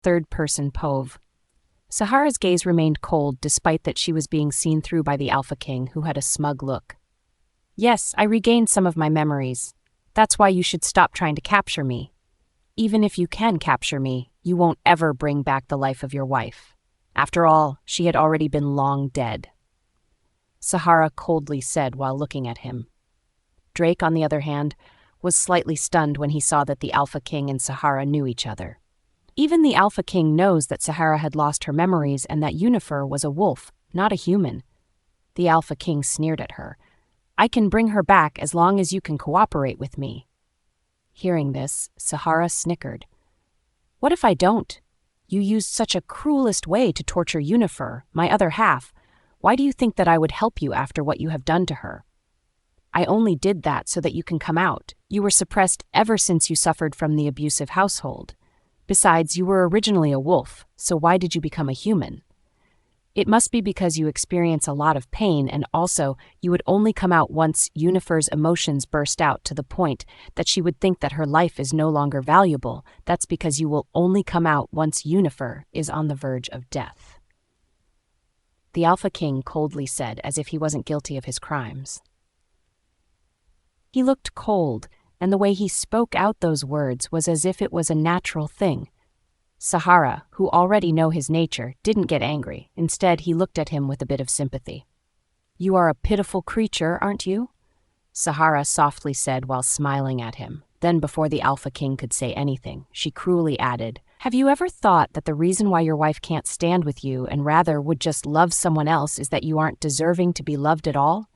third-person POV. Sahara's gaze remained cold despite that she was being seen through by the Alpha King, who had a smug look. Yes, I regained some of my memories. That's why you should stop trying to capture me. Even if you can capture me, you won't ever bring back the life of your wife. After all, she had already been long dead. Sahara coldly said while looking at him. Drake, on the other hand, was slightly stunned when he saw that the Alpha King and Sahara knew each other. Even the Alpha King knows that Sahara had lost her memories and that Yunifer was a wolf, not a human. The Alpha King sneered at her. I can bring her back as long as you can cooperate with me. Hearing this, Sahara snickered. What if I don't? You used such a cruelest way to torture Yunifer, my other half. Why do you think that I would help you after what you have done to her? I only did that so that you can come out. You were suppressed ever since you suffered from the abusive household. Besides, you were originally a wolf, so why did you become a human? It must be because you experience a lot of pain, and also you would only come out once Yunifer's emotions burst out to the point that she would think that her life is no longer valuable. That's because you will only come out once Yunifer is on the verge of death. The Alpha King coldly said, as if he wasn't guilty of his crimes. He looked cold, and the way he spoke out those words was as if it was a natural thing. Sahara, who already knew his nature, didn't get angry. Instead, he looked at him with a bit of sympathy. You are a pitiful creature, aren't you? Sahara softly said while smiling at him. Then, before the Alpha King could say anything, she cruelly added, Have you ever thought that the reason why your wife can't stand with you and rather would just love someone else is that you aren't deserving to be loved at all?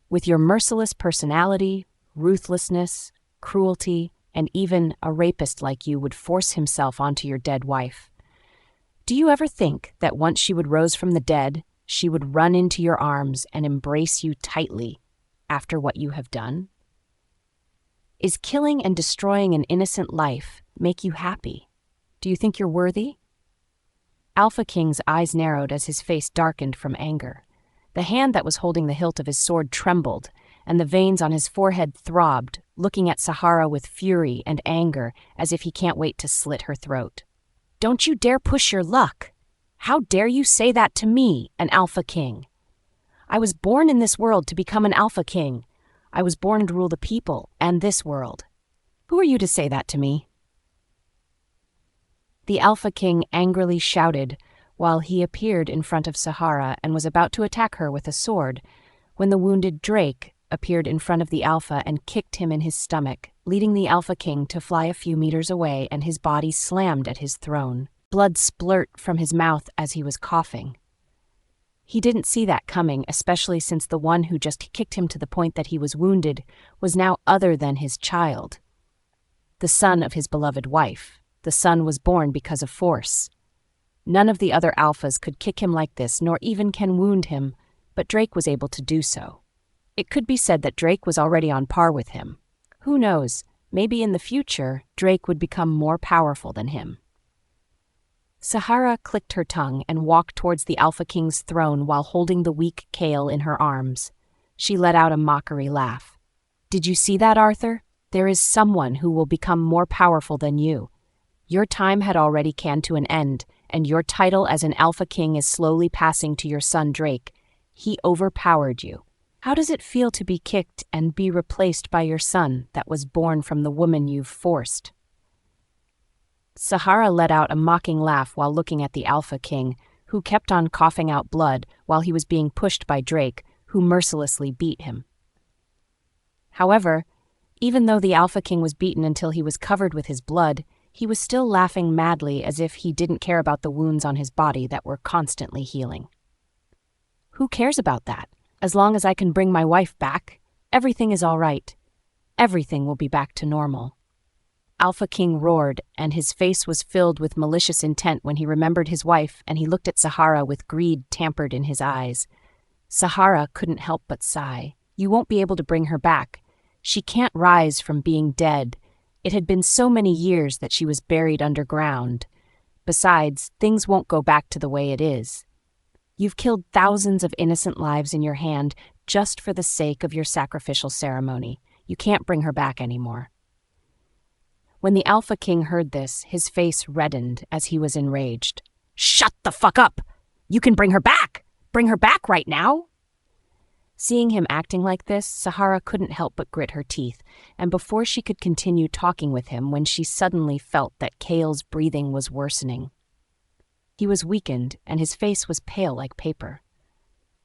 With your merciless personality, ruthlessness, cruelty, and even a rapist like you would force himself onto your dead wife. Do you ever think that once she would rose from the dead, she would run into your arms and embrace you tightly after what you have done? Is killing and destroying an innocent life make you happy? Do you think you're worthy? Alpha King's eyes narrowed as his face darkened from anger. The hand that was holding the hilt of his sword trembled, and the veins on his forehead throbbed, looking at Sahara with fury and anger as if he can't wait to slit her throat. Don't you dare push your luck! How dare you say that to me, an Alpha King? I was born in this world to become an Alpha King. I was born to rule the people and this world. Who are you to say that to me? The Alpha King angrily shouted while he appeared in front of Sahara and was about to attack her with a sword, when the wounded Drake appeared in front of the Alpha and kicked him in his stomach, leading the Alpha King to fly a few meters away, and his body slammed at his throne. Blood splurt from his mouth as he was coughing. He didn't see that coming, especially since the one who just kicked him to the point that he was wounded was now other than his child, the son of his beloved wife. The son was born because of force. None of the other alphas could kick him like this, nor even can wound him, but Drake was able to do so. It could be said that Drake was already on par with him. Who knows, maybe in the future, Drake would become more powerful than him. Sahara clicked her tongue and walked towards the Alpha King's throne while holding the weak Kale in her arms. She let out a mockery laugh. Did you see that, Arthur? There is someone who will become more powerful than you. Your time had already come to an end, and your title as an Alpha King is slowly passing to your son Drake. He overpowered you. How does it feel to be kicked and be replaced by your son that was born from the woman you've forced? Sahara let out a mocking laugh while looking at the Alpha King, who kept on coughing out blood while he was being pushed by Drake, who mercilessly beat him. However, even though the Alpha King was beaten until he was covered with his blood, he was still laughing madly as if he didn't care about the wounds on his body that were constantly healing. Who cares about that? As long as I can bring my wife back, everything is all right. Everything will be back to normal. Alpha King roared, and his face was filled with malicious intent when he remembered his wife, and he looked at Sahara with greed tampered in his eyes. Sahara couldn't help but sigh. You won't be able to bring her back. She can't rise from being dead. It had been so many years that she was buried underground. Besides, things won't go back to the way it is. You've killed thousands of innocent lives in your hand just for the sake of your sacrificial ceremony. You can't bring her back anymore. When the Alpha King heard this, his face reddened as he was enraged. "Shut the fuck up! You can bring her back! Bring her back right now!" Seeing him acting like this, Sahara couldn't help but grit her teeth, and before she could continue talking with him when she suddenly felt that Kale's breathing was worsening. He was weakened, and his face was pale like paper.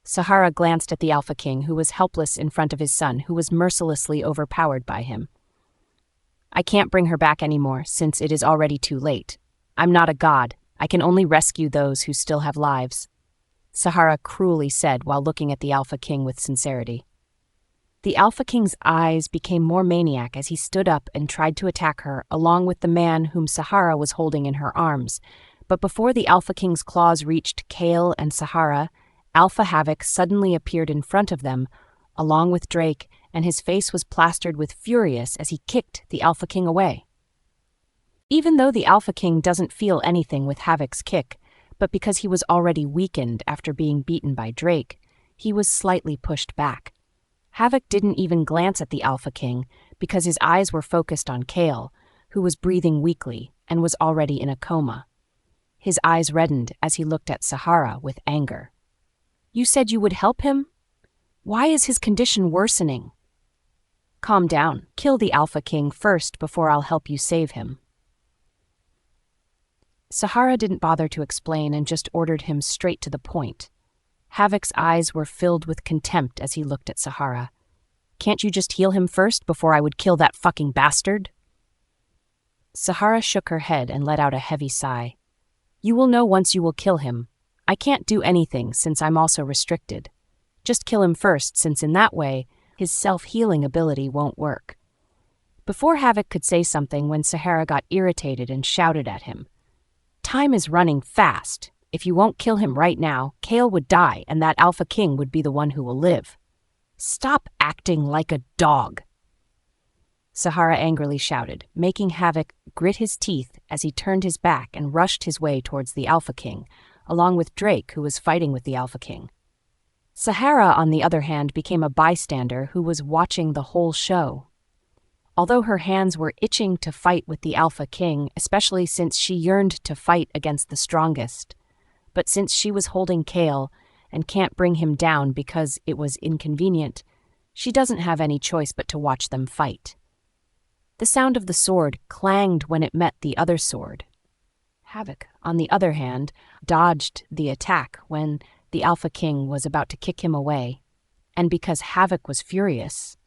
Sahara glanced at the Alpha King, who was helpless in front of his son, who was mercilessly overpowered by him. "I can't bring her back anymore, since it is already too late. I'm not a god. I can only rescue those who still have lives," Sahara cruelly said while looking at the Alpha King with sincerity. The Alpha King's eyes became more maniac as he stood up and tried to attack her, along with the man whom Sahara was holding in her arms. But before the Alpha King's claws reached Kale and Sahara, Alpha Havoc suddenly appeared in front of them, along with Drake, and his face was plastered with furious as he kicked the Alpha King away. Even though the Alpha King doesn't feel anything with Havoc's kick, but because he was already weakened after being beaten by Drake, he was slightly pushed back. Havoc didn't even glance at the Alpha King because his eyes were focused on Kale, who was breathing weakly and was already in a coma. His eyes reddened as he looked at Sahara with anger. "You said you would help him? Why is his condition worsening?" "Calm down. Kill the Alpha King first before I'll help you save him." Sahara didn't bother to explain and just ordered him straight to the point. Havoc's eyes were filled with contempt as he looked at Sahara. "Can't you just heal him first before I would kill that fucking bastard?" Sahara shook her head and let out a heavy sigh. "You will know once you will kill him. I can't do anything since I'm also restricted. Just kill him first, since in that way, his self-healing ability won't work." Before Havoc could say something when Sahara got irritated and shouted at him. "Time is running fast. If you won't kill him right now, Kale would die and that Alpha King would be the one who will live. Stop acting like a dog." Sahara angrily shouted, making Havoc grit his teeth as he turned his back and rushed his way towards the Alpha King, along with Drake, who was fighting with the Alpha King. Sahara, on the other hand, became a bystander who was watching the whole show. Although her hands were itching to fight with the Alpha King, especially since she yearned to fight against the strongest, but since she was holding Kale and can't bring him down because it was inconvenient, she doesn't have any choice but to watch them fight. The sound of the sword clanged when it met the other sword. Havoc, on the other hand, dodged the attack when the Alpha King was about to kick him away, and because Havoc was furious,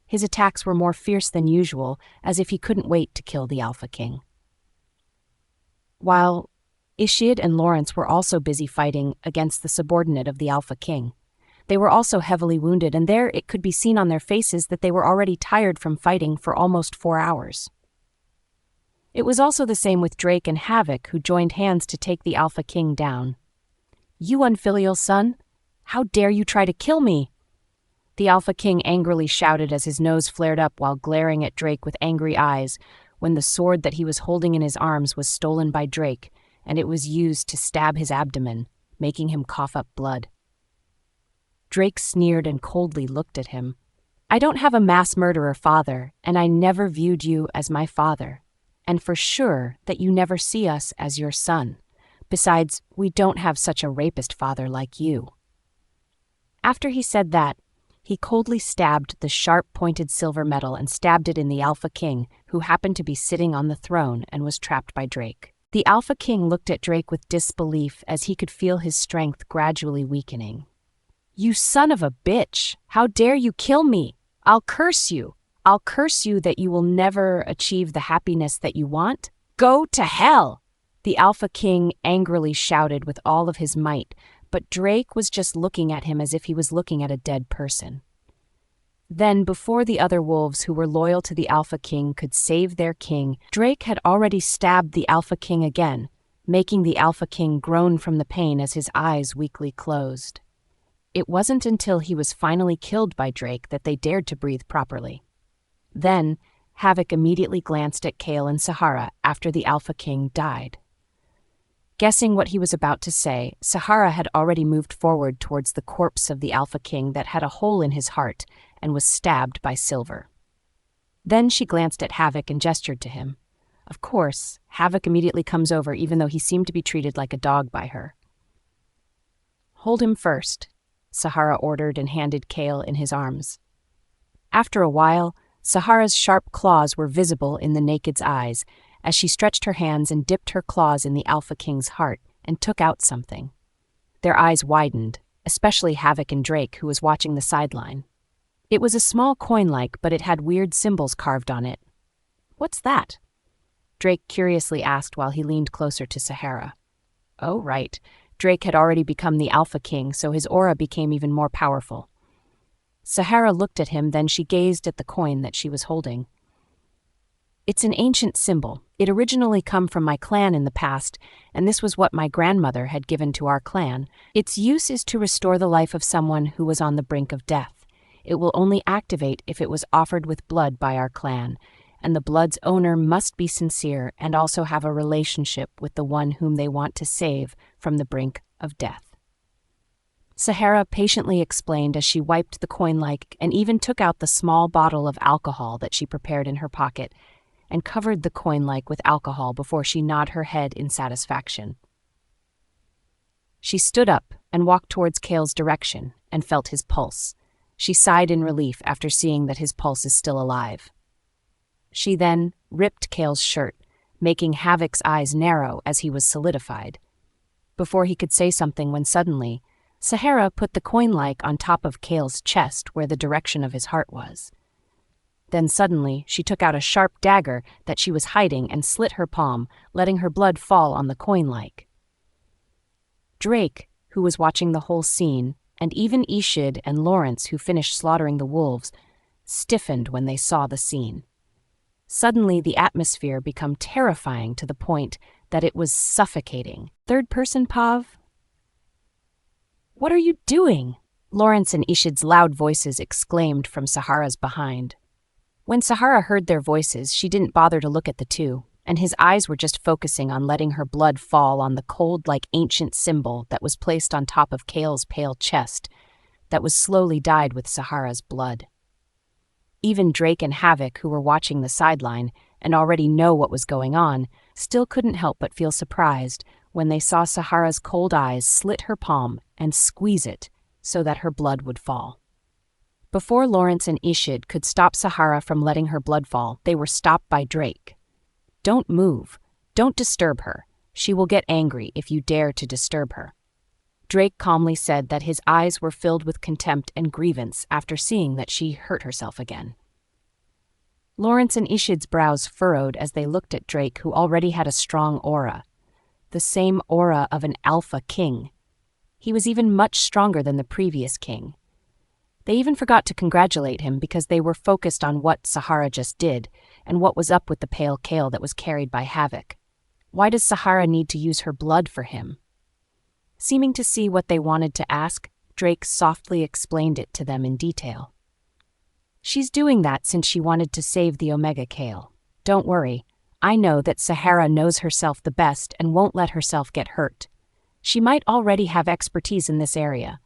his attacks were more fierce than usual, as if he couldn't wait to kill the Alpha King. While Ishid and Lawrence were also busy fighting against the subordinate of the Alpha King, they were also heavily wounded, and there it could be seen on their faces that they were already tired from fighting for almost 4 hours. It was also the same with Drake and Havoc, who joined hands to take the Alpha King down. "You unfilial son! How dare you try to kill me?" The Alpha King angrily shouted as his nose flared up while glaring at Drake with angry eyes when the sword that he was holding in his arms was stolen by Drake, and it was used to stab his abdomen, making him cough up blood. Drake sneered and coldly looked at him. "I don't have a mass murderer father, and I never viewed you as my father, and for sure that you never see us as your son. Besides, we don't have such a rapist father like you." After he said that, he coldly stabbed the sharp-pointed silver metal and stabbed it in the Alpha King, who happened to be sitting on the throne and was trapped by Drake. The Alpha King looked at Drake with disbelief as he could feel his strength gradually weakening. "You son of a bitch! How dare you kill me? I'll curse you! I'll curse you that you will never achieve the happiness that you want. Go to hell!" The Alpha King angrily shouted with all of his might, but Drake was just looking at him as if he was looking at a dead person. Then, before the other wolves who were loyal to the Alpha King could save their king, Drake had already stabbed the Alpha King again, making the Alpha King groan from the pain as his eyes weakly closed. It wasn't until he was finally killed by Drake that they dared to breathe properly. Then, Havoc immediately glanced at Kale and Sahara after the Alpha King died. Guessing what he was about to say, Sahara had already moved forward towards the corpse of the Alpha King that had a hole in his heart and was stabbed by Silver. Then she glanced at Havoc and gestured to him. Of course, Havoc immediately comes over even though he seemed to be treated like a dog by her. "Hold him first," Sahara ordered and handed Kale in his arms. After a while, Sahara's sharp claws were visible in the naked's eyes as she stretched her hands and dipped her claws in the Alpha King's heart and took out something. Their eyes widened, especially Havoc and Drake, who was watching the sideline. It was a small coin-like, but it had weird symbols carved on it. "What's that?" Drake curiously asked while he leaned closer to Sahara. Oh, right. Drake had already become the Alpha King, so his aura became even more powerful. Sahara looked at him, then she gazed at the coin that she was holding. "It's an ancient symbol. It originally come from my clan in the past, and this was what my grandmother had given to our clan. Its use is to restore the life of someone who was on the brink of death. It will only activate if it was offered with blood by our clan, and the blood's owner must be sincere and also have a relationship with the one whom they want to save from the brink of death." Sahara patiently explained as she wiped the coin-like and even took out the small bottle of alcohol that she prepared in her pocket and covered the coin-like with alcohol before she nodded her head in satisfaction. She stood up and walked towards Kale's direction and felt his pulse. She sighed in relief after seeing that his pulse is still alive. She then ripped Kale's shirt, making Havoc's eyes narrow as he was solidified. Before he could say something when suddenly, Sahara put the coin-like on top of Kale's chest where the direction of his heart was. Then suddenly, she took out a sharp dagger that she was hiding and slit her palm, letting her blood fall on the coin-like. Drake, who was watching the whole scene, and even Ishid and Lawrence, who finished slaughtering the wolves, stiffened when they saw the scene. Suddenly, the atmosphere became terrifying to the point that it was suffocating. "Third person, Pav? What are you doing?" Lawrence and Ishid's loud voices exclaimed from Sahara's behind. When Sahara heard their voices, she didn't bother to look at the two, and his eyes were just focusing on letting her blood fall on the cold like ancient symbol that was placed on top of Kale's pale chest that was slowly dyed with Sahara's blood. Even Drake and Havoc, who were watching the sideline and already know what was going on, still couldn't help but feel surprised when they saw Sahara's cold eyes slit her palm and squeeze it so that her blood would fall. Before Lawrence and Ishid could stop Sahara from letting her blood fall, they were stopped by Drake. "Don't move. Don't disturb her. She will get angry if you dare to disturb her." Drake calmly said that his eyes were filled with contempt and grievance after seeing that she hurt herself again. Lawrence and Ishid's brows furrowed as they looked at Drake, who already had a strong aura. The same aura of an Alpha King. He was even much stronger than the previous king. They even forgot to congratulate him because they were focused on what Sahara just did and what was up with the pale Kale that was carried by Havoc. Why does Sahara need to use her blood for him? Seeming to see what they wanted to ask, Drake softly explained it to them in detail. "She's doing that since she wanted to save the Omega Kale. Don't worry, I know that Sahara knows herself the best and won't let herself get hurt. She might already have expertise in this area.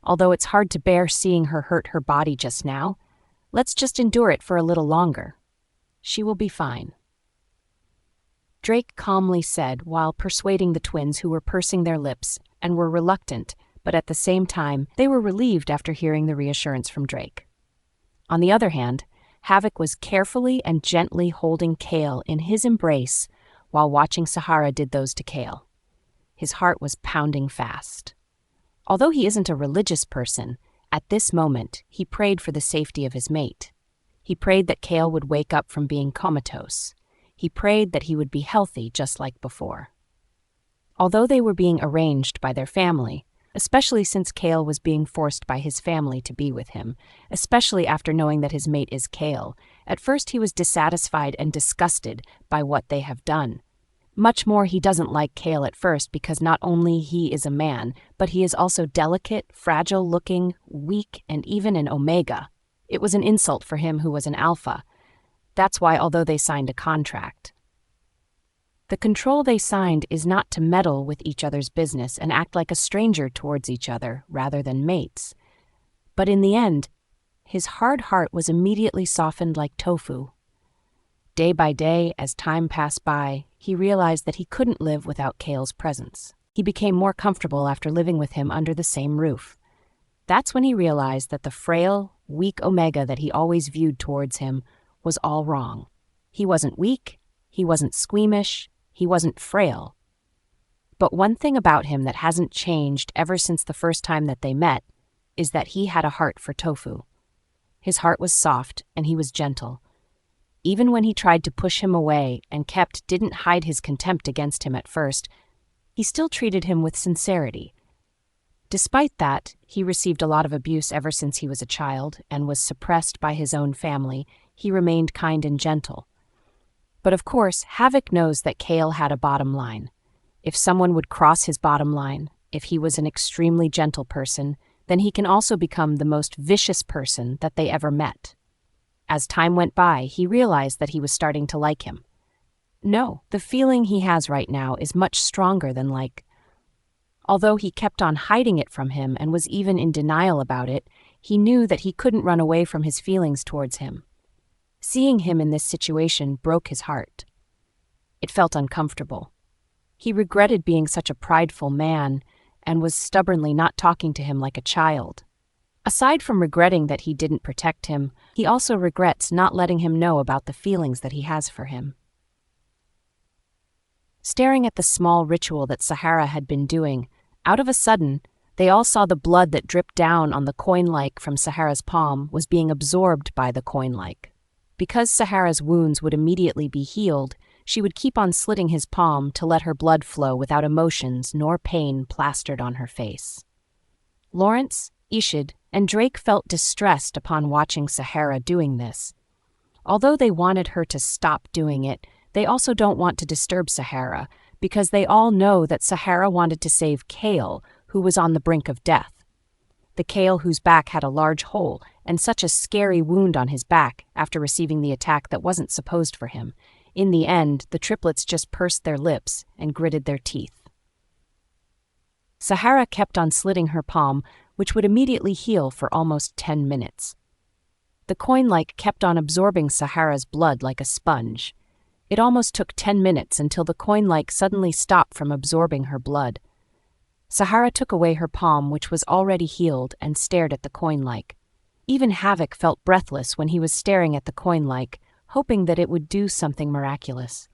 Although it's hard to bear seeing her hurt her body just now, let's just endure it for a little longer. She will be fine." Drake calmly said while persuading the twins, who were pursing their lips and were reluctant, but at the same time, they were relieved after hearing the reassurance from Drake. On the other hand, Havoc was carefully and gently holding Kale in his embrace while watching Sahara did those to Kale. His heart was pounding fast. Although he isn't a religious person, at this moment he prayed for the safety of his mate. He prayed that Kale would wake up from being comatose. He prayed that he would be healthy just like before. Although they were being arranged by their family, especially since Kale was being forced by his family to be with him, especially after knowing that his mate is Kale, at first he was dissatisfied and disgusted by what they have done. Much more, he doesn't like Kale at first because not only he is a man, but he is also delicate, fragile-looking, weak, and even an Omega. It was an insult for him who was an Alpha. That's why, although they signed a contract, the control they signed is not to meddle with each other's business and act like a stranger towards each other rather than mates. But in the end, his hard heart was immediately softened like tofu. Day by day, as time passed by, he realized that he couldn't live without Kale's presence. He became more comfortable after living with him under the same roof. That's when he realized that the frail, weak Omega that he always viewed towards him was all wrong. He wasn't weak, he wasn't squeamish, he wasn't frail. But one thing about him that hasn't changed ever since the first time that they met is that he had a heart for Tofu. His heart was soft and he was gentle. Even when he tried to push him away and didn't hide his contempt against him at first, he still treated him with sincerity. Despite that, he received a lot of abuse ever since he was a child and was suppressed by his own family. He remained kind and gentle. But of course, Havoc knows that Kale had a bottom line. If someone would cross his bottom line, if he was an extremely gentle person, then he can also become the most vicious person that they ever met. As time went by, he realized that he was starting to like him. No, the feeling he has right now is much stronger than like. Although he kept on hiding it from him and was even in denial about it, he knew that he couldn't run away from his feelings towards him. Seeing him in this situation broke his heart. It felt uncomfortable. He regretted being such a prideful man and was stubbornly not talking to him like a child. Aside from regretting that he didn't protect him, he also regrets not letting him know about the feelings that he has for him. Staring at the small ritual that Sahara had been doing, out of a sudden, they all saw the blood that dripped down on the coin-like from Sahara's palm was being absorbed by the coin-like. Because Sahara's wounds would immediately be healed, she would keep on slitting his palm to let her blood flow without emotions nor pain plastered on her face. Lawrence, Ishid, and Drake felt distressed upon watching Sahara doing this. Although they wanted her to stop doing it, they also don't want to disturb Sahara, because they all know that Sahara wanted to save Kale, who was on the brink of death. The Kale whose back had a large hole and such a scary wound on his back after receiving the attack that wasn't supposed for him. In the end, the triplets just pursed their lips and gritted their teeth. Sahara kept on slitting her palm, which would immediately heal for almost 10 minutes. The coin-like kept on absorbing Sahara's blood like a sponge. It almost took 10 minutes until the coin-like suddenly stopped from absorbing her blood. Sahara took away her palm, which was already healed, and stared at the coin-like. Even Havoc felt breathless when he was staring at the coin-like, hoping that it would do something miraculous.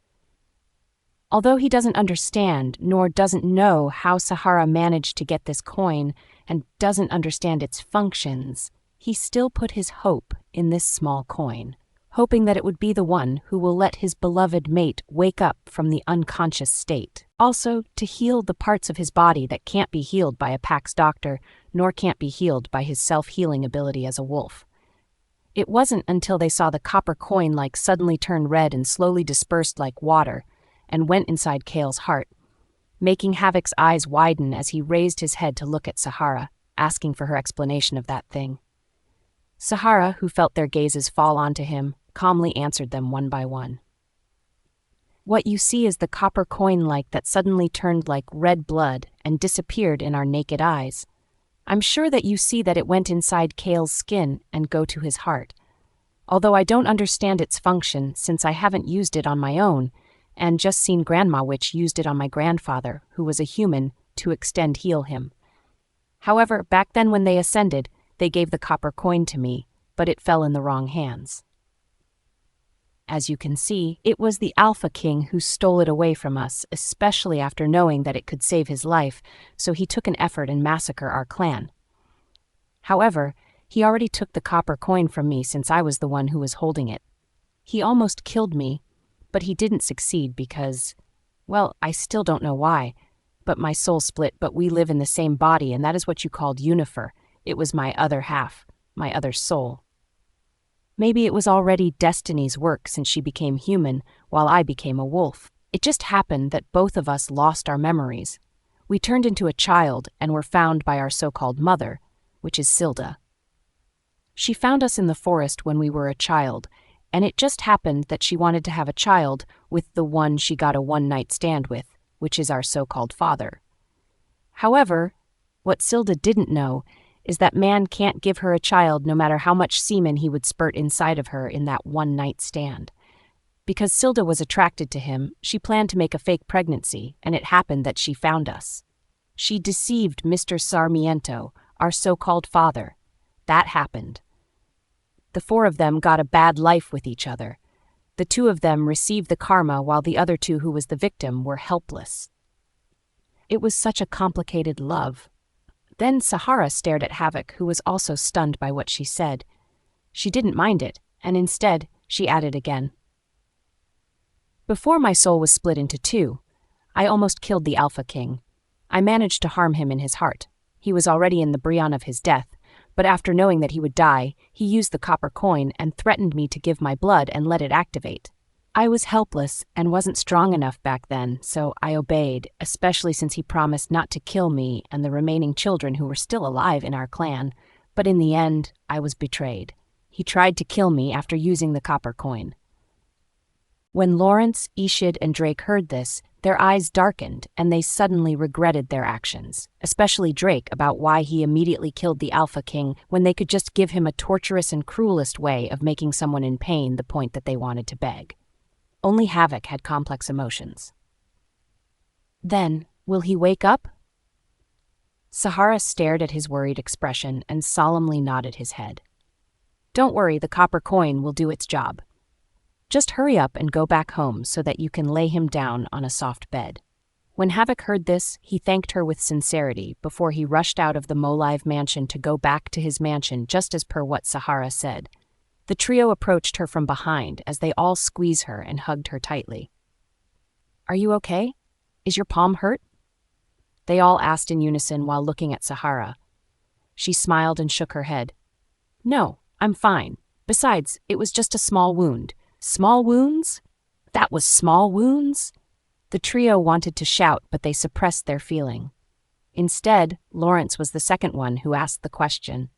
Although he doesn't understand, nor doesn't know how Sahara managed to get this coin, and doesn't understand its functions, he still put his hope in this small coin, hoping that it would be the one who will let his beloved mate wake up from the unconscious state. Also, to heal the parts of his body that can't be healed by a Pax doctor, nor can't be healed by his self-healing ability as a wolf. It wasn't until they saw the copper coin like suddenly turn red and slowly dispersed like water, and went inside Kale's heart, making Havoc's eyes widen as he raised his head to look at Sahara, asking for her explanation of that thing. Sahara, who felt their gazes fall onto him, calmly answered them one by one. What you see is the copper coin-like that suddenly turned like red blood and disappeared in our naked eyes. I'm sure that you see that it went inside Kale's skin and go to his heart. Although I don't understand its function since I haven't used it on my own, and just seen Grandma Witch used it on my grandfather, who was a human, to heal him. However, back then when they ascended, they gave the copper coin to me, but it fell in the wrong hands. As you can see, it was the Alpha King who stole it away from us, especially after knowing that it could save his life, so he took an effort and massacre our clan. However, he already took the copper coin from me since I was the one who was holding it. He almost killed me, but he didn't succeed because, well, I still don't know why, but my soul split, but we live in the same body, and that is what you called Yunifer. It was my other half, my other soul. Maybe it was already destiny's work since she became human, while I became a wolf. It just happened that both of us lost our memories. We turned into a child and were found by our so-called mother, which is Silda. She found us in the forest when we were a child, and it just happened that she wanted to have a child with the one she got a one-night stand with, which is our so-called father. However, what Silda didn't know is that man can't give her a child no matter how much semen he would spurt inside of her in that one-night stand. Because Silda was attracted to him, she planned to make a fake pregnancy, and it happened that she found us. She deceived Mr. Sarmiento, our so-called father. That happened. The four of them got a bad life with each other. The two of them received the karma while the other two who was the victim were helpless. It was such a complicated love. Then Sahara stared at Havoc, who was also stunned by what she said. She didn't mind it, and instead, she added again. Before my soul was split into two, I almost killed the Alpha King. I managed to harm him in his heart. He was already in the bryon of his death, but after knowing that he would die, he used the copper coin and threatened me to give my blood and let it activate. I was helpless and wasn't strong enough back then, so I obeyed, especially since he promised not to kill me and the remaining children who were still alive in our clan. But in the end, I was betrayed. He tried to kill me after using the copper coin. When Lawrence, Ishid, and Drake heard this, their eyes darkened and they suddenly regretted their actions, especially Drake about why he immediately killed the Alpha King when they could just give him a torturous and cruelest way of making someone in pain the point that they wanted to beg. Only Havoc had complex emotions. Then, will he wake up? Sahara stared at his worried expression and solemnly nodded his head. Don't worry, the copper coin will do its job. Just hurry up and go back home so that you can lay him down on a soft bed. When Havoc heard this, he thanked her with sincerity before he rushed out of the Molive mansion to go back to his mansion just as per what Sahara said. The trio approached her from behind as they all squeezed her and hugged her tightly. Are you okay? Is your palm hurt? They all asked in unison while looking at Sahara. She smiled and shook her head. No, I'm fine. Besides, it was just a small wound. Small wounds? That was small wounds? The trio wanted to shout, but they suppressed their feeling. Instead, Lawrence was the second one who asked the question.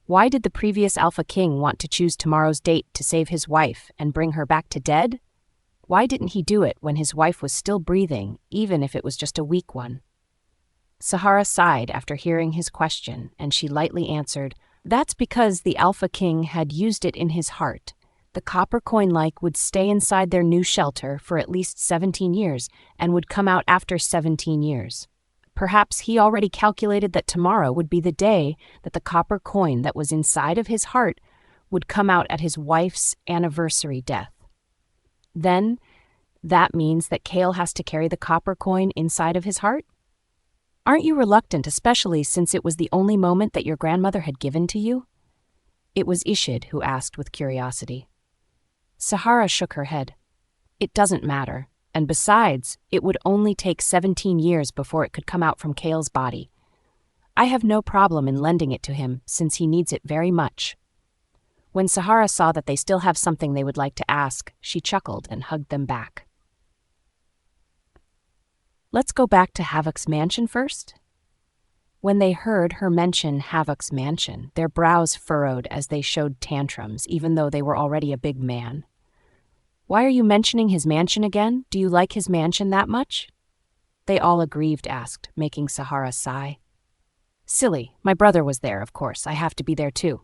Why did the previous Alpha King want to choose tomorrow's date to save his wife and bring her back to dead? Why didn't he do it when his wife was still breathing, even if it was just a weak one? Sahara sighed after hearing his question, and she lightly answered, That's because the Alpha King had used it in his heart. The copper coin-like would stay inside their new shelter for at least 17 years and would come out after 17 years. Perhaps he already calculated that tomorrow would be the day that the copper coin that was inside of his heart would come out at his wife's anniversary death. Then, that means that Kale has to carry the copper coin inside of his heart? Aren't you reluctant, especially since it was the only moment that your grandmother had given to you? It was Ishid who asked with curiosity. Sahara shook her head. It doesn't matter, and besides, it would only take 17 years before it could come out from Kale's body. I have no problem in lending it to him, since he needs it very much. When Sahara saw that they still have something they would like to ask, she chuckled and hugged them back. Let's go back to Havoc's mansion first. When they heard her mention Havoc's mansion, their brows furrowed as they showed tantrums, even though they were already a big man. Why are you mentioning his mansion again? Do you like his mansion that much? They all aggrieved asked, making Sahara sigh. Silly, my brother was there, of course. I have to be there too.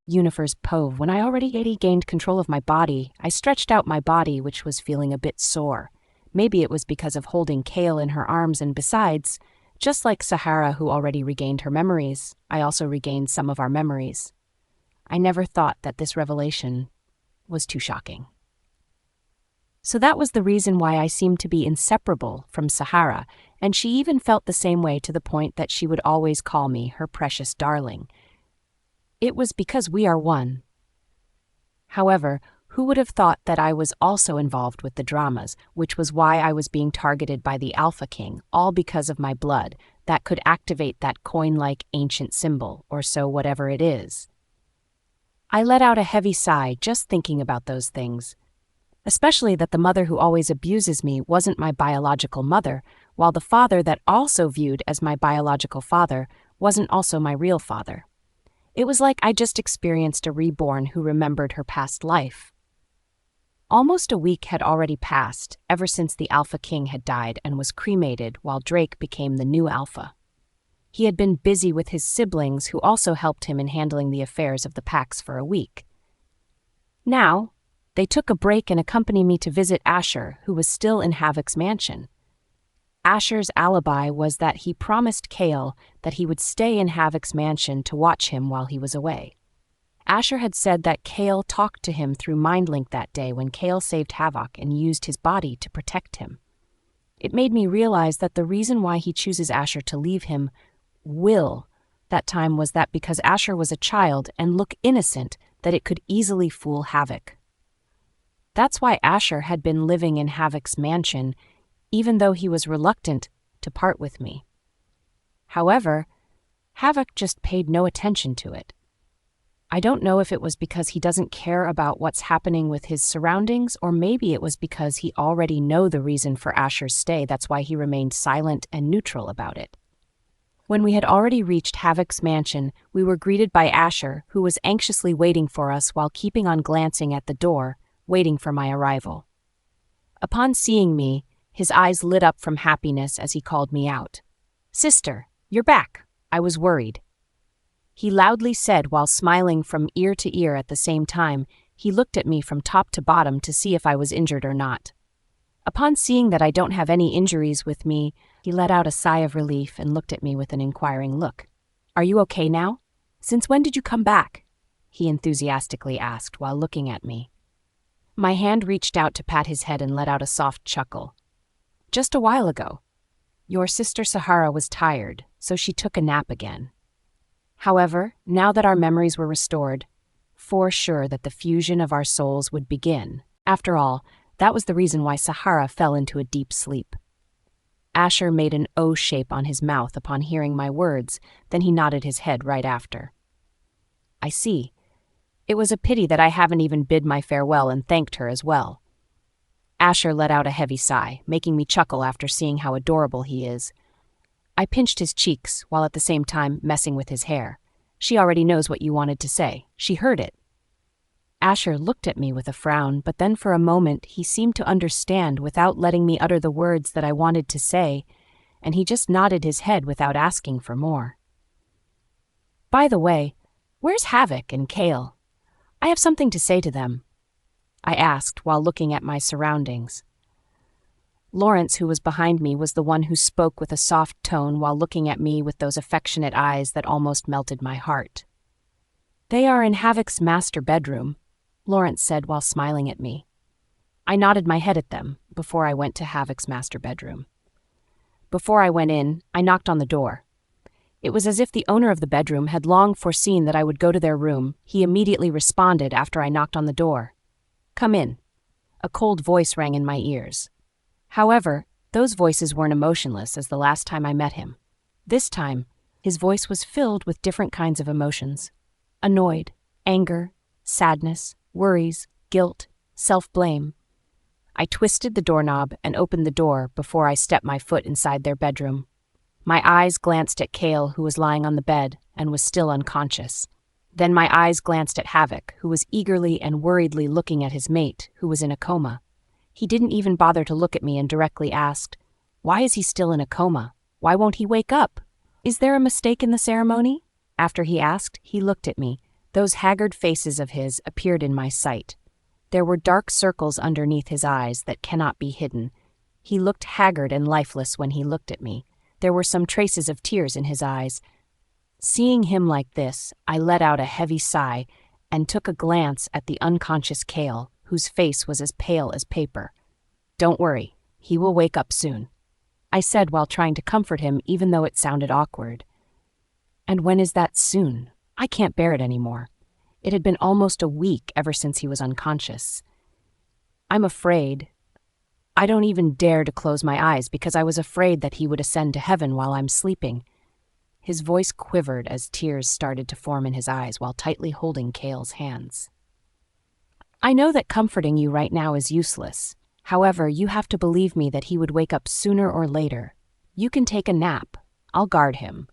Yunifer's pove. When I already gained control of my body, I stretched out my body, which was feeling a bit sore. Maybe it was because of holding Kale in her arms, and besides, just like Sahara, who already regained her memories, I also regained some of our memories. I never thought that this revelation was too shocking. So that was the reason why I seemed to be inseparable from Sahara, and she even felt the same way to the point that she would always call me her precious darling. It was because we are one. However, who would have thought that I was also involved with the dramas, which was why I was being targeted by the Alpha King, all because of my blood, that could activate that coin-like ancient symbol, or so whatever it is. I let out a heavy sigh just thinking about those things, especially that the mother who always abuses me wasn't my biological mother, while the father that also viewed as my biological father wasn't also my real father. It was like I just experienced a reborn who remembered her past life. Almost a week had already passed ever since the Alpha King had died and was cremated while Drake became the new Alpha. He had been busy with his siblings who also helped him in handling the affairs of the packs for a week. Now, They took a break and accompanied me to visit Asher, who was still in Havoc's mansion. Asher's alibi was that he promised Kale that he would stay in Havoc's mansion to watch him while he was away. Asher had said that Kale talked to him through MindLink that day when Kale saved Havoc and used his body to protect him. It made me realize that the reason why he chooses Asher to leave him that time was that because Asher was a child and looked innocent, that it could easily fool Havoc. That's why Asher had been living in Havoc's mansion, even though he was reluctant to part with me. However, Havoc just paid no attention to it. I don't know if it was because he doesn't care about what's happening with his surroundings, or maybe it was because he already knew the reason for Asher's stay. That's why he remained silent and neutral about it. When we had already reached Havoc's mansion, we were greeted by Asher, who was anxiously waiting for us while keeping on glancing at the door, waiting for my arrival. Upon seeing me, his eyes lit up from happiness as he called me out. "Sister, you're back. I was worried." He loudly said while smiling from ear to ear at the same time. He looked at me from top to bottom to see if I was injured or not. Upon seeing that I don't have any injuries with me, he let out a sigh of relief and looked at me with an inquiring look. "Are you okay now? Since when did you come back?" he enthusiastically asked while looking at me. My hand reached out to pat his head and let out a soft chuckle. "Just a while ago. Your sister Sahara was tired, so she took a nap again. However, now that our memories were restored, for sure that the fusion of our souls would begin. After all, that was the reason why Sahara fell into a deep sleep." Asher made an O shape on his mouth upon hearing my words, then he nodded his head right after. "I see. It was a pity that I haven't even bid my farewell and thanked her as well." Asher let out a heavy sigh, making me chuckle after seeing how adorable he is. I pinched his cheeks, while at the same time messing with his hair. "She already knows what you wanted to say. She heard it." Asher looked at me with a frown, but then for a moment he seemed to understand without letting me utter the words that I wanted to say, and he just nodded his head without asking for more. "By the way, where's Havoc and Kale? I have something to say to them," I asked while looking at my surroundings. Lawrence, who was behind me, was the one who spoke with a soft tone while looking at me with those affectionate eyes that almost melted my heart. "They are in Havoc's master bedroom," Lawrence said while smiling at me. I nodded my head at them before I went to Havoc's master bedroom. Before I went in, I knocked on the door. It was as if the owner of the bedroom had long foreseen that I would go to their room. He immediately responded after I knocked on the door. "Come in." A cold voice rang in my ears. However, those voices weren't emotionless as the last time I met him. This time, his voice was filled with different kinds of emotions. Annoyed, anger, sadness, worries, guilt, self-blame. I twisted the doorknob and opened the door before I stepped my foot inside their bedroom. My eyes glanced at Kale, who was lying on the bed and was still unconscious. Then my eyes glanced at Havoc, who was eagerly and worriedly looking at his mate, who was in a coma. He didn't even bother to look at me and directly asked, "Why is he still in a coma? Why won't he wake up? Is there a mistake in the ceremony?" After he asked, he looked at me. Those haggard faces of his appeared in my sight. There were dark circles underneath his eyes that cannot be hidden. He looked haggard and lifeless when he looked at me. There were some traces of tears in his eyes. Seeing him like this, I let out a heavy sigh and took a glance at the unconscious Kale, whose face was as pale as paper. "Don't worry, he will wake up soon," I said while trying to comfort him even though it sounded awkward. And when is that soon? I can't bear it anymore. It had been almost a week ever since he was unconscious. I'm afraid. I don't even dare to close my eyes because I was afraid that he would ascend to heaven while I'm sleeping. His voice quivered as tears started to form in his eyes while tightly holding Kale's hands. "I know that comforting you right now is useless. However, you have to believe me that he would wake up sooner or later. You can take a nap. I'll guard him.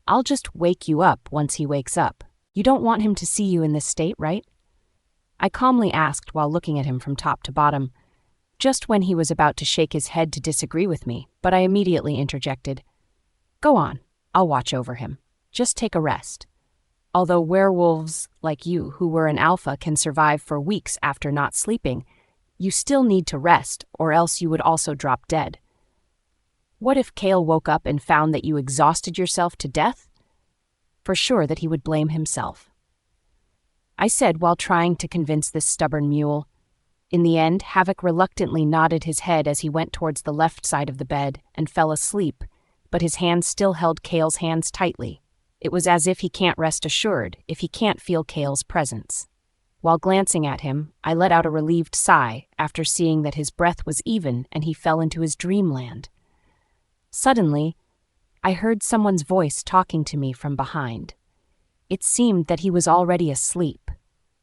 I'll just wake you up once he wakes up. You don't want him to see you in this state, right?" I calmly asked while looking at him from top to bottom, just when he was about to shake his head to disagree with me, but I immediately interjected, "Go on, I'll watch over him. Just take a rest." Although werewolves like you, who were an alpha, can survive for weeks after not sleeping, you still need to rest, or else you would also drop dead. What if Kale woke up and found that you exhausted yourself to death? For sure that he would blame himself, I said while trying to convince this stubborn mule. In the end, Havoc reluctantly nodded his head as he went towards the left side of the bed and fell asleep, but his hands still held Kale's hands tightly. It was as if he can't rest assured if he can't feel Kale's presence. While glancing at him, I let out a relieved sigh after seeing that his breath was even and he fell into his dreamland. Suddenly, I heard someone's voice talking to me from behind. It seemed that he was already asleep.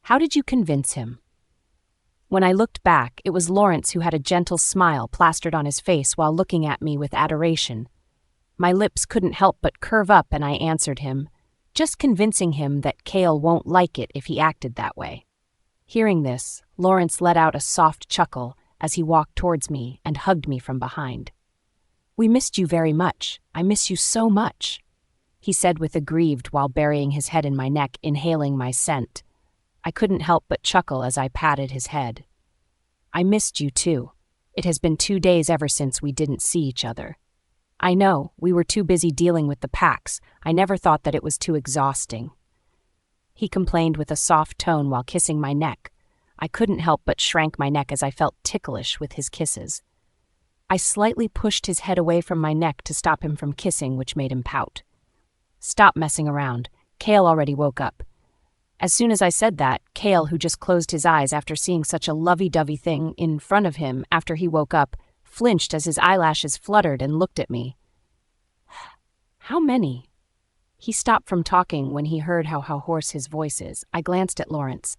How did you convince him? When I looked back, it was Lawrence who had a gentle smile plastered on his face while looking at me with adoration. My lips couldn't help but curve up and I answered him, just convincing him that Kale won't like it if he acted that way. Hearing this, Lawrence let out a soft chuckle as he walked towards me and hugged me from behind. We missed you very much. I miss you so much, he said with aggrieved while burying his head in my neck, inhaling my scent. I couldn't help but chuckle as I patted his head. I missed you too. It has been 2 days ever since we didn't see each other. I know, we were too busy dealing with the packs. I never thought that it was too exhausting, he complained with a soft tone while kissing my neck. I couldn't help but shrank my neck as I felt ticklish with his kisses. I slightly pushed his head away from my neck to stop him from kissing, which made him pout. Stop messing around. Kale already woke up. As soon as I said that, Kale, who just closed his eyes after seeing such a lovey-dovey thing in front of him after he woke up, flinched as his eyelashes fluttered and looked at me. How many? He stopped from talking when he heard how hoarse his voice is. I glanced at Lawrence.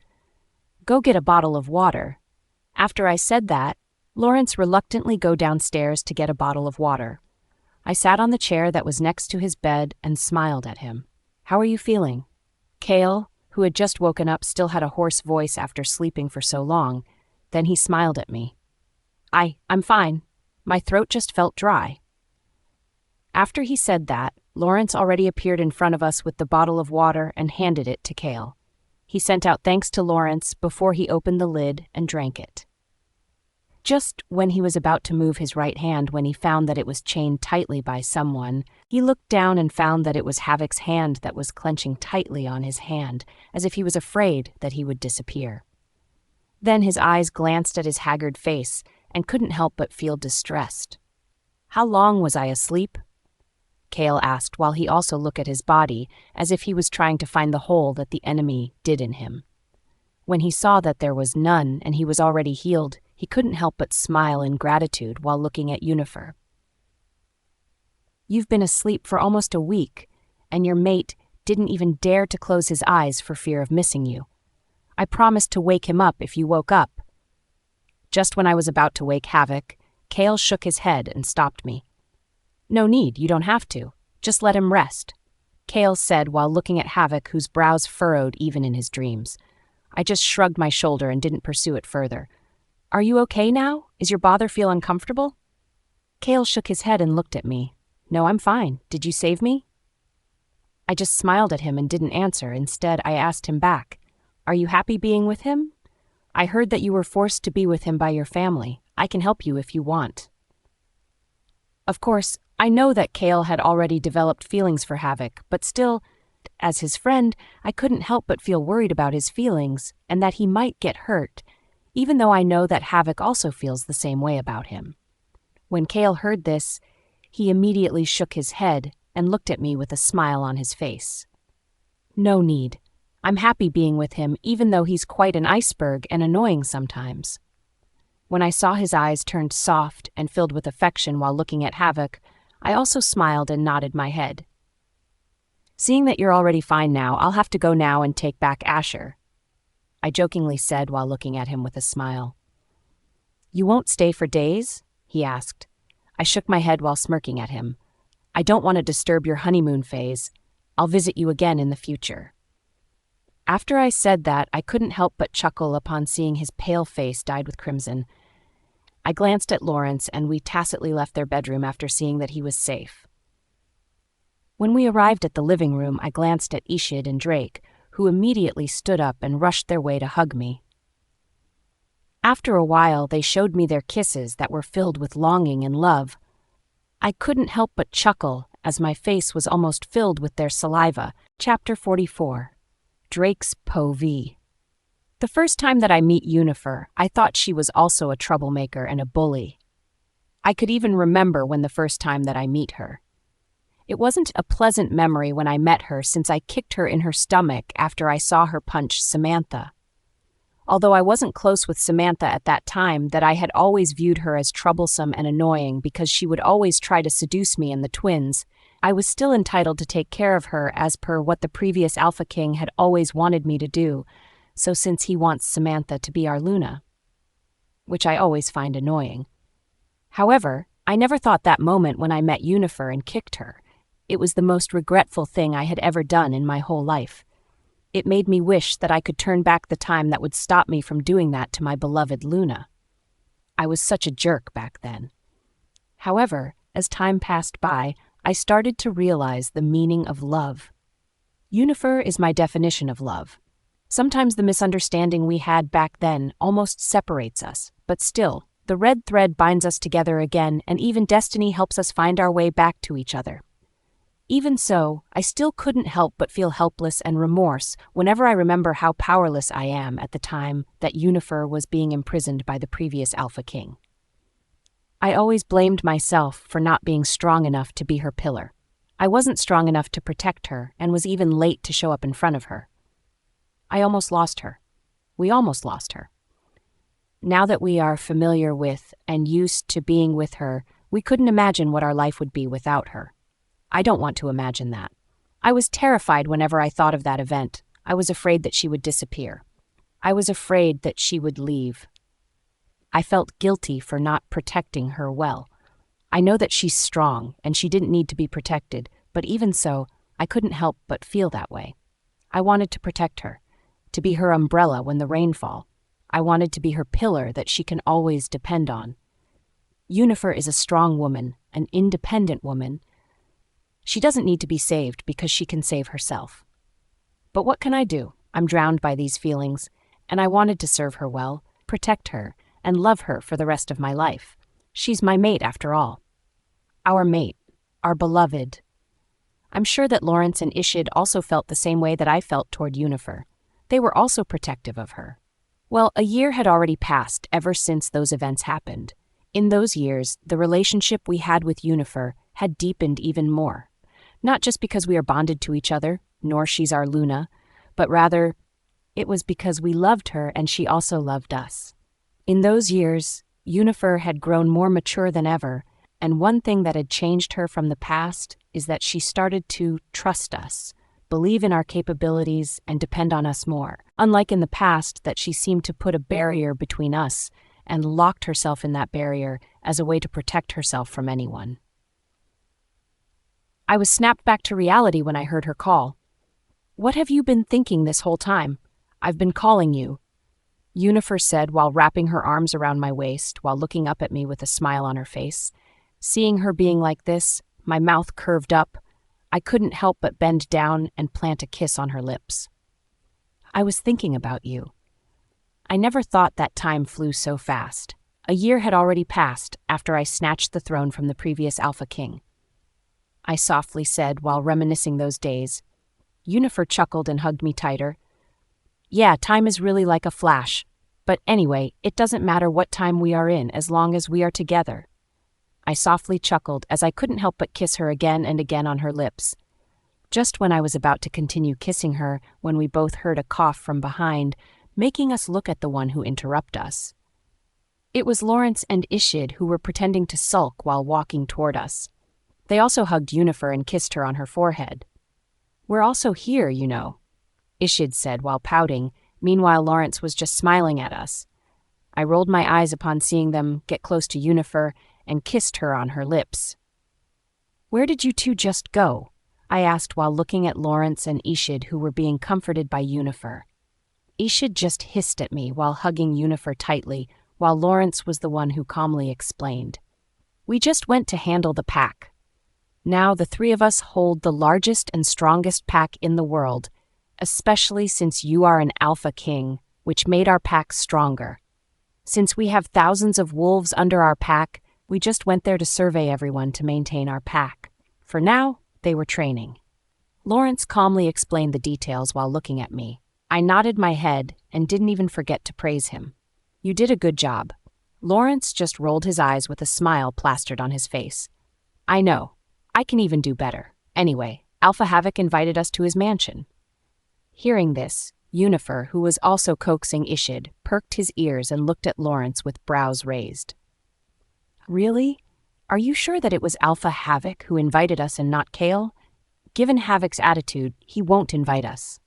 Go get a bottle of water. After I said that, Lawrence reluctantly go downstairs to get a bottle of water. I sat on the chair that was next to his bed and smiled at him. How are you feeling? Kale, who had just woken up, still had a hoarse voice after sleeping for so long. Then he smiled at me. I'm fine. My throat just felt dry. After he said that, Lawrence already appeared in front of us with the bottle of water and handed it to Kale. He sent out thanks to Lawrence before he opened the lid and drank it. Just when he was about to move his right hand when he found that it was chained tightly by someone, he looked down and found that it was Havoc's hand that was clenching tightly on his hand, as if he was afraid that he would disappear. Then his eyes glanced at his haggard face and couldn't help but feel distressed. How long was I asleep? Kale asked while he also looked at his body, as if he was trying to find the hole that the enemy did in him. When he saw that there was none and he was already healed, he couldn't help but smile in gratitude while looking at Yunifer. You've been asleep for almost a week, and your mate didn't even dare to close his eyes for fear of missing you. I promised to wake him up if you woke up. Just when I was about to wake Havoc, Kale shook his head and stopped me. No need, you don't have to. Just let him rest, Kale said while looking at Havoc, whose brows furrowed even in his dreams. I just shrugged my shoulder and didn't pursue it further. Are you okay now? Is your bother feel uncomfortable? Kale shook his head and looked at me. No, I'm fine. Did you save me? I just smiled at him and didn't answer. Instead, I asked him back. Are you happy being with him? I heard that you were forced to be with him by your family. I can help you if you want. Of course, I know that Kale had already developed feelings for Havoc, but still, as his friend, I couldn't help but feel worried about his feelings and that he might get hurt, even though I know that Havoc also feels the same way about him. When Kale heard this, he immediately shook his head and looked at me with a smile on his face. No need. I'm happy being with him, even though he's quite an iceberg and annoying sometimes. When I saw his eyes turned soft and filled with affection while looking at Havoc, I also smiled and nodded my head. Seeing that you're already fine now, I'll have to go now and take back Asher, I jokingly said while looking at him with a smile. You won't stay for days? He asked. I shook my head while smirking at him. I don't want to disturb your honeymoon phase. I'll visit you again in the future. After I said that, I couldn't help but chuckle upon seeing his pale face dyed with crimson. I glanced at Lawrence, and we tacitly left their bedroom after seeing that he was safe. When we arrived at the living room, I glanced at Ishid and Drake, who immediately stood up and rushed their way to hug me. After a while, they showed me their kisses that were filled with longing and love. I couldn't help but chuckle as my face was almost filled with their saliva. Chapter 44. Drake's POV. The first time that I meet Yunifer, I thought she was also a troublemaker and a bully. I could even remember when the first time that I meet her. It wasn't a pleasant memory when I met her, since I kicked her in her stomach after I saw her punch Samantha. Although I wasn't close with Samantha at that time, that I had always viewed her as troublesome and annoying because she would always try to seduce me and the twins, I was still entitled to take care of her as per what the previous Alpha King had always wanted me to do, so since he wants Samantha to be our Luna, which I always find annoying. However, I never thought that moment when I met Yunifer and kicked her. It was the most regretful thing I had ever done in my whole life. It made me wish that I could turn back the time that would stop me from doing that to my beloved Luna. I was such a jerk back then. However, as time passed by, I started to realize the meaning of love. Yunifer is my definition of love. Sometimes the misunderstanding we had back then almost separates us, but still, the red thread binds us together again, and even destiny helps us find our way back to each other. Even so, I still couldn't help but feel helpless and remorse whenever I remember how powerless I am at the time that Yunifer was being imprisoned by the previous Alpha King. I always blamed myself for not being strong enough to be her pillar. I wasn't strong enough to protect her and was even late to show up in front of her. I almost lost her. We almost lost her. Now that we are familiar with and used to being with her, we couldn't imagine what our life would be without her. I don't want to imagine that. I was terrified whenever I thought of that event. I was afraid that she would disappear. I was afraid that she would leave. I felt guilty for not protecting her well. I know that she's strong and she didn't need to be protected, but even so, I couldn't help but feel that way. I wanted to protect her, to be her umbrella when the rain falls. I wanted to be her pillar that she can always depend on. Yunifer is a strong woman, an independent woman. She doesn't need to be saved because she can save herself. But what can I do? I'm drowned by these feelings, and I wanted to serve her well, protect her, and love her for the rest of my life. She's my mate after all. Our mate, our beloved. I'm sure that Lawrence and Ishid also felt the same way that I felt toward Yunifer. They were also protective of her. Well, a year had already passed ever since those events happened. In those years, the relationship we had with Yunifer had deepened even more. Not just because we are bonded to each other, nor she's our Luna, but rather, it was because we loved her and she also loved us. In those years, Yunifer had grown more mature than ever, and one thing that had changed her from the past is that she started to trust us, believe in our capabilities, and depend on us more. Unlike in the past, that she seemed to put a barrier between us and locked herself in that barrier as a way to protect herself from anyone. I was snapped back to reality when I heard her call. "What have you been thinking this whole time? I've been calling you," Yunifer said while wrapping her arms around my waist while looking up at me with a smile on her face. Seeing her being like this, my mouth curved up. I couldn't help but bend down and plant a kiss on her lips. "I was thinking about you." I never thought that time flew so fast. A year had already passed after I snatched the throne from the previous Alpha King. I softly said while reminiscing those days. Yunifer chuckled and hugged me tighter. "Yeah, time is really like a flash. But anyway, it doesn't matter what time we are in as long as we are together." I softly chuckled as I couldn't help but kiss her again and again on her lips. Just when I was about to continue kissing her, when we both heard a cough from behind, making us look at the one who interrupted us. It was Lawrence and Ishid who were pretending to sulk while walking toward us. They also hugged Yunifer and kissed her on her forehead. "We're also here, you know," Ishid said while pouting. Meanwhile, Lawrence was just smiling at us. I rolled my eyes upon seeing them get close to Yunifer and kissed her on her lips. "Where did you two just go?" I asked while looking at Lawrence and Ishid, who were being comforted by Yunifer. Ishid just hissed at me while hugging Yunifer tightly, while Lawrence was the one who calmly explained. "We just went to handle the pack." Now the three of us hold the largest and strongest pack in the world, especially since you are an alpha king, which made our pack stronger. Since we have thousands of wolves under our pack, we just went there to survey everyone to maintain our pack. For now, they were training. Lawrence calmly explained the details while looking at me. I nodded my head and didn't even forget to praise him. You did a good job. Lawrence just rolled his eyes with a smile plastered on his face. I know. I can even do better. Anyway, Alpha Havoc invited us to his mansion. Hearing this, Yunifer, who was also coaxing Ishid, perked his ears and looked at Lawrence with brows raised. Really? Are you sure that it was Alpha Havoc who invited us and not Kale? Given Havoc's attitude, he won't invite us.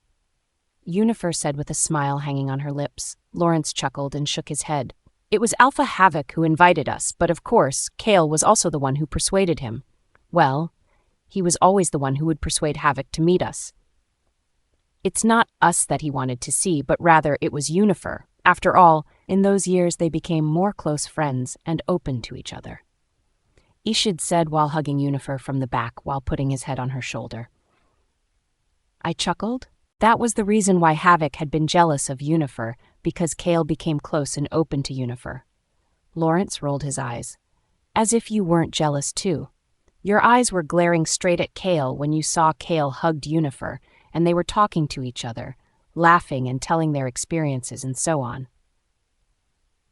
Yunifer said with a smile hanging on her lips. Lawrence chuckled and shook his head. It was Alpha Havoc who invited us, but of course, Kale was also the one who persuaded him. Well, he was always the one who would persuade Havoc to meet us. It's not us that he wanted to see, but rather it was Yunifer. After all, in those years they became more close friends and open to each other. Ishid said while hugging Yunifer from the back while putting his head on her shoulder. I chuckled. That was the reason why Havoc had been jealous of Yunifer, because Kale became close and open to Yunifer. Lawrence rolled his eyes. As if you weren't jealous too. Your eyes were glaring straight at Kale when you saw Kale hugged Yunifer, and they were talking to each other, laughing and telling their experiences and so on.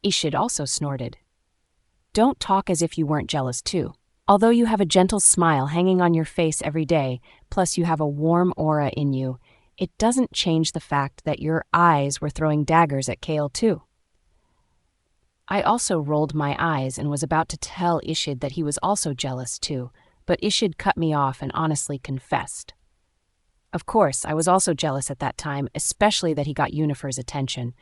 Ishid also snorted. Don't talk as if you weren't jealous too. Although you have a gentle smile hanging on your face every day, plus you have a warm aura in you, it doesn't change the fact that your eyes were throwing daggers at Kale too. I also rolled my eyes and was about to tell Ishid that he was also jealous too, but Ishid cut me off and honestly confessed. Of course, I was also jealous at that time, especially that he got Yunifer's attention.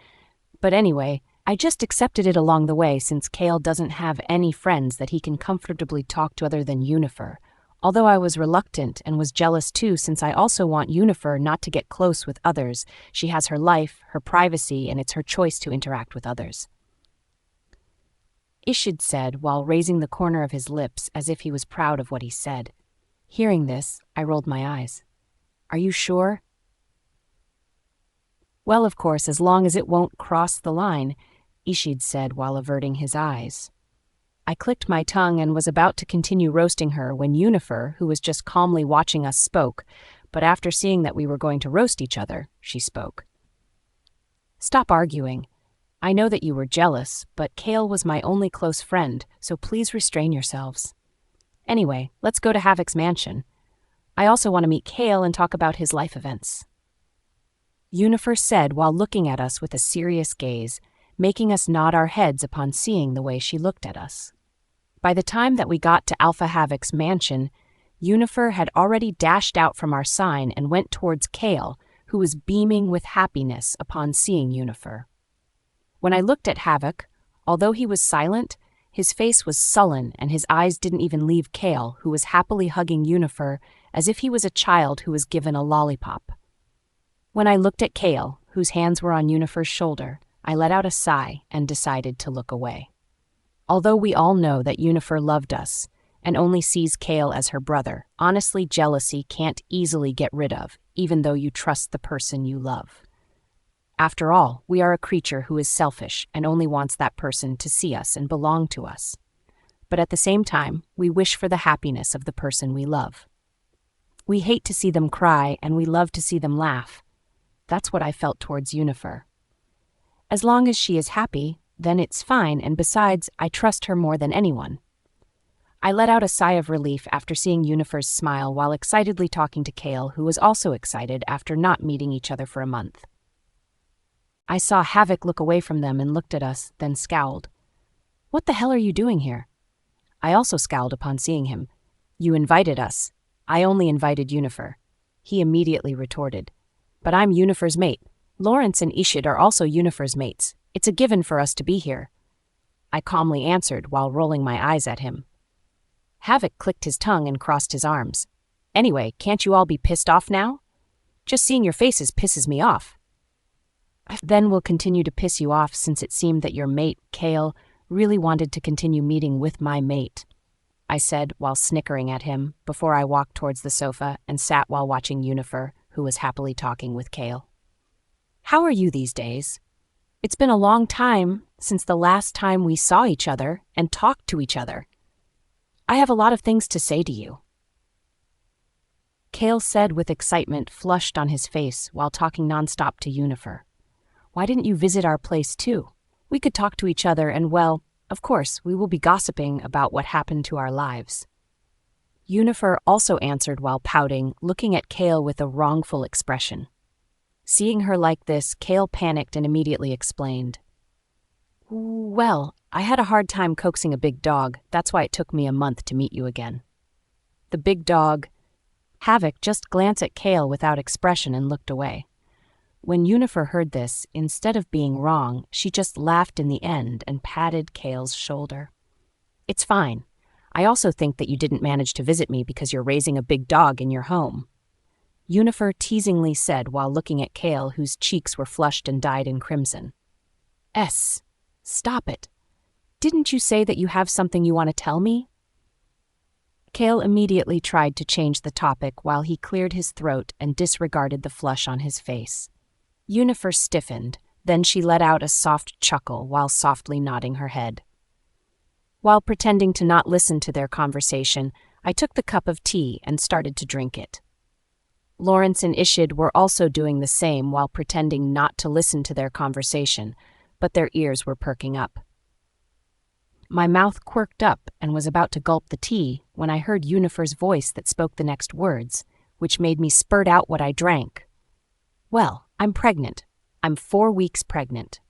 But anyway, I just accepted it along the way since Kale doesn't have any friends that he can comfortably talk to other than Yunifer. Although I was reluctant and was jealous too since I also want Yunifer not to get close with others. She has her life, her privacy, and it's her choice to interact with others. Ishid said while raising the corner of his lips as if he was proud of what he said. Hearing this, I rolled my eyes. Are you sure? Well, of course, as long as it won't cross the line, Ishid said while averting his eyes. I clicked my tongue and was about to continue roasting her when Yunifer, who was just calmly watching us, spoke, but after seeing that we were going to roast each other, she spoke. Stop arguing. I know that you were jealous, but Kale was my only close friend, so please restrain yourselves. Anyway, let's go to Havoc's mansion. I also want to meet Kale and talk about his life events. Yunifer said while looking at us with a serious gaze, making us nod our heads upon seeing the way she looked at us. By the time that we got to Alpha Havoc's mansion, Yunifer had already dashed out from our sign and went towards Kale, who was beaming with happiness upon seeing Yunifer. When I looked at Havoc, although he was silent, his face was sullen and his eyes didn't even leave Kale, who was happily hugging Yunifer as if he was a child who was given a lollipop. When I looked at Kale, whose hands were on Yunifer's shoulder, I let out a sigh and decided to look away. Although we all know that Yunifer loved us and only sees Kale as her brother, honestly, jealousy can't easily get rid of, even though you trust the person you love. After all, we are a creature who is selfish and only wants that person to see us and belong to us. But at the same time, we wish for the happiness of the person we love. We hate to see them cry and we love to see them laugh. That's what I felt towards Yunifer. As long as she is happy, then it's fine, and besides, I trust her more than anyone. I let out a sigh of relief after seeing Yunifer's smile while excitedly talking to Kale, who was also excited after not meeting each other for a month. I saw Havoc look away from them and looked at us, then scowled. What the hell are you doing here? I also scowled upon seeing him. You invited us. I only invited Yunifer. He immediately retorted. But I'm Yunifer's mate. Lawrence and Ishid are also Yunifer's mates. It's a given for us to be here. I calmly answered while rolling my eyes at him. Havoc clicked his tongue and crossed his arms. Anyway, can't you all be pissed off now? Just seeing your faces pisses me off. Then we'll continue to piss you off since it seemed that your mate, Kale, really wanted to continue meeting with my mate. I said while snickering at him before I walked towards the sofa and sat while watching Yunifer, who was happily talking with Kale. How are you these days? It's been a long time since the last time we saw each other and talked to each other. I have a lot of things to say to you. Kale said with excitement flushed on his face while talking nonstop to Yunifer. Why didn't you visit our place too? We could talk to each other and, well, of course, we will be gossiping about what happened to our lives. Yunifer also answered while pouting, looking at Kale with a wrongful expression. Seeing her like this, Kale panicked and immediately explained. Well, I had a hard time coaxing a big dog. That's why it took me a month to meet you again. The big dog, Havoc, just glanced at Kale without expression and looked away. When Yunifer heard this, instead of being wrong, she just laughed in the end and patted Kale's shoulder. It's fine. I also think that you didn't manage to visit me because you're raising a big dog in your home. Yunifer teasingly said while looking at Kale, whose cheeks were flushed and dyed in crimson. Stop it. Didn't you say that you have something you want to tell me? Kale immediately tried to change the topic while he cleared his throat and disregarded the flush on his face. Yunifer stiffened, then she let out a soft chuckle while softly nodding her head. While pretending to not listen to their conversation, I took the cup of tea and started to drink it. Lawrence and Ishid were also doing the same while pretending not to listen to their conversation, but their ears were perking up. My mouth quirked up and was about to gulp the tea when I heard Yunifer's voice that spoke the next words, which made me spurt out what I drank. Well, I'm pregnant. I'm 4 weeks pregnant.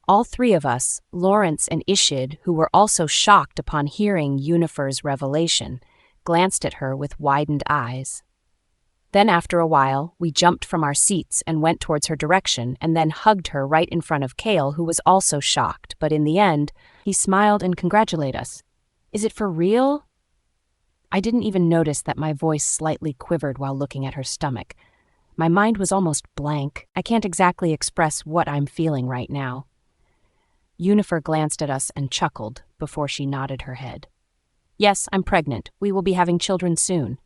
All three of us, Lawrence and Ishid, who were also shocked upon hearing Yunifer's revelation, glanced at her with widened eyes. Then after a while, we jumped from our seats and went towards her direction and then hugged her right in front of Kale, who was also shocked, but in the end, he smiled and congratulated us. Is it for real? I didn't even notice that my voice slightly quivered while looking at her stomach. My mind was almost blank. I can't exactly express what I'm feeling right now. Yunifer glanced at us and chuckled before she nodded her head. Yes, I'm pregnant. We will be having children soon.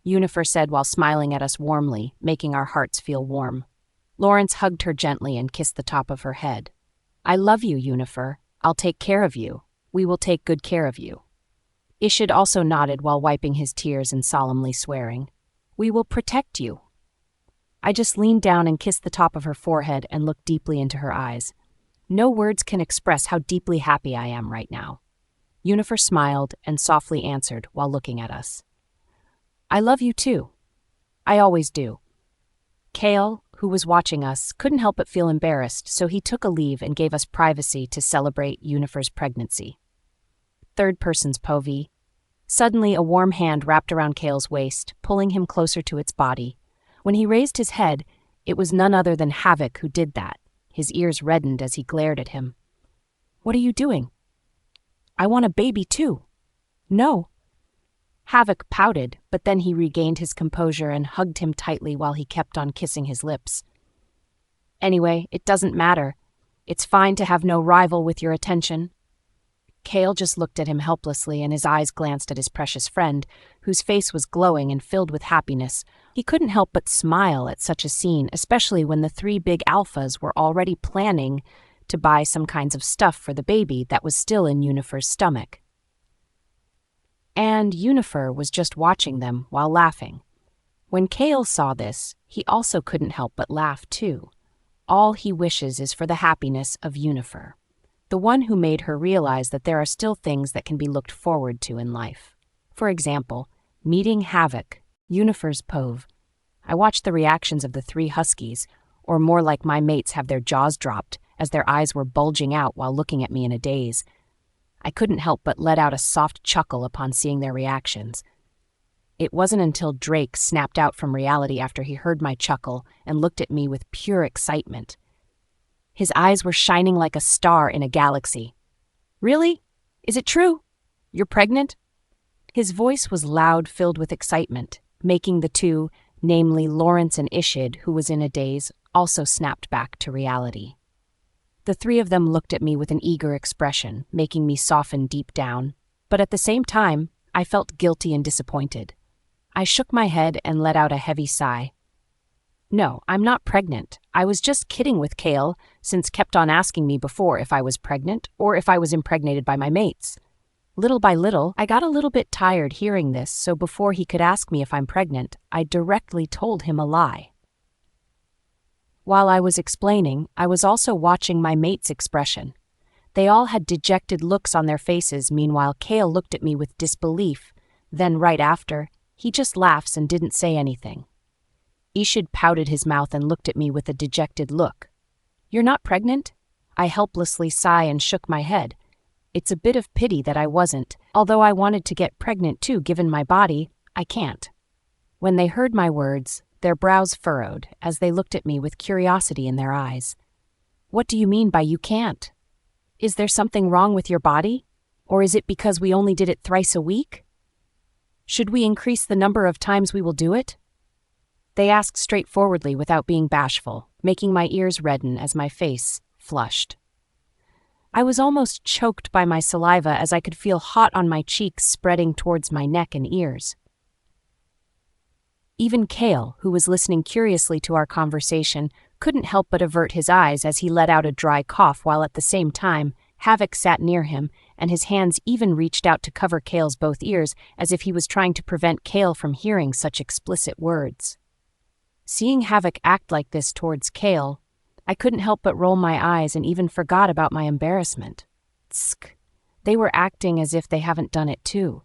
Yunifer said while smiling at us warmly, making our hearts feel warm. Lawrence hugged her gently and kissed the top of her head. I love you, Yunifer. I'll take care of you. We will take good care of you. Ishid also nodded while wiping his tears and solemnly swearing. We will protect you. I just leaned down and kissed the top of her forehead and looked deeply into her eyes. No words can express how deeply happy I am right now. Yunifer smiled and softly answered while looking at us. I love you too. I always do. Kale, who was watching us, couldn't help but feel embarrassed, so he took a leave and gave us privacy to celebrate Yunifer's pregnancy. Third person's POV. Suddenly, a warm hand wrapped around Kale's waist, pulling him closer to its body. When he raised his head, it was none other than Havoc who did that. His ears reddened as he glared at him. What are you doing? I want a baby too. No. Havoc pouted, but then he regained his composure and hugged him tightly while he kept on kissing his lips. Anyway, it doesn't matter. It's fine to have no rival with your attention. Kale just looked at him helplessly and his eyes glanced at his precious friend, whose face was glowing and filled with happiness. He couldn't help but smile at such a scene, especially when the 3 big alphas were already planning to buy some kinds of stuff for the baby that was still in Yunifer's stomach. And Yunifer was just watching them while laughing. When Kale saw this, he also couldn't help but laugh too. All he wishes is for the happiness of Yunifer, the one who made her realize that there are still things that can be looked forward to in life. For example, meeting Havoc, Yunifer's POV. I watched the reactions of the 3 huskies, or more like my mates have their jaws dropped as their eyes were bulging out while looking at me in a daze. I couldn't help but let out a soft chuckle upon seeing their reactions. It wasn't until Drake snapped out from reality after he heard my chuckle and looked at me with pure excitement. His eyes were shining like a star in a galaxy. Really? Is it true? You're pregnant? His voice was loud, filled with excitement, making the 2, namely Lawrence and Ishid, who was in a daze, also snapped back to reality. The 3 of them looked at me with an eager expression, making me soften deep down. But at the same time, I felt guilty and disappointed. I shook my head and let out a heavy sigh. No, I'm not pregnant. I was just kidding with Kale, since kept on asking me before if I was pregnant or if I was impregnated by my mates. Little by little, I got a little bit tired hearing this, so before he could ask me if I'm pregnant, I directly told him a lie. While I was explaining, I was also watching my mates' expression. They all had dejected looks on their faces. Meanwhile, Kale looked at me with disbelief. Then, right after, he just laughs and didn't say anything. Ishid pouted his mouth and looked at me with a dejected look. You're not pregnant? I helplessly sighed and shook my head. It's a bit of pity that I wasn't. Although I wanted to get pregnant too, given my body, I can't. When they heard my words, their brows furrowed as they looked at me with curiosity in their eyes. What do you mean by you can't? Is there something wrong with your body? Or is it because we only did it thrice a week? Should we increase the number of times we will do it? They asked straightforwardly without being bashful, making my ears redden as my face flushed. I was almost choked by my saliva as I could feel hot on my cheeks spreading towards my neck and ears. Even Kale, who was listening curiously to our conversation, couldn't help but avert his eyes as he let out a dry cough, while at the same time, Havoc sat near him, and his hands even reached out to cover Kale's both ears as if he was trying to prevent Kale from hearing such explicit words. Seeing Havoc act like this towards Kale, I couldn't help but roll my eyes and even forgot about my embarrassment. Tsk. They were acting as if they haven't done it too.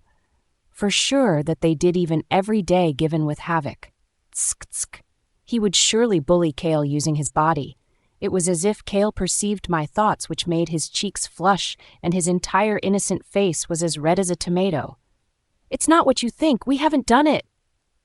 For sure that they did even every day given with Havoc. Tsk tsk. He would surely bully Kale using his body. It was as if Kale perceived my thoughts, which made his cheeks flush and his entire innocent face was as red as a tomato. It's not what you think. We haven't done it.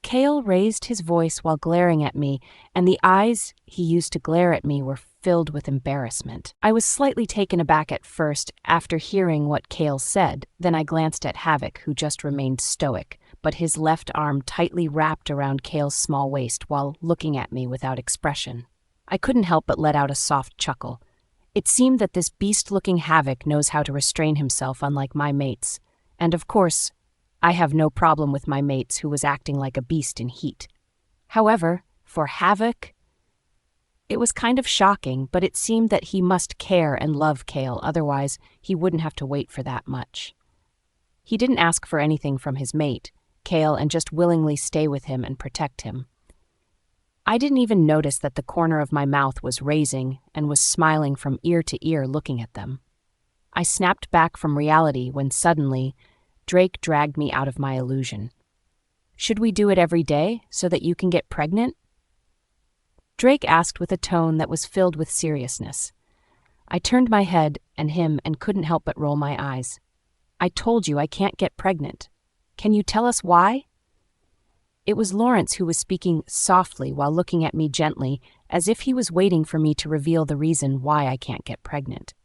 Kale raised his voice while glaring at me, and the eyes he used to glare at me were filled with embarrassment. I was slightly taken aback at first after hearing what Kale said. Then I glanced at Havoc, who just remained stoic, but his left arm tightly wrapped around Kale's small waist while looking at me without expression. I couldn't help but let out a soft chuckle. It seemed that this beast-looking Havoc knows how to restrain himself, unlike my mates. And of course, I have no problem with my mates who was acting like a beast in heat. However, for Havoc, it was kind of shocking, but it seemed that he must care and love Kale, otherwise he wouldn't have to wait for that much. He didn't ask for anything from his mate, Kale, and just willingly stay with him and protect him. I didn't even notice that the corner of my mouth was raising and was smiling from ear to ear looking at them. I snapped back from reality when suddenly Drake dragged me out of my illusion. Should we do it every day so that you can get pregnant? Drake asked with a tone that was filled with seriousness. I turned my head and him and couldn't help but roll my eyes. I told you I can't get pregnant. Can you tell us why? It was Lawrence who was speaking softly while looking at me gently, as if he was waiting for me to reveal the reason why I can't get pregnant.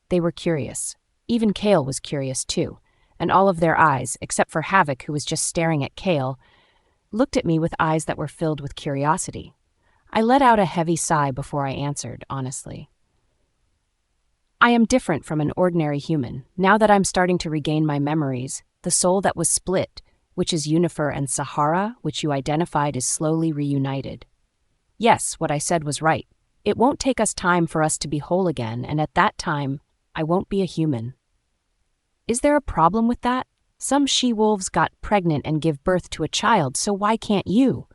They were curious. Even Kale was curious too, and all of their eyes, except for Havoc, who was just staring at Kale, looked at me with eyes that were filled with curiosity. I let out a heavy sigh before I answered, honestly. I am different from an ordinary human. Now that I'm starting to regain my memories, the soul that was split, which is Yunifer, and Sahara, which you identified, is slowly reunited. Yes, what I said was right. It won't take us time for us to be whole again, and at that time, I won't be a human. Is there a problem with that? Some she-wolves got pregnant and give birth to a child, so why can't you?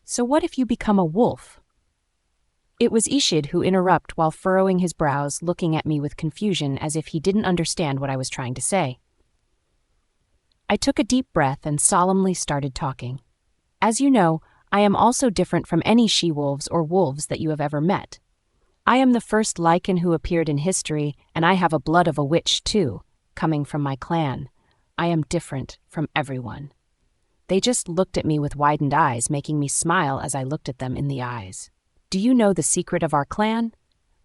So what if you become a wolf? It was Ishid who interrupted while furrowing his brows, looking at me with confusion as if he didn't understand what I was trying to say. I took a deep breath and solemnly started talking. As you know, I am also different from any she-wolves or wolves that you have ever met. I am the first Lycan who appeared in history, and I have a blood of a witch too, coming from my clan. I am different from everyone. They just looked at me with widened eyes, making me smile as I looked at them in the eyes. Do you know the secret of our clan?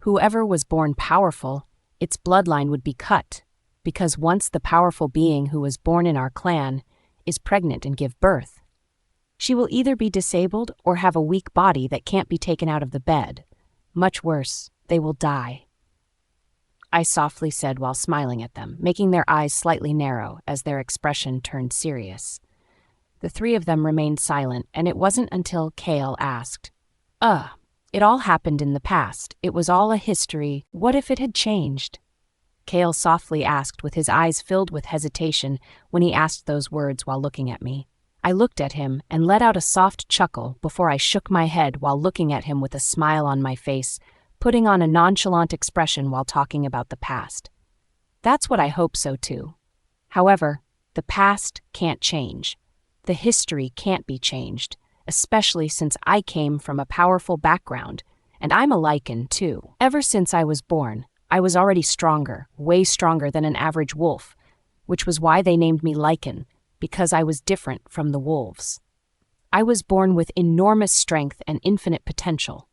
Whoever was born powerful, its bloodline would be cut, because once the powerful being who was born in our clan is pregnant and give birth, she will either be disabled or have a weak body that can't be taken out of the bed. Much worse, they will die. I softly said while smiling at them, making their eyes slightly narrow as their expression turned serious. The three of them remained silent, and it wasn't until Kale asked, it all happened in the past. It was all a history. What if it had changed? Kale softly asked, with his eyes filled with hesitation when he asked those words while looking at me. I looked at him and let out a soft chuckle before I shook my head while looking at him with a smile on my face, putting on a nonchalant expression while talking about the past. That's what I hope so too. However, the past can't change. The history can't be changed, especially since I came from a powerful background, and I'm a lichen too. Ever since I was born, I was already stronger, way stronger than an average wolf, which was why they named me Lichen, because I was different from the wolves. I was born with enormous strength and infinite potential.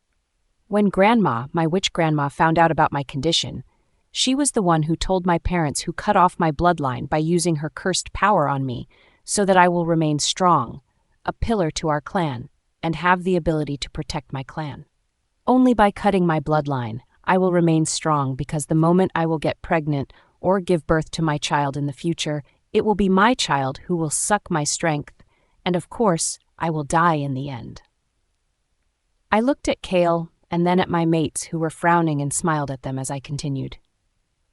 When Grandma, my witch grandma, found out about my condition, she was the one who told my parents who cut off my bloodline by using her cursed power on me so that I will remain strong, a pillar to our clan, and have the ability to protect my clan. Only by cutting my bloodline, I will remain strong, because the moment I will get pregnant or give birth to my child in the future, it will be my child who will suck my strength, and of course, I will die in the end. I looked at Kale and then at my mates who were frowning and smiled at them as I continued.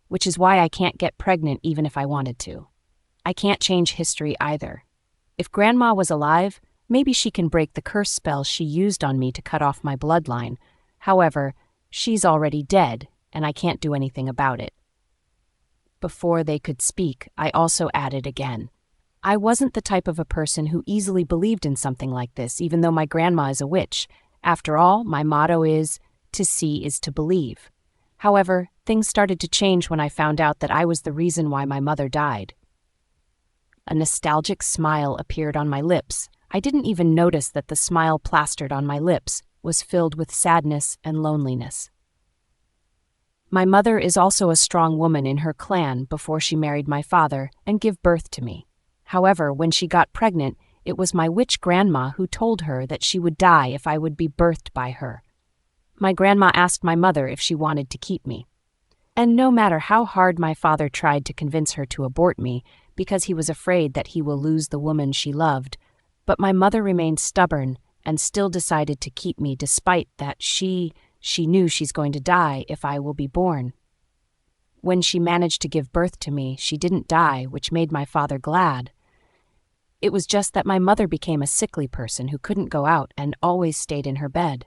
Which is why I can't get pregnant even if I wanted to. I can't change history either. If Grandma was alive, maybe she can break the curse spell she used on me to cut off my bloodline. However, she's already dead, and I can't do anything about it. Before they could speak, I also added again. I wasn't the type of a person who easily believed in something like this, even though my grandma is a witch. After all, my motto is, to see is to believe. However, things started to change when I found out that I was the reason why my mother died. A nostalgic smile appeared on my lips. I didn't even notice that the smile plastered on my lips was filled with sadness and loneliness. My mother is also a strong woman in her clan before she married my father and gave birth to me. However, when she got pregnant, it was my witch grandma who told her that she would die if I would be birthed by her. My grandma asked my mother if she wanted to keep me. And no matter how hard my father tried to convince her to abort me, because he was afraid that he will lose the woman she loved, but my mother remained stubborn and still decided to keep me despite that she knew she's going to die if I will be born. When she managed to give birth to me, she didn't die, which made my father glad. It was just that my mother became a sickly person who couldn't go out and always stayed in her bed.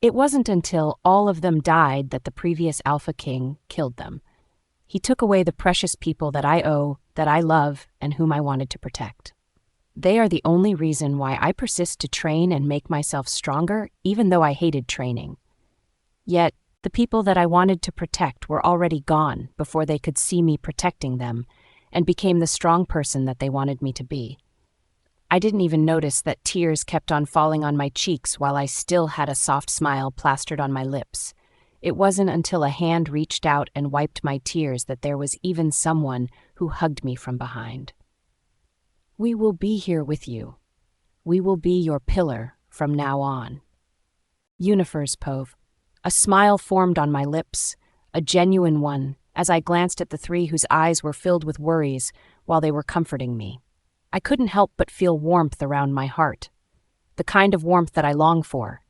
It wasn't until all of them died that the previous Alpha King killed them. He took away the precious people that I owe, that I love, and whom I wanted to protect. They are the only reason why I persist to train and make myself stronger, even though I hated training. Yet, the people that I wanted to protect were already gone before they could see me protecting them, and became the strong person that they wanted me to be. I didn't even notice that tears kept on falling on my cheeks while I still had a soft smile plastered on my lips. It wasn't until a hand reached out and wiped my tears that there was even someone who hugged me from behind. We will be here with you. We will be your pillar from now on. Yunifer's Pove. A smile formed on my lips, a genuine one, as I glanced at the three whose eyes were filled with worries while they were comforting me. I couldn't help but feel warmth around my heart. The kind of warmth that I long for.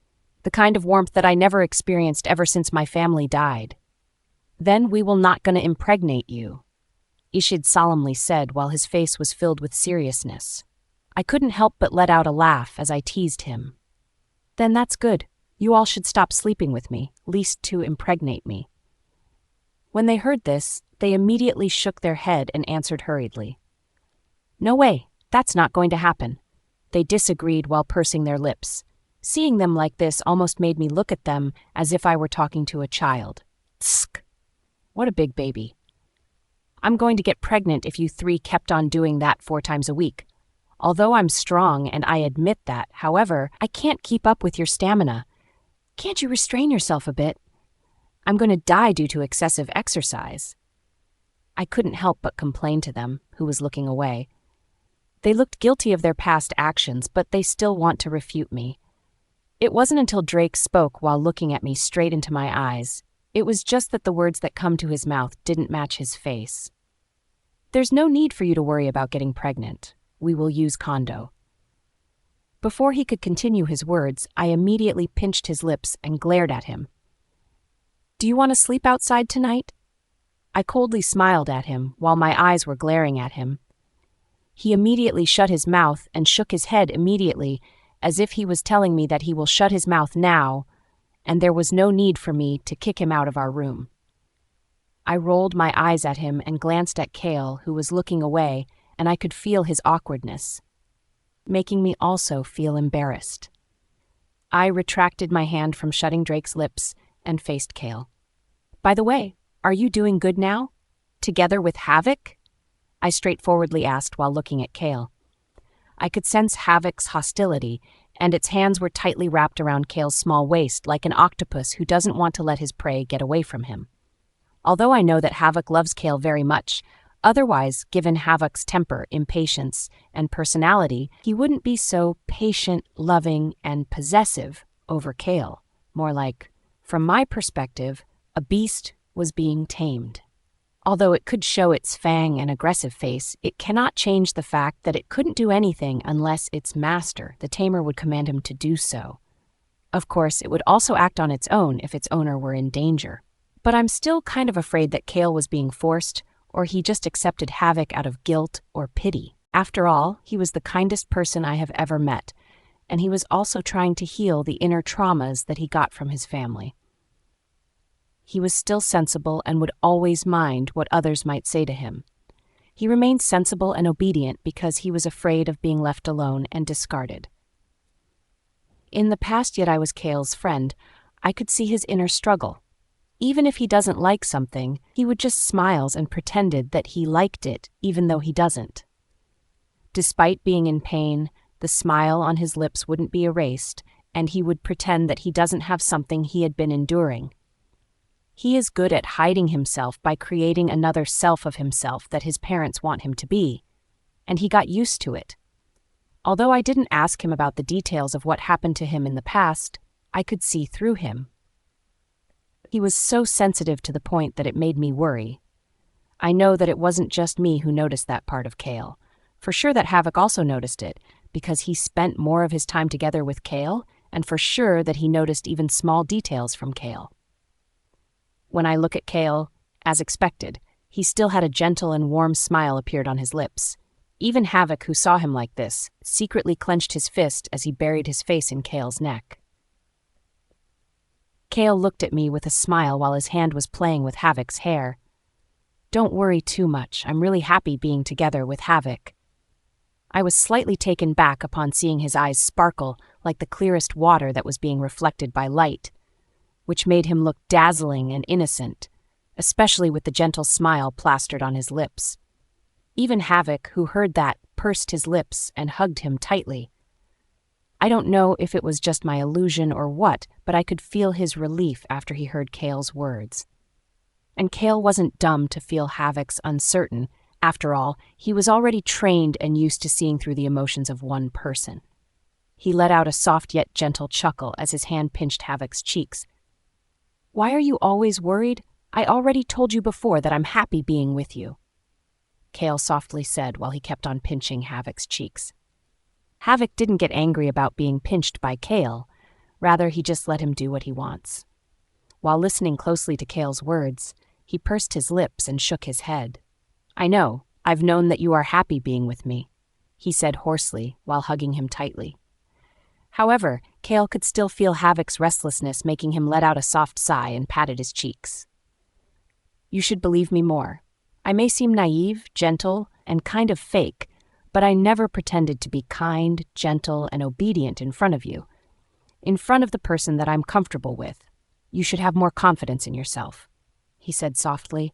The kind of warmth that I never experienced ever since my family died. Then we will not gonna impregnate you, Ishid solemnly said while his face was filled with seriousness. I couldn't help but let out a laugh as I teased him. Then that's good. You all should stop sleeping with me, least to impregnate me. When they heard this, they immediately shook their head and answered hurriedly. No way, that's not going to happen. They disagreed while pursing their lips. Seeing them like this almost made me look at them as if I were talking to a child. Tsk! What a big baby. I'm going to get pregnant if you three kept on doing that 4 times a week. Although I'm strong and I admit that, however, I can't keep up with your stamina. Can't you restrain yourself a bit? I'm going to die due to excessive exercise. I couldn't help but complain to them, who was looking away. They looked guilty of their past actions, but they still want to refute me. It wasn't until Drake spoke while looking at me straight into my eyes. It was just that the words that come to his mouth didn't match his face. "There's no need for you to worry about getting pregnant. We will use condo." Before he could continue his words, I immediately pinched his lips and glared at him. "Do you want to sleep outside tonight?" I coldly smiled at him while my eyes were glaring at him. He immediately shut his mouth and shook his head immediately, as if he was telling me that he will shut his mouth now, and there was no need for me to kick him out of our room. I rolled my eyes at him and glanced at Kale, who was looking away, and I could feel his awkwardness, making me also feel embarrassed. I retracted my hand from shutting Drake's lips and faced Kale. "By the way, are you doing good now? Together with Havoc?" I straightforwardly asked while looking at Kale. I could sense Havoc's hostility, and its hands were tightly wrapped around Kale's small waist like an octopus who doesn't want to let his prey get away from him. Although I know that Havoc loves Kale very much, otherwise, given Havoc's temper, impatience, and personality, he wouldn't be so patient, loving, and possessive over Kale. More like, from my perspective, a beast was being tamed. Although it could show its fang and aggressive face, it cannot change the fact that it couldn't do anything unless its master, the tamer, would command him to do so. Of course, it would also act on its own if its owner were in danger. But I'm still kind of afraid that Kale was being forced, or he just accepted Havoc out of guilt or pity. After all, he was the kindest person I have ever met, and he was also trying to heal the inner traumas that he got from his family. He was still sensible and would always mind what others might say to him. He remained sensible and obedient because he was afraid of being left alone and discarded. In the past, yet I was Kale's friend, I could see his inner struggle. Even if he doesn't like something, he would just smiles and pretended that he liked it even though he doesn't. Despite being in pain, the smile on his lips wouldn't be erased, and he would pretend that he doesn't have something he had been enduring. He is good at hiding himself by creating another self of himself that his parents want him to be, and he got used to it. Although I didn't ask him about the details of what happened to him in the past, I could see through him. He was so sensitive to the point that it made me worry. I know that it wasn't just me who noticed that part of Kale. For sure that Havoc also noticed it, because he spent more of his time together with Kale, and for sure that he noticed even small details from Kale. When I look at Kale, as expected, he still had a gentle and warm smile appeared on his lips. Even Havoc, who saw him like this, secretly clenched his fist as he buried his face in Kale's neck. Kale looked at me with a smile while his hand was playing with Havoc's hair. "Don't worry too much. I'm really happy being together with Havoc." I was slightly taken back upon seeing his eyes sparkle like the clearest water that was being reflected by light, which made him look dazzling and innocent, especially with the gentle smile plastered on his lips. Even Havoc, who heard that, pursed his lips and hugged him tightly. I don't know if it was just my illusion or what, but I could feel his relief after he heard Kale's words. And Kale wasn't dumb to feel Havoc's uncertain. After all, he was already trained and used to seeing through the emotions of one person. He let out a soft yet gentle chuckle as his hand pinched Havoc's cheeks. "Why are you always worried? I already told you before that I'm happy being with you," Kale softly said while he kept on pinching Havoc's cheeks. Havoc didn't get angry about being pinched by Kale. Rather, he just let him do what he wants. While listening closely to Kale's words, he pursed his lips and shook his head. "I know. I've known that you are happy being with me," he said hoarsely while hugging him tightly. However, Kale could still feel Havoc's restlessness, making him let out a soft sigh and patted his cheeks. "You should believe me more. I may seem naive, gentle, and kind of fake, but I never pretended to be kind, gentle, and obedient in front of you. In front of the person that I'm comfortable with. You should have more confidence in yourself," he said softly,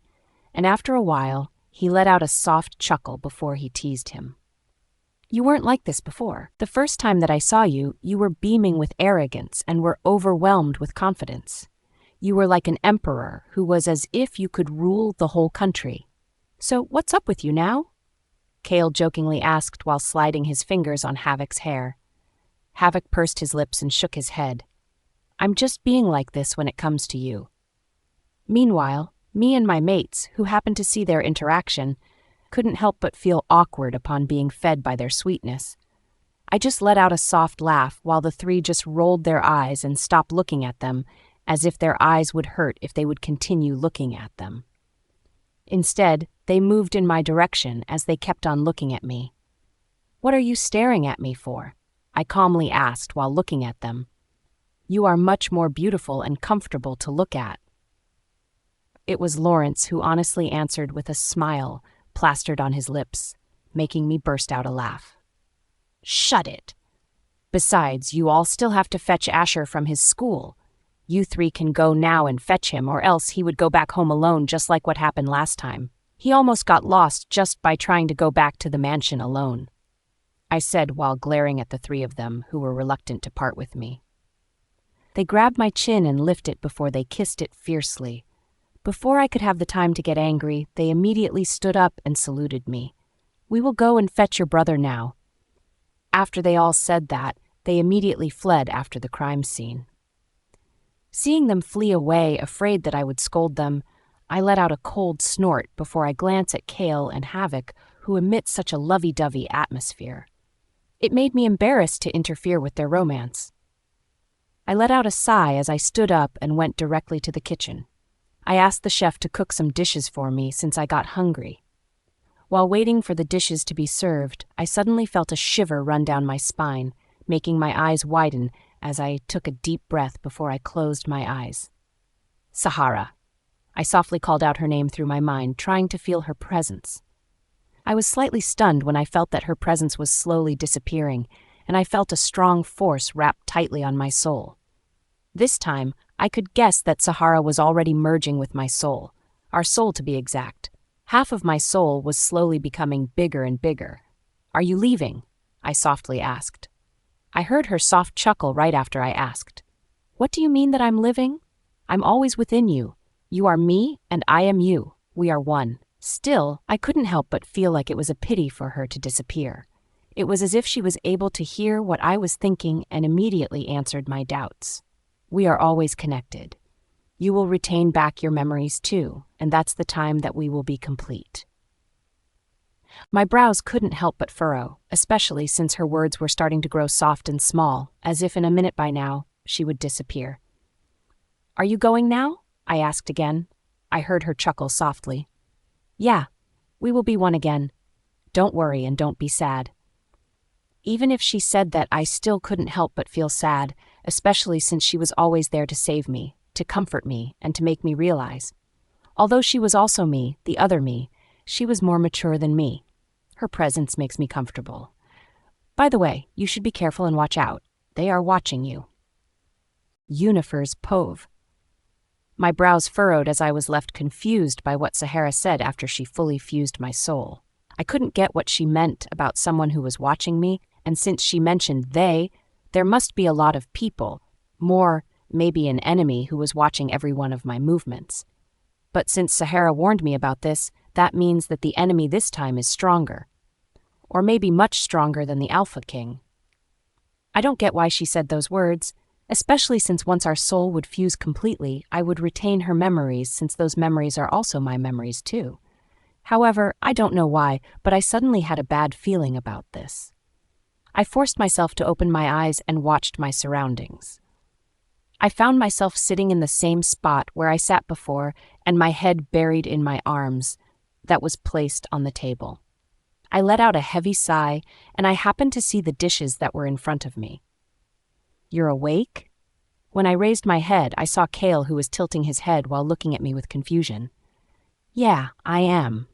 and after a while, he let out a soft chuckle before he teased him. "You weren't like this before. The first time that I saw you, you were beaming with arrogance and were overwhelmed with confidence. You were like an emperor who was as if you could rule the whole country. So what's up with you now?" Kale jokingly asked while sliding his fingers on Havoc's hair. Havoc pursed his lips and shook his head. "I'm just being like this when it comes to you." Meanwhile, me and my mates, who happened to see their interaction, couldn't help but feel awkward upon being fed by their sweetness. I just let out a soft laugh while the three just rolled their eyes and stopped looking at them, as if their eyes would hurt if they would continue looking at them. Instead, they moved in my direction as they kept on looking at me. "What are you staring at me for?" I calmly asked while looking at them. "You are much more beautiful and comfortable to look at." It was Lawrence who honestly answered with a smile plastered on his lips, making me burst out a laugh. "Shut it. Besides, you all still have to fetch Asher from his school. You three can go now and fetch him, or else he would go back home alone just like what happened last time. He almost got lost just by trying to go back to the mansion alone," I said while glaring at the three of them who were reluctant to part with me. They grabbed my chin and lifted it before they kissed it fiercely. Before I could have the time to get angry, they immediately stood up and saluted me. "We will go and fetch your brother now." After they all said that, they immediately fled after the crime scene. Seeing them flee away, afraid that I would scold them, I let out a cold snort before I glance at Kale and Havoc, who emit such a lovey-dovey atmosphere. It made me embarrassed to interfere with their romance. I let out a sigh as I stood up and went directly to the kitchen. I asked the chef to cook some dishes for me since I got hungry. While waiting for the dishes to be served, I suddenly felt a shiver run down my spine, making my eyes widen as I took a deep breath before I closed my eyes. "Sahara." I softly called out her name through my mind, trying to feel her presence. I was slightly stunned when I felt that her presence was slowly disappearing, and I felt a strong force wrapped tightly on my soul. This time, I could guess that Sahara was already merging with my soul, our soul to be exact. Half of my soul was slowly becoming bigger and bigger. "Are you leaving?" I softly asked. I heard her soft chuckle right after I asked. "What do you mean that I'm living? I'm always within you. You are me, and I am you. We are one." Still, I couldn't help but feel like it was a pity for her to disappear. It was as if she was able to hear what I was thinking and immediately answered my doubts. "We are always connected. You will retain back your memories too, and that's the time that we will be complete." My brows couldn't help but furrow, especially since her words were starting to grow soft and small, as if in a minute by now, she would disappear. "Are you going now?" I asked again. I heard her chuckle softly. "Yeah, we will be one again. Don't worry and don't be sad." Even if she said that, I still couldn't help but feel sad, especially since she was always there to save me, to comfort me, and to make me realize. Although she was also me, the other me, she was more mature than me. Her presence makes me comfortable. By the way, you should be careful and watch out. They are watching you. Yunifer's Pove. My brows furrowed as I was left confused by what Sahara said after she fully fused my soul. I couldn't get what she meant about someone who was watching me, and since she mentioned they, there must be a lot of people, more, maybe an enemy who was watching every one of my movements. But since Sahara warned me about this, that means that the enemy this time is stronger. Or maybe much stronger than the Alpha King. I don't get why she said those words, especially since once our soul would fuse completely, I would retain her memories since those memories are also my memories too. However, I don't know why, but I suddenly had a bad feeling about this. I forced myself to open my eyes and watched my surroundings. I found myself sitting in the same spot where I sat before and my head buried in my arms that was placed on the table. I let out a heavy sigh, and I happened to see the dishes that were in front of me. "You're awake?" When I raised my head, I saw Kale, who was tilting his head while looking at me with confusion. "Yeah, I am."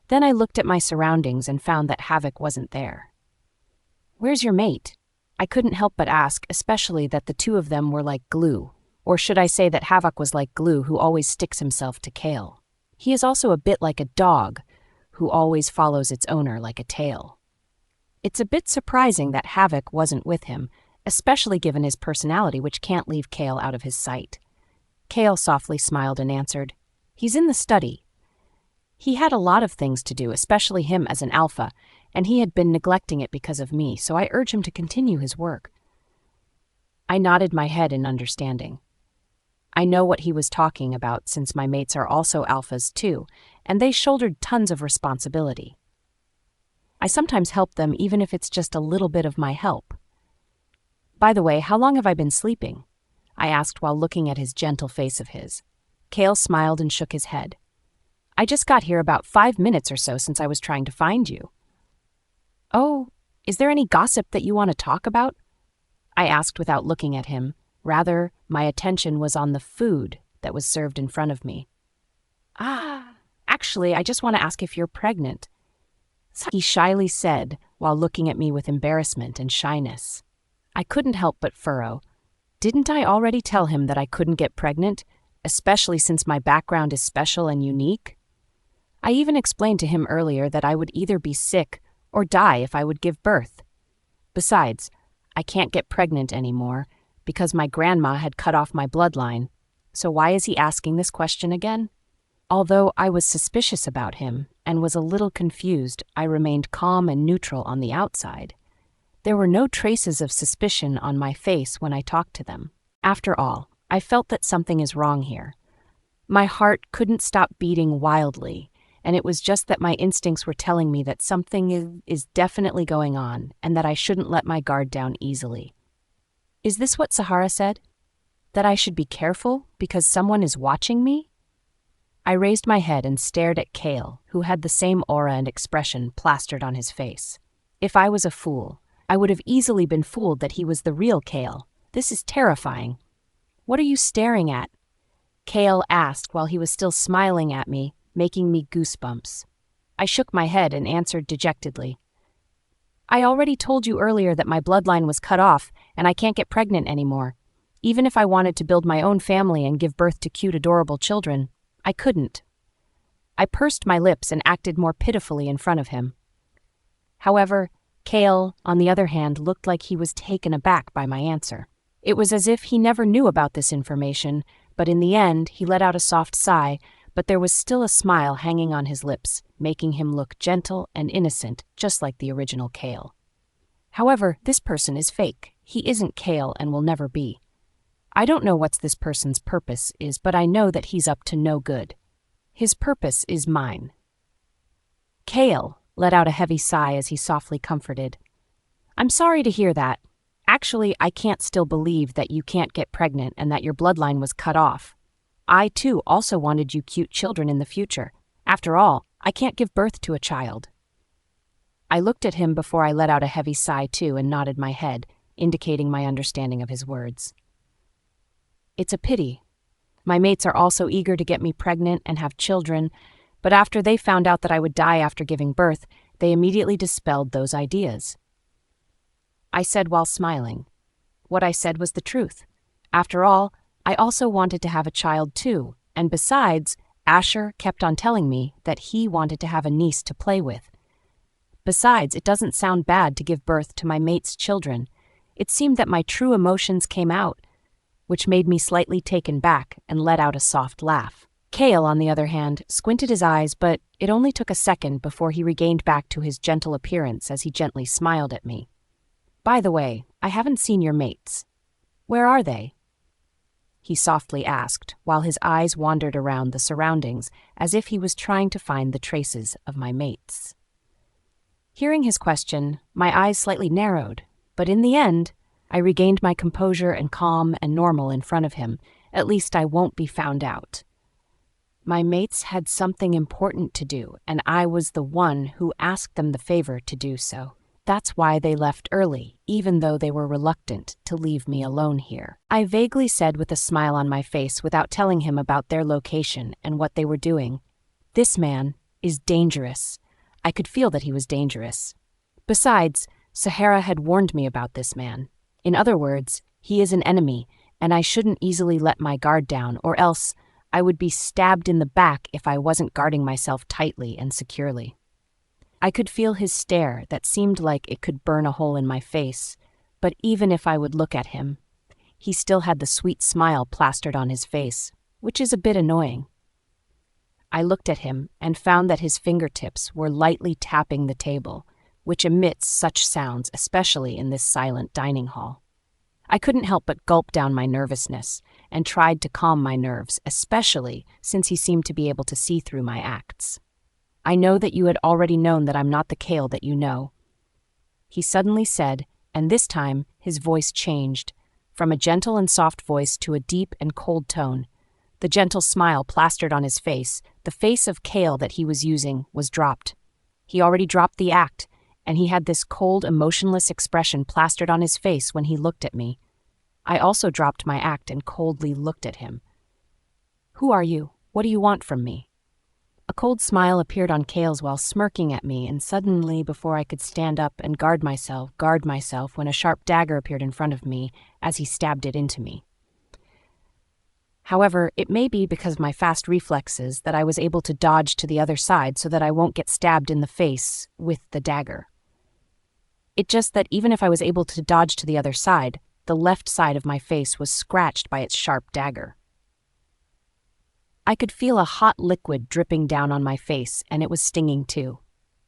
Then I looked at my surroundings and found that Havoc wasn't there. "Where's your mate?" I couldn't help but ask, especially that the two of them were like glue. Or should I say that Havoc was like glue who always sticks himself to Kale. He is also a bit like a dog, who always follows its owner like a tail. It's a bit surprising that Havoc wasn't with him, especially given his personality, which can't leave Kale out of his sight. Kale softly smiled and answered, "He's in the study." He had a lot of things to do, especially him as an alpha, and he had been neglecting it because of me, so I urge him to continue his work. I nodded my head in understanding. I know what he was talking about since my mates are also alphas too, and they shouldered tons of responsibility. I sometimes help them even if it's just a little bit of my help. By the way, how long have I been sleeping? I asked while looking at his gentle face of his. Kale smiled and shook his head. I just got here about 5 minutes or so since I was trying to find you. Oh, is there any gossip that you want to talk about? I asked without looking at him. Rather, my attention was on the food that was served in front of me. Actually, I just want to ask if you're pregnant, he shyly said while looking at me with embarrassment and shyness. I couldn't help but furrow. Didn't I already tell him that I couldn't get pregnant, especially since my background is special and unique? I even explained to him earlier that I would either be sick or die if I would give birth. Besides, I can't get pregnant anymore because my grandma had cut off my bloodline. So why is he asking this question again? Although I was suspicious about him and was a little confused, I remained calm and neutral on the outside. There were no traces of suspicion on my face when I talked to them. After all, I felt that something is wrong here. My heart couldn't stop beating wildly, and it was just that my instincts were telling me that something is definitely going on and that I shouldn't let my guard down easily. Is this what Sahara said? That I should be careful because someone is watching me? I raised my head and stared at Kale, who had the same aura and expression plastered on his face. If I was a fool, I would have easily been fooled that he was the real Kale. This is terrifying. What are you staring at? Kale asked while he was still smiling at me, making me goosebumps. I shook my head and answered dejectedly. I already told you earlier that my bloodline was cut off and I can't get pregnant anymore. Even if I wanted to build my own family and give birth to cute, adorable children, I couldn't. I pursed my lips and acted more pitifully in front of him. However, Kale, on the other hand, looked like he was taken aback by my answer. It was as if he never knew about this information, but in the end, he let out a soft sigh, but there was still a smile hanging on his lips, making him look gentle and innocent, just like the original Kale. However, this person is fake. He isn't Kale and will never be. I don't know what this person's purpose is, but I know that he's up to no good. His purpose is mine. Kale let out a heavy sigh as he softly comforted. I'm sorry to hear that. Actually, I can't still believe that you can't get pregnant and that your bloodline was cut off. I, too, also wanted you cute children in the future. After all, I can't give birth to a child. I looked at him before I let out a heavy sigh, too, and nodded my head, indicating my understanding of his words. It's a pity. My mates are also eager to get me pregnant and have children, but after they found out that I would die after giving birth, they immediately dispelled those ideas. I said while smiling. What I said was the truth. After all, I also wanted to have a child too, and besides, Asher kept on telling me that he wanted to have a niece to play with. Besides, it doesn't sound bad to give birth to my mate's children. It seemed that my true emotions came out, which made me slightly taken back and let out a soft laugh. Kale, on the other hand, squinted his eyes, but it only took a second before he regained back to his gentle appearance as he gently smiled at me. By the way, I haven't seen your mates. Where are they? He softly asked, while his eyes wandered around the surroundings as if he was trying to find the traces of my mates. Hearing his question, my eyes slightly narrowed, but in the end, I regained my composure and calm and normal in front of him. At least I won't be found out. My mates had something important to do, and I was the one who asked them the favor to do so. That's why they left early, even though they were reluctant to leave me alone here. I vaguely said with a smile on my face without telling him about their location and what they were doing. This man is dangerous. I could feel that he was dangerous. Besides, Sahara had warned me about this man. In other words, he is an enemy, and I shouldn't easily let my guard down, or else I would be stabbed in the back if I wasn't guarding myself tightly and securely. I could feel his stare that seemed like it could burn a hole in my face, but even if I would look at him, he still had the sweet smile plastered on his face, which is a bit annoying. I looked at him and found that his fingertips were lightly tapping the table, which emits such sounds, especially in this silent dining hall. I couldn't help but gulp down my nervousness and tried to calm my nerves, especially since he seemed to be able to see through my acts. I know that you had already known that I'm not the Kale that you know, he suddenly said, and this time his voice changed, from a gentle and soft voice to a deep and cold tone. The gentle smile plastered on his face. The face of Kale that he was using was dropped. He already dropped the act, and he had this cold, emotionless expression plastered on his face when he looked at me. I also dropped my act and coldly looked at him. "Who are you? What do you want from me?" A cold smile appeared on Kale's while smirking at me, and suddenly, before I could stand up and guard myself when a sharp dagger appeared in front of me as he stabbed it into me. However, it may be because of my fast reflexes that I was able to dodge to the other side so that I won't get stabbed in the face with the dagger. It's just that even if I was able to dodge to the other side, the left side of my face was scratched by its sharp dagger. I could feel a hot liquid dripping down on my face, and it was stinging too.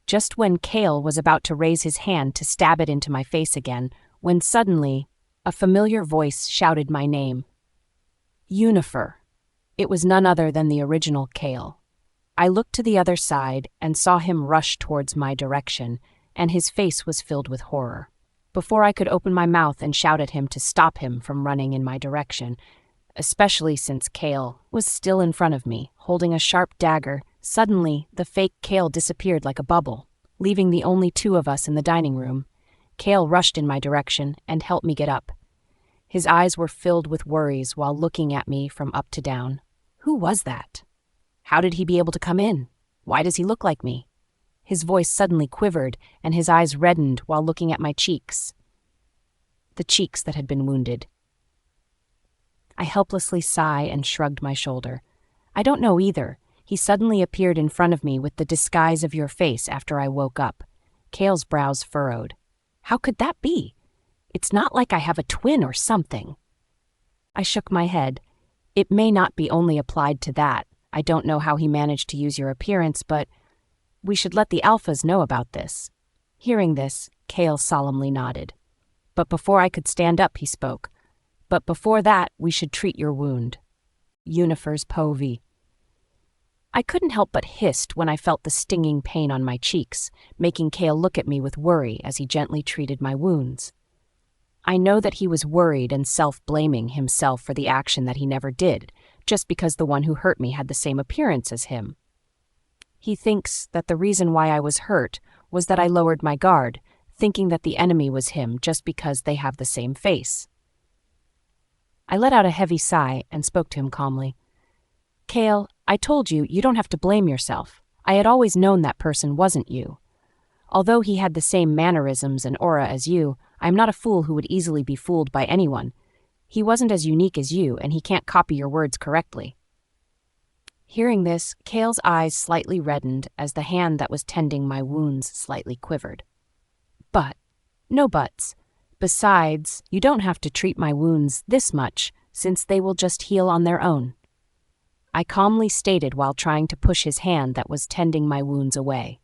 Just when Kale was about to raise his hand to stab it into my face again, when suddenly a familiar voice shouted my name. Yunifer. It was none other than the original Kale. I looked to the other side and saw him rush towards my direction, and his face was filled with horror. Before I could open my mouth and shout at him to stop him from running in my direction, especially since Kale was still in front of me, holding a sharp dagger, suddenly the fake Kale disappeared like a bubble, leaving the only two of us in the dining room. Kale rushed in my direction and helped me get up. His eyes were filled with worries while looking at me from up to down. Who was that? How did he be able to come in? Why does he look like me? His voice suddenly quivered, and his eyes reddened while looking at my cheeks. The cheeks that had been wounded. I helplessly sighed and shrugged my shoulder. I don't know either. He suddenly appeared in front of me with the disguise of your face after I woke up. Kale's brows furrowed. How could that be? It's not like I have a twin or something. I shook my head. It may not be only applied to that. I don't know how he managed to use your appearance, but we should let the alphas know about this. Hearing this, Kale solemnly nodded. But before I could stand up, he spoke. But before that, we should treat your wound. Yunifer's povey. I couldn't help but hissed when I felt the stinging pain on my cheeks, making Kale look at me with worry as he gently treated my wounds. I know that he was worried and self-blaming himself for the action that he never did, just because the one who hurt me had the same appearance as him. He thinks that the reason why I was hurt was that I lowered my guard, thinking that the enemy was him just because they have the same face. I let out a heavy sigh and spoke to him calmly. Kale, I told you, you don't have to blame yourself. I had always known that person wasn't you. Although he had the same mannerisms and aura as you, I am not a fool who would easily be fooled by anyone. He wasn't as unique as you, and he can't copy your words correctly. Hearing this, Kale's eyes slightly reddened as the hand that was tending my wounds slightly quivered. But, no buts. Besides, you don't have to treat my wounds this much, since they will just heal on their own. I calmly stated while trying to push his hand that was tending my wounds away.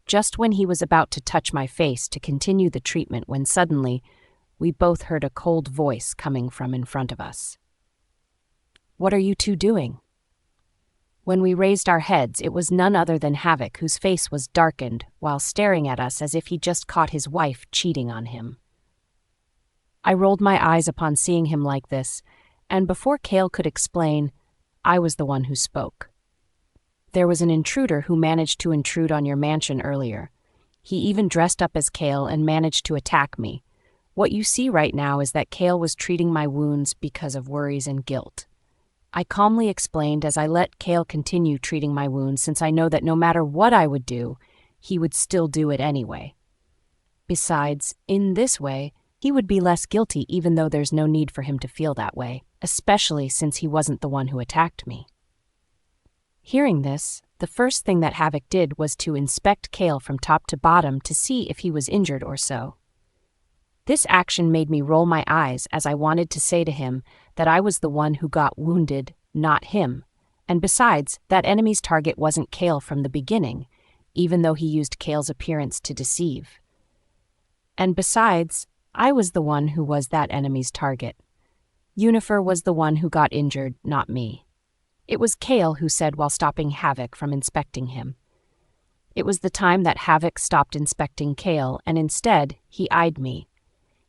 Just when he was about to touch my face to continue the treatment when suddenly, we both heard a cold voice coming from in front of us. What are you two doing? When we raised our heads, it was none other than Havoc, whose face was darkened while staring at us as if he just caught his wife cheating on him. I rolled my eyes upon seeing him like this, and before Kale could explain, I was the one who spoke. There was an intruder who managed to intrude on your mansion earlier. He even dressed up as Kale and managed to attack me. What you see right now is that Kale was treating my wounds because of worries and guilt. I calmly explained as I let Kale continue treating my wounds since I know that no matter what I would do, he would still do it anyway. Besides, in this way, he would be less guilty even though there's no need for him to feel that way, especially since he wasn't the one who attacked me. Hearing this, the first thing that Havoc did was to inspect Kale from top to bottom to see if he was injured or so. This action made me roll my eyes as I wanted to say to him that I was the one who got wounded, not him, and besides, that enemy's target wasn't Kale from the beginning, even though he used Kale's appearance to deceive. And besides, I was the one who was that enemy's target. Yunifer was the one who got injured, not me. It was Kale who said while stopping Havoc from inspecting him. It was the time that Havoc stopped inspecting Kale, and instead, he eyed me.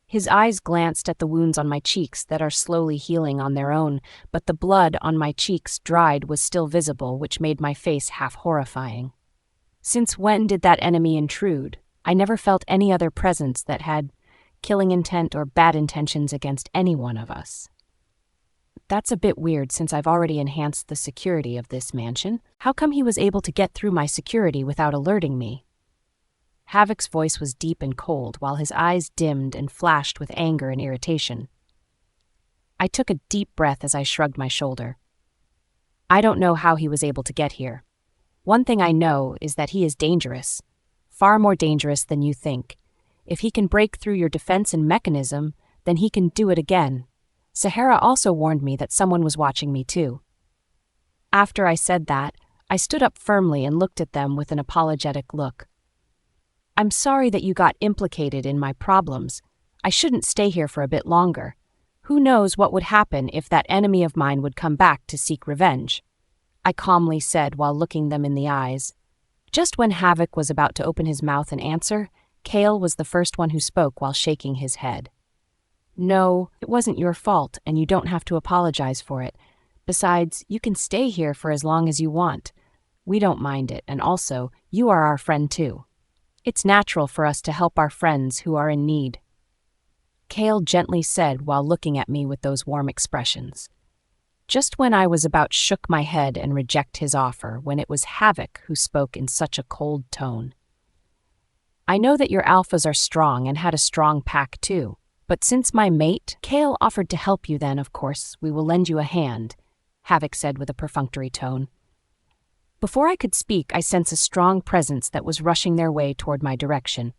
His eyes glanced at the wounds on my cheeks that are slowly healing on their own, but the blood on my cheeks dried was still visible, which made my face half horrifying. Since when did that enemy intrude? I never felt any other presence that had killing intent or bad intentions against any one of us. That's a bit weird since I've already enhanced the security of this mansion. How come he was able to get through my security without alerting me? Havoc's voice was deep and cold, while his eyes dimmed and flashed with anger and irritation. I took a deep breath as I shrugged my shoulder. I don't know how he was able to get here. One thing I know is that he is dangerous. Far more dangerous than you think. If he can break through your defense and mechanism, then he can do it again. Sahara also warned me that someone was watching me too. After I said that, I stood up firmly and looked at them with an apologetic look. I'm sorry that you got implicated in my problems. I shouldn't stay here for a bit longer. Who knows what would happen if that enemy of mine would come back to seek revenge? I calmly said while looking them in the eyes. Just when Havoc was about to open his mouth and answer, Kale was the first one who spoke while shaking his head. No, it wasn't your fault, and you don't have to apologize for it. Besides, you can stay here for as long as you want. We don't mind it, and also, you are our friend too. It's natural for us to help our friends who are in need. Kale gently said while looking at me with those warm expressions. Just when I was about shook my head and reject his offer, when it was Havoc who spoke in such a cold tone. I know that your alphas are strong and had a strong pack too. But since my mate, Kale, offered to help you, then, of course, we will lend you a hand, Havoc said with a perfunctory tone. Before I could speak, I sensed a strong presence that was rushing their way toward my direction.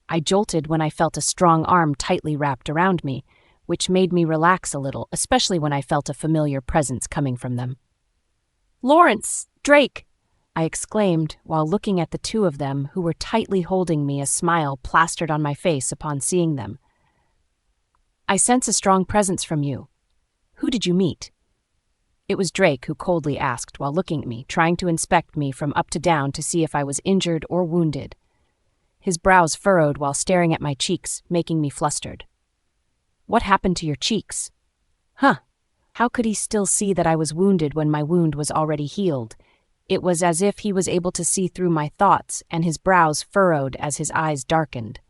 I jolted when I felt a strong arm tightly wrapped around me, which made me relax a little, especially when I felt a familiar presence coming from them. Lawrence! Drake! I exclaimed while looking at the two of them who were tightly holding me, a smile plastered on my face upon seeing them. I sense a strong presence from you. Who did you meet? It was Drake who coldly asked while looking at me, trying to inspect me from up to down to see if I was injured or wounded. His brows furrowed while staring at my cheeks, making me flustered. What happened to your cheeks? Huh. How could he still see that I was wounded when my wound was already healed? It was as if he was able to see through my thoughts, and his brows furrowed as his eyes darkened.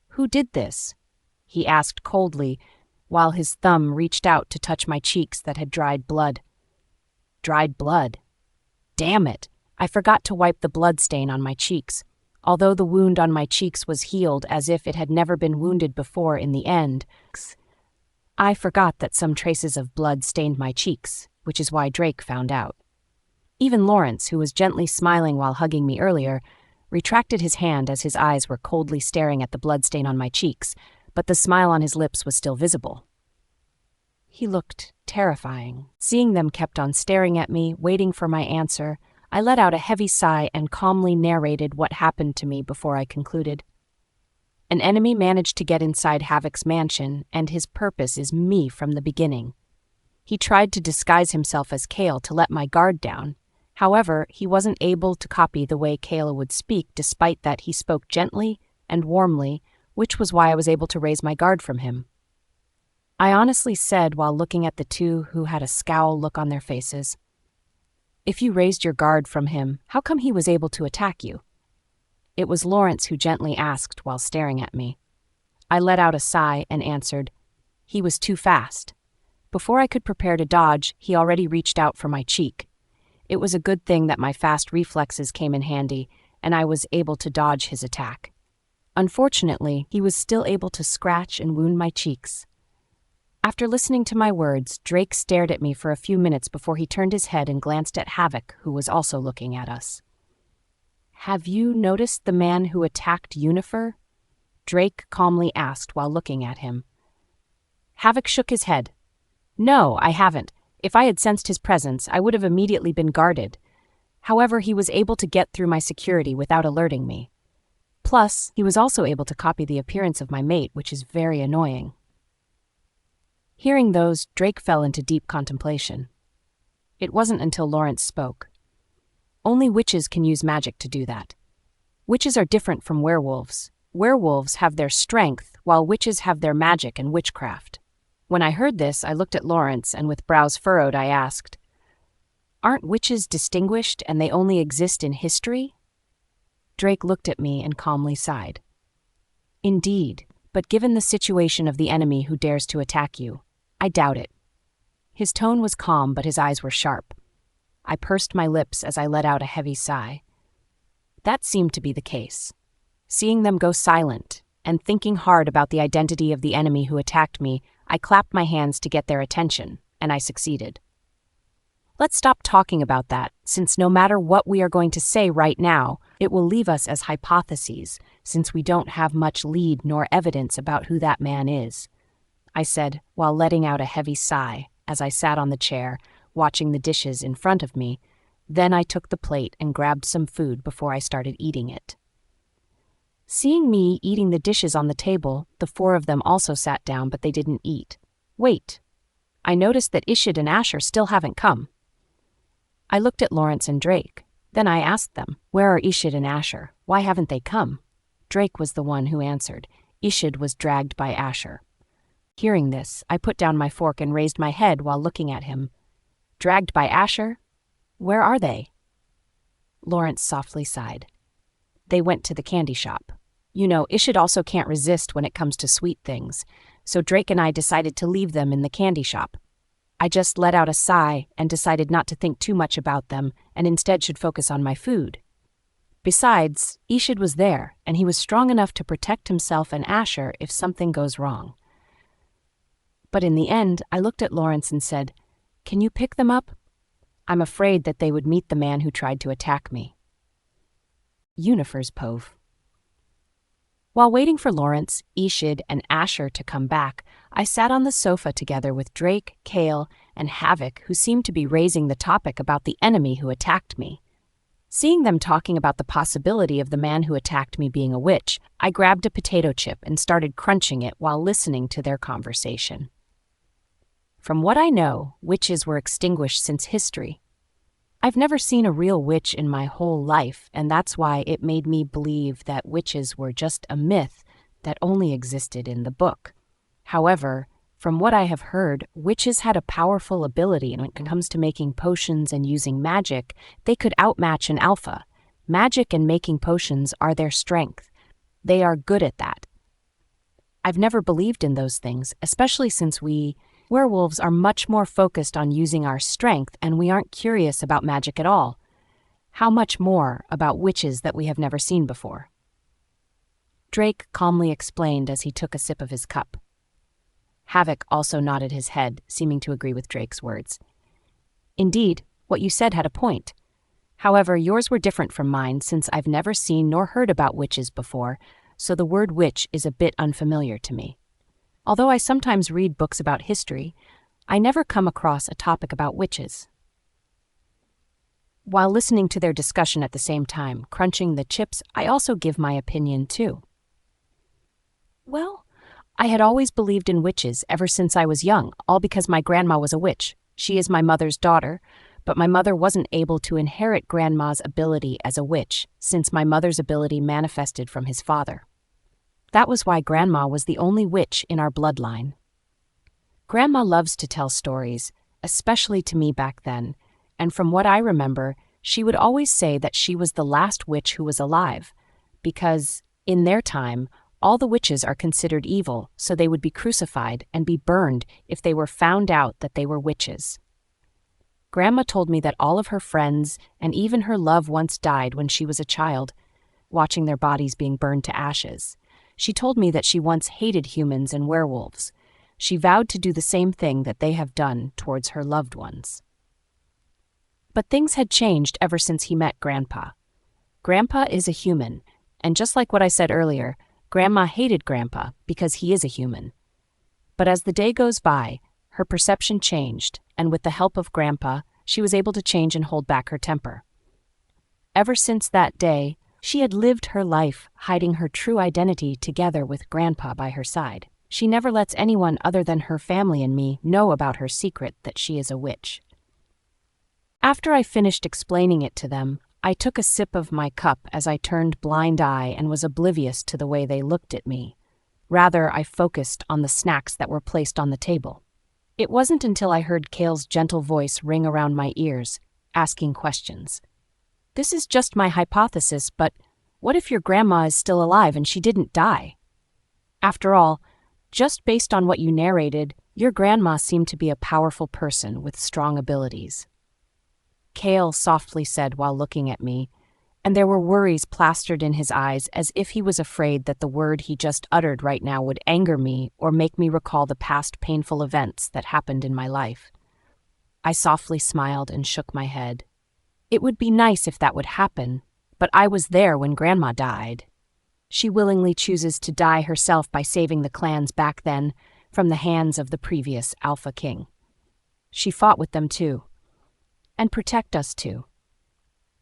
Who did this? He asked coldly, while his thumb reached out to touch my cheeks that had dried blood. Dried blood. Damn it! I forgot to wipe the blood stain on my cheeks. Although the wound on my cheeks was healed as if it had never been wounded before in the end, I forgot that some traces of blood stained my cheeks, which is why Drake found out. Even Lawrence, who was gently smiling while hugging me earlier, retracted his hand as his eyes were coldly staring at the bloodstain on my cheeks, but the smile on his lips was still visible. He looked terrifying. Seeing them kept on staring at me, waiting for my answer, I let out a heavy sigh and calmly narrated what happened to me before I concluded. An enemy managed to get inside Havoc's mansion, and his purpose is me from the beginning. He tried to disguise himself as Kale to let my guard down. However, he wasn't able to copy the way Kale would speak, despite that he spoke gently and warmly, which was why I was able to raise my guard from him. I honestly said while looking at the two who had a scowl look on their faces. If you raised your guard from him, how come he was able to attack you? It was Lawrence who gently asked while staring at me. I let out a sigh and answered, he was too fast. Before I could prepare to dodge, he already reached out for my cheek. It was a good thing that my fast reflexes came in handy, and I was able to dodge his attack. Unfortunately, he was still able to scratch and wound my cheeks. After listening to my words, Drake stared at me for a few minutes before he turned his head and glanced at Havoc, who was also looking at us. Have you noticed the man who attacked Yunifer? Drake calmly asked while looking at him. Havoc shook his head. No, I haven't. If I had sensed his presence, I would have immediately been guarded. However, he was able to get through my security without alerting me. Plus, he was also able to copy the appearance of my mate, which is very annoying. Hearing those, Drake fell into deep contemplation. It wasn't until Lawrence spoke. Only witches can use magic to do that. Witches are different from werewolves. Werewolves have their strength, while witches have their magic and witchcraft. When I heard this, I looked at Lawrence, and with brows furrowed, I asked, "Aren't witches distinguished and they only exist in history?" Drake looked at me and calmly sighed. "Indeed, but given the situation of the enemy who dares to attack you, I doubt it." His tone was calm, but his eyes were sharp. I pursed my lips as I let out a heavy sigh. That seemed to be the case. Seeing them go silent, and thinking hard about the identity of the enemy who attacked me, I clapped my hands to get their attention, and I succeeded. "Let's stop talking about that, since no matter what we are going to say right now, it will leave us as hypotheses, since we don't have much lead nor evidence about who that man is," I said, while letting out a heavy sigh as I sat on the chair, watching the dishes in front of me. Then I took the plate and grabbed some food before I started eating it. Seeing me eating the dishes on the table, the four of them also sat down, but they didn't eat. Wait. I noticed that Ishid and Asher still haven't come. I looked at Lawrence and Drake. Then I asked them, "Where are Ishid and Asher? Why haven't they come?" Drake was the one who answered. Ishid was dragged by Asher. Hearing this, I put down my fork and raised my head while looking at him. "Dragged by Asher? Where are they?" Lawrence softly sighed. "They went to the candy shop. You know, Ishid also can't resist when it comes to sweet things, so Drake and I decided to leave them in the candy shop." I just let out a sigh and decided not to think too much about them and instead should focus on my food. Besides, Ishid was there, and he was strong enough to protect himself and Asher if something goes wrong. But in the end, I looked at Lawrence and said, "Can you pick them up? I'm afraid that they would meet the man who tried to attack me." Yunifer's Pove. While waiting for Lawrence, Ishid, and Asher to come back, I sat on the sofa together with Drake, Kale, and Havoc, who seemed to be raising the topic about the enemy who attacked me. Seeing them talking about the possibility of the man who attacked me being a witch, I grabbed a potato chip and started crunching it while listening to their conversation. From what I know, witches were extinguished since history. I've never seen a real witch in my whole life, and that's why it made me believe that witches were just a myth that only existed in the book. However, from what I have heard, witches had a powerful ability, and when it comes to making potions and using magic, they could outmatch an alpha. Magic and making potions are their strength. They are good at that. I've never believed in those things, especially since werewolves are much more focused on using our strength, and we aren't curious about magic at all. How much more about witches that we have never seen before? Drake calmly explained as he took a sip of his cup. Havoc also nodded his head, seeming to agree with Drake's words. "Indeed, what you said had a point. However, yours were different from mine, since I've never seen nor heard about witches before, so the word witch is a bit unfamiliar to me. Although I sometimes read books about history, I never come across a topic about witches." While listening to their discussion at the same time, crunching the chips, I also give my opinion too. Well, I had always believed in witches ever since I was young, all because my grandma was a witch. She is my mother's daughter, but my mother wasn't able to inherit grandma's ability as a witch, since my mother's ability manifested from his father. That was why Grandma was the only witch in our bloodline. Grandma loves to tell stories, especially to me back then, and from what I remember, she would always say that she was the last witch who was alive, because, in their time, all the witches are considered evil, so they would be crucified and be burned if they were found out that they were witches. Grandma told me that all of her friends and even her loved ones died when she was a child, watching their bodies being burned to ashes. She told me that she once hated humans and werewolves. She vowed to do the same thing that they have done towards her loved ones. But things had changed ever since he met Grandpa. Grandpa is a human, and just like what I said earlier, Grandma hated Grandpa because he is a human. But as the day goes by, her perception changed, and with the help of Grandpa, she was able to change and hold back her temper. Ever since that day, She had lived her life hiding her true identity together with Grandpa by her side. She never lets anyone other than her family and me know about her secret that she is a witch. After I finished explaining it to them, I took a sip of my cup as I turned blind eye and was oblivious to the way they looked at me. Rather, I focused on the snacks that were placed on the table. It wasn't until I heard Kale's gentle voice ring around my ears, asking questions. This is just my hypothesis, but what if your grandma is still alive and she didn't die? After all, just based on what you narrated, your grandma seemed to be a powerful person with strong abilities. Kale softly said while looking at me, and there were worries plastered in his eyes as if he was afraid that the word he just uttered right now would anger me or make me recall the past painful events that happened in my life. I softly smiled and shook my head. It would be nice if that would happen, but I was there when Grandma died. She willingly chooses to die herself by saving the clans back then from the hands of the previous Alpha King. She fought with them too, and protect us too.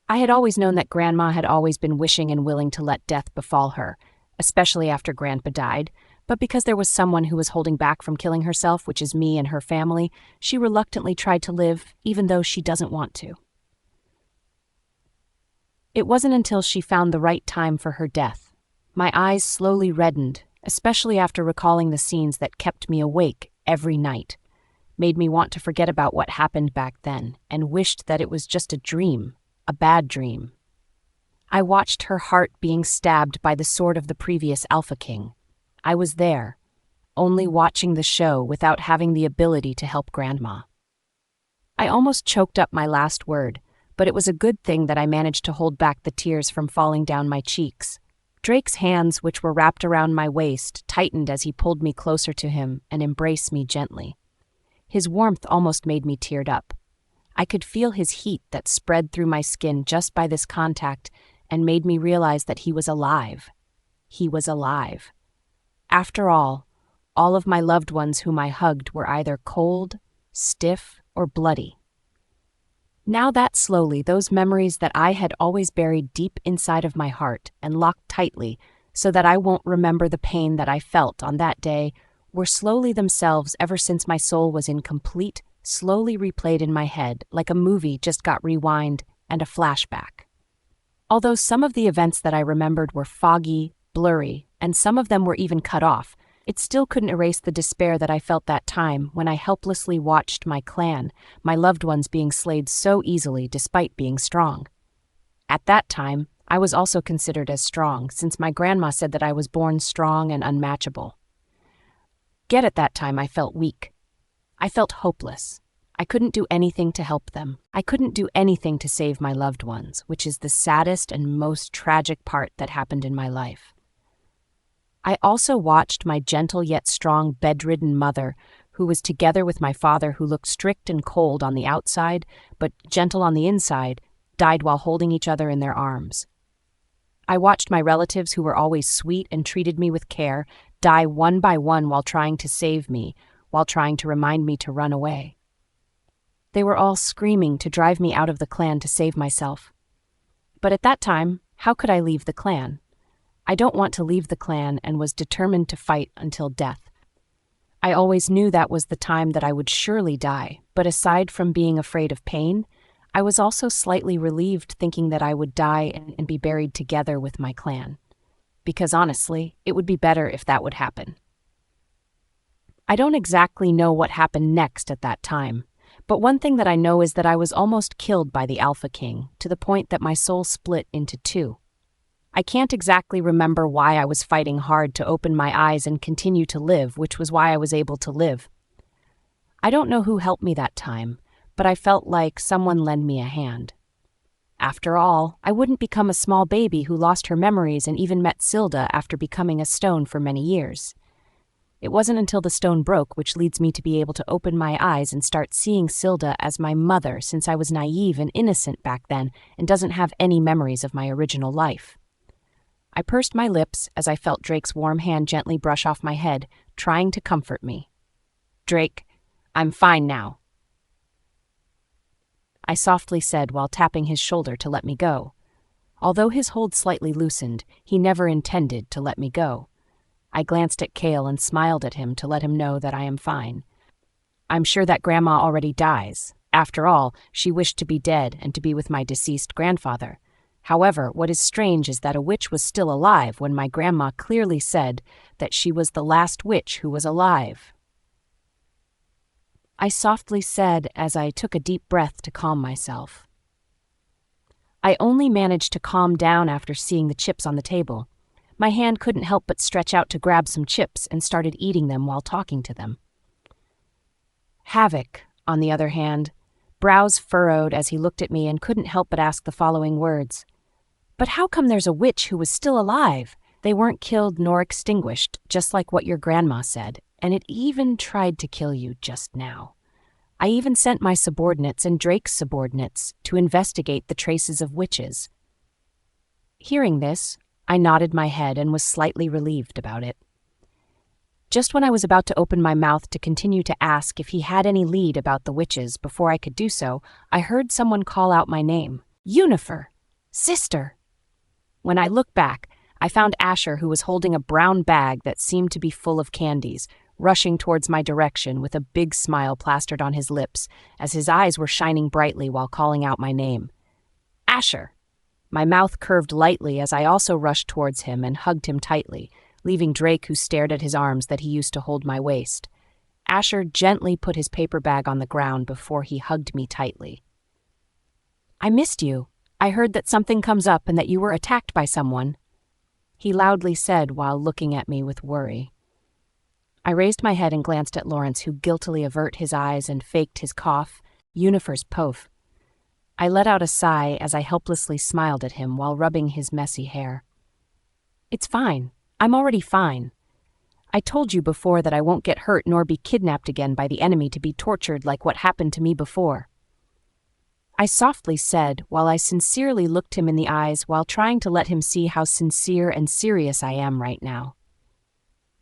I had always known that Grandma had always been wishing and willing to let death befall her, especially after Grandpa died, but because there was someone who was holding back from killing herself, which is me and her family, she reluctantly tried to live, even though she doesn't want to. It wasn't until she found the right time for her death. My eyes slowly reddened, especially after recalling the scenes that kept me awake every night, made me want to forget about what happened back then, and wished that it was just a dream, a bad dream. I watched her heart being stabbed by the sword of the previous Alpha King. I was there, only watching the show without having the ability to help Grandma. I almost choked up my last word, but it was a good thing that I managed to hold back the tears from falling down my cheeks. Drake's hands, which were wrapped around my waist, tightened as he pulled me closer to him and embraced me gently. His warmth almost made me teared up. I could feel his heat that spread through my skin just by this contact and made me realize that he was alive. He was alive. After all of my loved ones whom I hugged were either cold, stiff, or bloody. Now that slowly, those memories that I had always buried deep inside of my heart and locked tightly so that I won't remember the pain that I felt on that day were slowly themselves ever since my soul was incomplete, slowly replayed in my head like a movie just got rewind and a flashback. Although some of the events that I remembered were foggy, blurry, and some of them were even cut off, it still couldn't erase the despair that I felt that time when I helplessly watched my clan, my loved ones being slayed so easily despite being strong. At that time, I was also considered as strong since my grandma said that I was born strong and unmatchable. Yet at that time I felt weak. I felt hopeless. I couldn't do anything to help them. I couldn't do anything to save my loved ones, which is the saddest and most tragic part that happened in my life. I also watched my gentle yet strong bedridden mother, who was together with my father who looked strict and cold on the outside, but gentle on the inside, died while holding each other in their arms. I watched my relatives who were always sweet and treated me with care die one by one while trying to save me, while trying to remind me to run away. They were all screaming to drive me out of the clan to save myself. But at that time, how could I leave the clan? I don't want to leave the clan and was determined to fight until death. I always knew that was the time that I would surely die, but aside from being afraid of pain, I was also slightly relieved thinking that I would die and be buried together with my clan. Because honestly, it would be better if that would happen. I don't exactly know what happened next at that time, but one thing that I know is that I was almost killed by the Alpha King, to the point that my soul split into two. I can't exactly remember why I was fighting hard to open my eyes and continue to live, which was why I was able to live. I don't know who helped me that time, but I felt like someone lent me a hand. After all, I wouldn't become a small baby who lost her memories and even met Silda after becoming a stone for many years. It wasn't until the stone broke, which leads me to be able to open my eyes and start seeing Silda as my mother, since I was naive and innocent back then and doesn't have any memories of my original life. I pursed my lips as I felt Drake's warm hand gently brush off my head, trying to comfort me. "Drake, I'm fine now," I softly said while tapping his shoulder to let me go. Although his hold slightly loosened, he never intended to let me go. I glanced at Kale and smiled at him to let him know that I am fine. I'm sure that Grandma already dies. After all, she wished to be dead and to be with my deceased grandfather. However, what is strange is that a witch was still alive when my grandma clearly said that she was the last witch who was alive. I softly said as I took a deep breath to calm myself. I only managed to calm down after seeing the chips on the table. My hand couldn't help but stretch out to grab some chips and started eating them while talking to them. Havoc, on the other hand, brows furrowed as he looked at me and couldn't help but ask the following words. But how come there's a witch who was still alive? They weren't killed nor extinguished, just like what your grandma said, and it even tried to kill you just now. I even sent my subordinates and Drake's subordinates to investigate the traces of witches. Hearing this, I nodded my head and was slightly relieved about it. Just when I was about to open my mouth to continue to ask if he had any lead about the witches before I could do so, I heard someone call out my name. Yunifer! Sister! When I looked back, I found Asher, who was holding a brown bag that seemed to be full of candies, rushing towards my direction with a big smile plastered on his lips, as his eyes were shining brightly while calling out my name. Asher! My mouth curved lightly as I also rushed towards him and hugged him tightly, leaving Drake, who stared at his arms that he used to hold my waist. Asher gently put his paper bag on the ground before he hugged me tightly. I missed you. I heard that something comes up and that you were attacked by someone, he loudly said while looking at me with worry. I raised my head and glanced at Lawrence, who guiltily averted his eyes and faked his cough, Yunifer's pof. I let out a sigh as I helplessly smiled at him while rubbing his messy hair. It's fine. I'm already fine. I told you before that I won't get hurt nor be kidnapped again by the enemy to be tortured like what happened to me before. I softly said while I sincerely looked him in the eyes while trying to let him see how sincere and serious I am right now.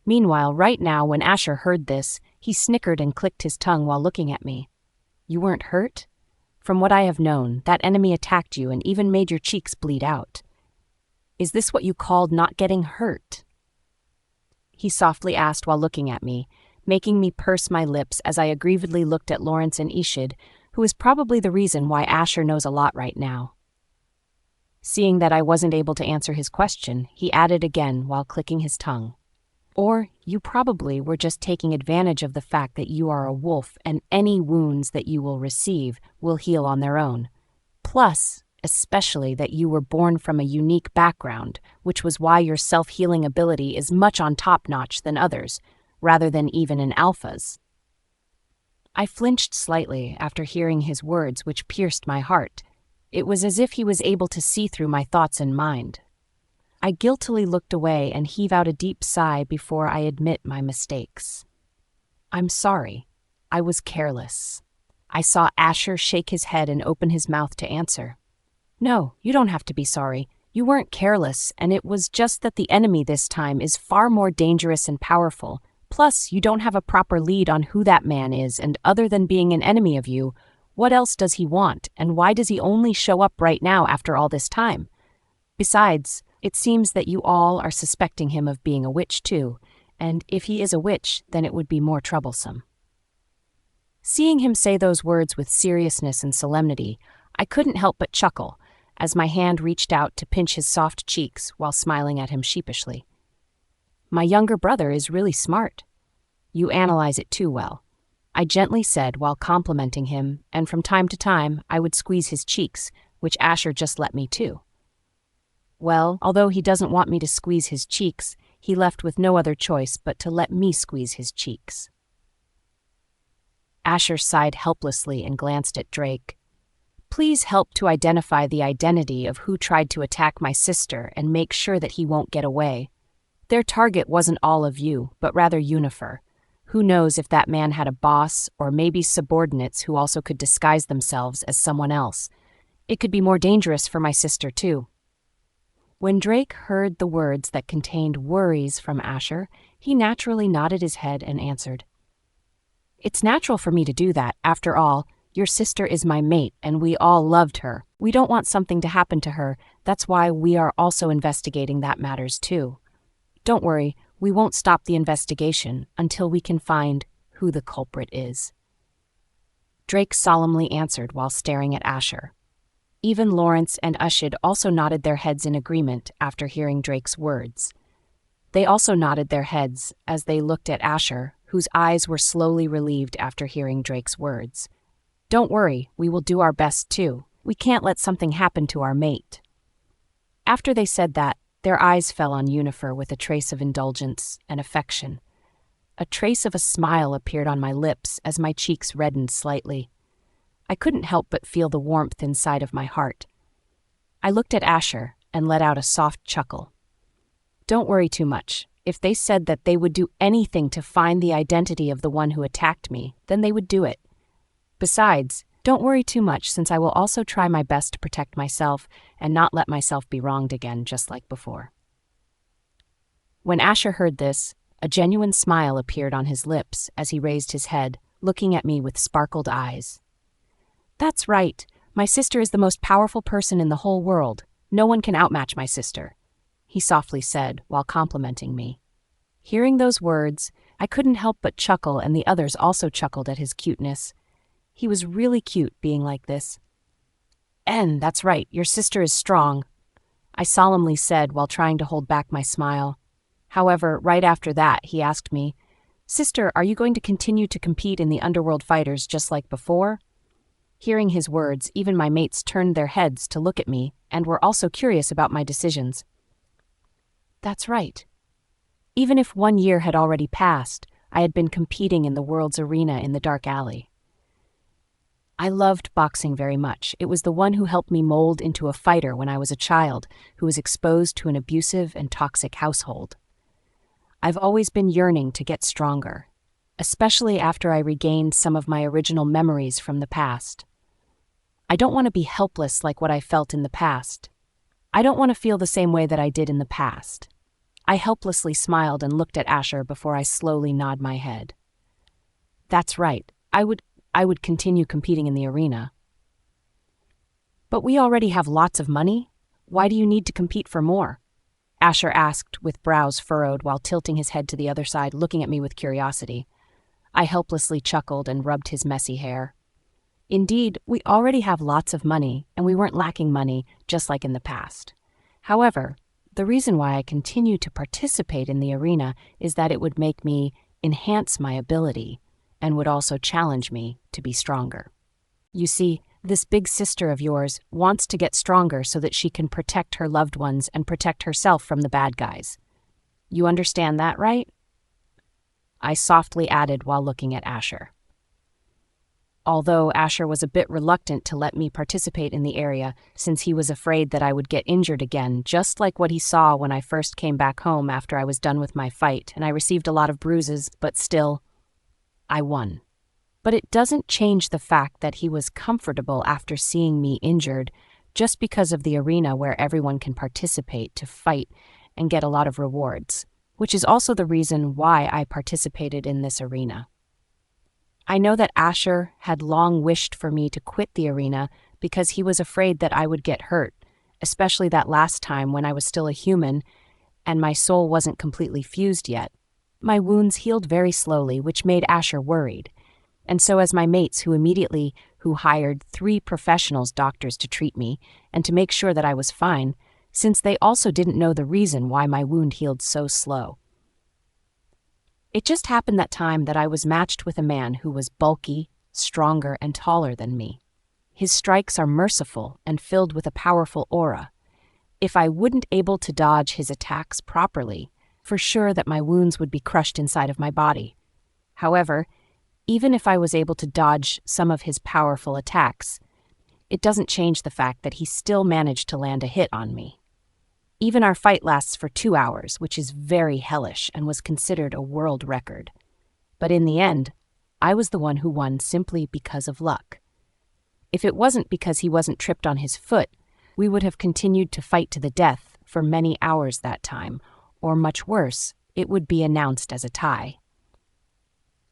Meanwhile, right now, when Asher heard this, he snickered and clicked his tongue while looking at me. You weren't hurt? From what I have known, that enemy attacked you and even made your cheeks bleed out. Is this what you called not getting hurt? He softly asked while looking at me, making me purse my lips as I aggrievedly looked at Lawrence and Ishid, who is probably the reason why Asher knows a lot right now. Seeing that I wasn't able to answer his question, he added again while clicking his tongue. Or you probably were just taking advantage of the fact that you are a wolf and any wounds that you will receive will heal on their own. Plus, especially that you were born from a unique background, which was why your self-healing ability is much on top-notch than others, rather than even in alphas. I flinched slightly after hearing his words, which pierced my heart. It was as if he was able to see through my thoughts and mind. I guiltily looked away and heaved out a deep sigh before I admit my mistakes. I'm sorry. I was careless. I saw Asher shake his head and open his mouth to answer. No, you don't have to be sorry. You weren't careless, and it was just that the enemy this time is far more dangerous and powerful. Plus, you don't have a proper lead on who that man is, and other than being an enemy of you, what else does he want, and why does he only show up right now after all this time? Besides, it seems that you all are suspecting him of being a witch too, and if he is a witch, then it would be more troublesome. Seeing him say those words with seriousness and solemnity, I couldn't help but chuckle, as my hand reached out to pinch his soft cheeks while smiling at him sheepishly. My younger brother is really smart. You analyze it too well, I gently said while complimenting him, and from time to time I would squeeze his cheeks, which Asher just let me too. Well, although he doesn't want me to squeeze his cheeks, he left with no other choice but to let me squeeze his cheeks. Asher sighed helplessly and glanced at Drake. Please help to identify the identity of who tried to attack my sister and make sure that he won't get away. Their target wasn't all of you, but rather Yunifer. Who knows if that man had a boss or maybe subordinates who also could disguise themselves as someone else. It could be more dangerous for my sister too. When Drake heard the words that contained worries from Asher, he naturally nodded his head and answered. It's natural for me to do that. After all, your sister is my mate and we all loved her. We don't want something to happen to her, that's why we are also investigating that matters too. Don't worry, we won't stop the investigation until we can find who the culprit is." Drake solemnly answered while staring at Asher. Even Lawrence and Ushid also nodded their heads in agreement after hearing Drake's words. They also nodded their heads as they looked at Asher, whose eyes were slowly relieved after hearing Drake's words. "Don't worry, we will do our best too. We can't let something happen to our mate." After they said that, their eyes fell on Yunifer with a trace of indulgence and affection. A trace of a smile appeared on my lips as my cheeks reddened slightly. I couldn't help but feel the warmth inside of my heart. I looked at Asher and let out a soft chuckle. Don't worry too much. If they said that they would do anything to find the identity of the one who attacked me, then they would do it. Besides, don't worry too much, since I will also try my best to protect myself and not let myself be wronged again, just like before. When Asher heard this, a genuine smile appeared on his lips as he raised his head, looking at me with sparkled eyes. "That's right. My sister is the most powerful person in the whole world. No one can outmatch my sister," he softly said while complimenting me. Hearing those words, I couldn't help but chuckle, and the others also chuckled at his cuteness. He was really cute being like this. "And that's right, your sister is strong," I solemnly said while trying to hold back my smile. However, right after that, he asked me, "Sister, are you going to continue to compete in the Underworld Fighters just like before?" Hearing his words, even my mates turned their heads to look at me and were also curious about my decisions. That's right. Even if 1 year had already passed, I had been competing in the world's arena in the dark alley. I loved boxing very much. It was the one who helped me mold into a fighter when I was a child who was exposed to an abusive and toxic household. I've always been yearning to get stronger, especially after I regained some of my original memories from the past. I don't want to be helpless like what I felt in the past. I don't want to feel the same way that I did in the past. I helplessly smiled and looked at Asher before I slowly nod my head. That's right, I would continue competing in the arena. But we already have lots of money. Why do you need to compete for more? Asher asked with brows furrowed while tilting his head to the other side, looking at me with curiosity. I helplessly chuckled and rubbed his messy hair. Indeed, we already have lots of money, and we weren't lacking money, just like in the past. However, the reason why I continue to participate in the arena is that it would make me enhance my ability and would also challenge me to be stronger. You see, this big sister of yours wants to get stronger so that she can protect her loved ones and protect herself from the bad guys. You understand that, right? I softly added while looking at Asher. Although Asher was a bit reluctant to let me participate in the area since he was afraid that I would get injured again, just like what he saw when I first came back home after I was done with my fight, and I received a lot of bruises, but still, I won. But it doesn't change the fact that he was comfortable after seeing me injured just because of the arena where everyone can participate to fight and get a lot of rewards, which is also the reason why I participated in this arena. I know that Asher had long wished for me to quit the arena because he was afraid that I would get hurt, especially that last time when I was still a human and my soul wasn't completely fused yet. My wounds healed very slowly, which made Asher worried. And so as my mates who hired 3 professionals doctors to treat me and to make sure that I was fine, since they also didn't know the reason why my wound healed so slow. It just happened that time that I was matched with a man who was bulky, stronger, and taller than me. His strikes are merciful and filled with a powerful aura. If I wouldn't able to dodge his attacks properly, for sure that my wounds would be crushed inside of my body. However, even if I was able to dodge some of his powerful attacks, it doesn't change the fact that he still managed to land a hit on me. Even our fight lasts for 2 hours, which is very hellish and was considered a world record. But in the end, I was the one who won simply because of luck. If it wasn't because he wasn't tripped on his foot, we would have continued to fight to the death for many hours that time, or much worse, it would be announced as a tie.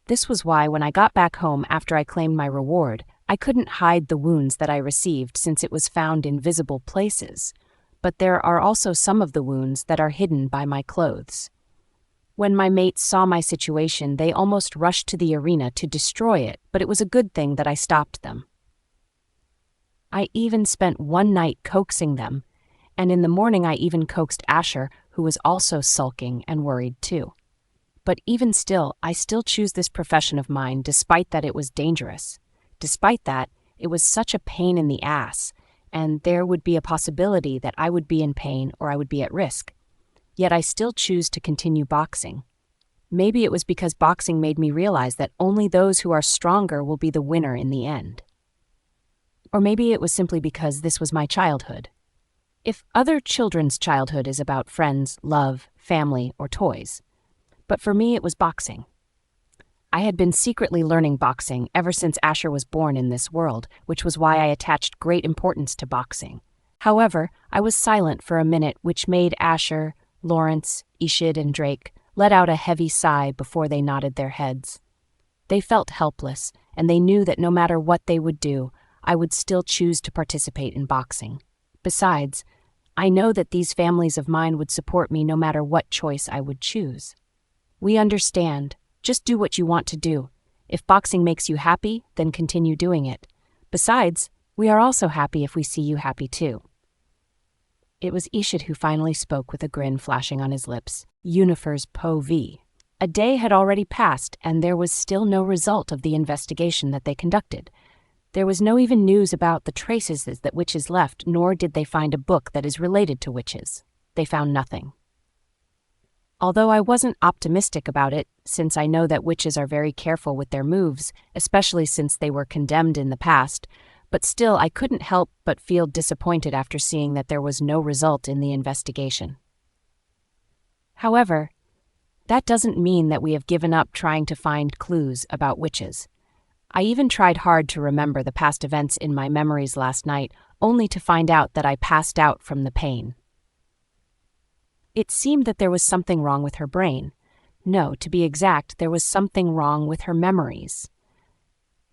This was why when I got back home after I claimed my reward, I couldn't hide the wounds that I received since it was found in visible places, but there are also some of the wounds that are hidden by my clothes. When my mates saw my situation, they almost rushed to the arena to destroy it, but it was a good thing that I stopped them. I even spent one night coaxing them, and in the morning I even coaxed Asher, who was also sulking and worried too. But even still, I still choose this profession of mine despite that it was dangerous. Despite that, it was such a pain in the ass, and there would be a possibility that I would be in pain or I would be at risk. Yet I still choose to continue boxing. Maybe it was because boxing made me realize that only those who are stronger will be the winner in the end. Or maybe it was simply because this was my childhood. If other children's childhood is about friends, love, family, or toys. But for me, it was boxing. I had been secretly learning boxing ever since Asher was born in this world, which was why I attached great importance to boxing. However, I was silent for a minute, which made Asher, Lawrence, Ishid, and Drake let out a heavy sigh before they nodded their heads. They felt helpless, and they knew that no matter what they would do, I would still choose to participate in boxing. Besides, I know that these families of mine would support me no matter what choice I would choose. We understand. Just do what you want to do. If boxing makes you happy, then continue doing it. Besides, we are also happy if we see you happy too. It was Ishid who finally spoke with a grin flashing on his lips. Yunifer's POV. A day had already passed, and there was still no result of the investigation that they conducted. There was no even news about the traces that witches left, nor did they find a book that is related to witches. They found nothing. Although I wasn't optimistic about it, since I know that witches are very careful with their moves, especially since they were condemned in the past, but still I couldn't help but feel disappointed after seeing that there was no result in the investigation. However, that doesn't mean that we have given up trying to find clues about witches. I even tried hard to remember the past events in my memories last night, only to find out that I passed out from the pain. It seemed that there was something wrong with her brain. No, to be exact, there was something wrong with her memories.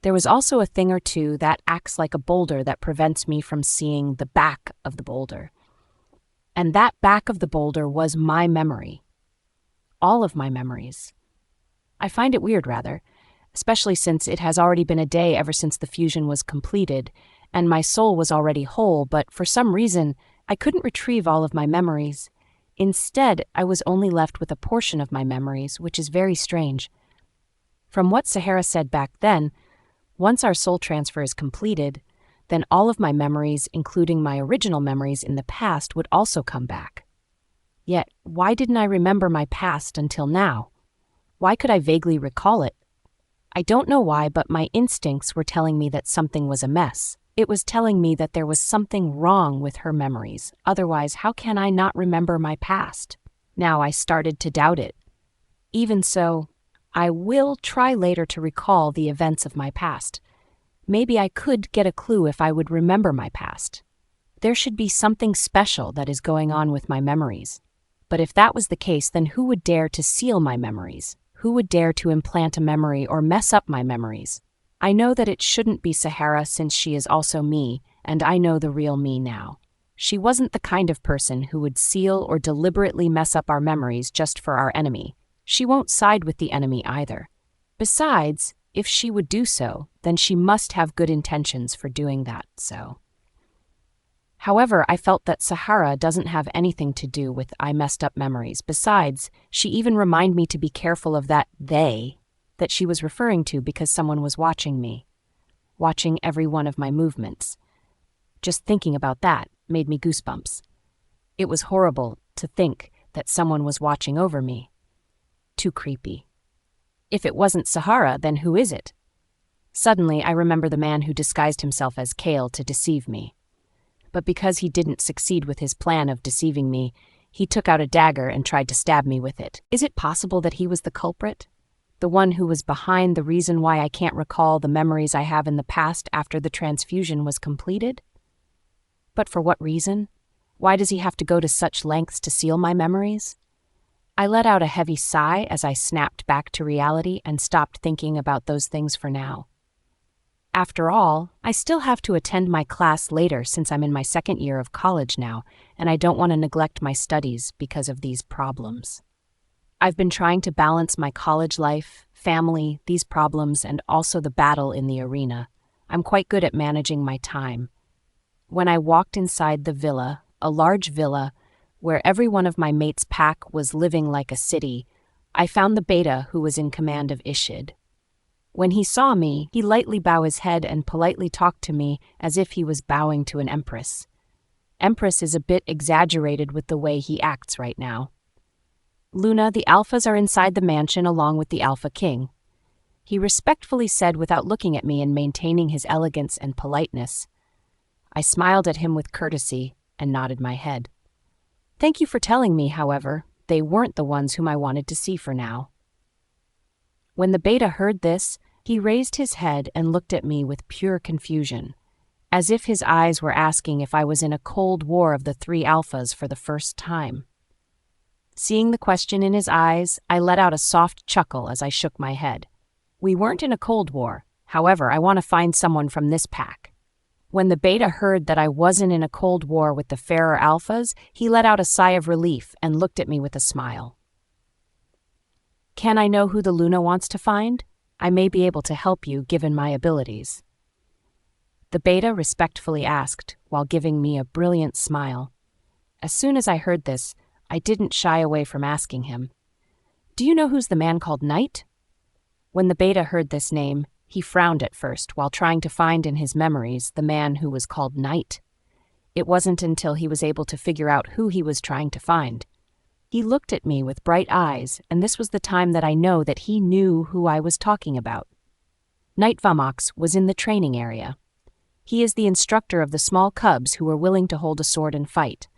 There was also a thing or two that acts like a boulder that prevents me from seeing the back of the boulder. And that back of the boulder was my memory. All of my memories. I find it weird, rather, especially since it has already been a day ever since the fusion was completed, and my soul was already whole, but for some reason, I couldn't retrieve all of my memories. Instead, I was only left with a portion of my memories, which is very strange. From what Sahara said back then, once our soul transfer is completed, then all of my memories, including my original memories in the past, would also come back. Yet, why didn't I remember my past until now? Why could I vaguely recall it? I don't know why, but my instincts were telling me that something was amiss. It was telling me that there was something wrong with her memories. Otherwise, how can I not remember my past? Now I started to doubt it. Even so, I will try later to recall the events of my past. Maybe I could get a clue if I would remember my past. There should be something special that is going on with my memories. But if that was the case, then who would dare to seal my memories? Who would dare to implant a memory or mess up my memories? I know that it shouldn't be Sahara since she is also me, and I know the real me now. She wasn't the kind of person who would seal or deliberately mess up our memories just for our enemy. She won't side with the enemy either. Besides, if she would do so, then she must have good intentions for doing that so. However, I felt that Sahara doesn't have anything to do with I messed up memories. Besides, she even reminded me to be careful of that they that she was referring to because someone was watching me, watching every one of my movements. Just thinking about that made me goosebumps. It was horrible to think that someone was watching over me. Too creepy. If it wasn't Sahara, then who is it? Suddenly, I remember the man who disguised himself as Kale to deceive me. But because he didn't succeed with his plan of deceiving me, he took out a dagger and tried to stab me with it. Is it possible that he was the culprit? The one who was behind the reason why I can't recall the memories I have in the past after the transfusion was completed? But for what reason? Why does he have to go to such lengths to seal my memories? I let out a heavy sigh as I snapped back to reality and stopped thinking about those things for now. After all, I still have to attend my class later since I'm in my second year of college now, and I don't want to neglect my studies because of these problems. I've been trying to balance my college life, family, these problems, and also the battle in the arena. I'm quite good at managing my time. When I walked inside the villa, a large villa, where every one of my mates' pack was living like a city, I found the beta who was in command of Ishid. When he saw me, he lightly bowed his head and politely talked to me as if he was bowing to an empress. Empress is a bit exaggerated with the way he acts right now. Luna, the alphas are inside the mansion along with the Alpha King. He respectfully said without looking at me and maintaining his elegance and politeness. I smiled at him with courtesy and nodded my head. Thank you for telling me, however, they weren't the ones whom I wanted to see for now. When the beta heard this, he raised his head and looked at me with pure confusion, as if his eyes were asking if I was in a cold war of the three alphas for the first time. Seeing the question in his eyes, I let out a soft chuckle as I shook my head. We weren't in a cold war. However, I want to find someone from this pack. When the beta heard that I wasn't in a cold war with the fairer alphas, he let out a sigh of relief and looked at me with a smile. Can I know who the Luna wants to find? I may be able to help you given my abilities. The beta respectfully asked, while giving me a brilliant smile. As soon as I heard this, I didn't shy away from asking him, Do you know who's the man called Knight? When the beta heard this name, he frowned at first while trying to find in his memories the man who was called Knight. It wasn't until he was able to figure out who he was trying to find. He looked at me with bright eyes, and this was the time that I know that he knew who I was talking about. Knight Vamox was in the training area. He is the instructor of the small cubs who were willing to hold a sword and fight.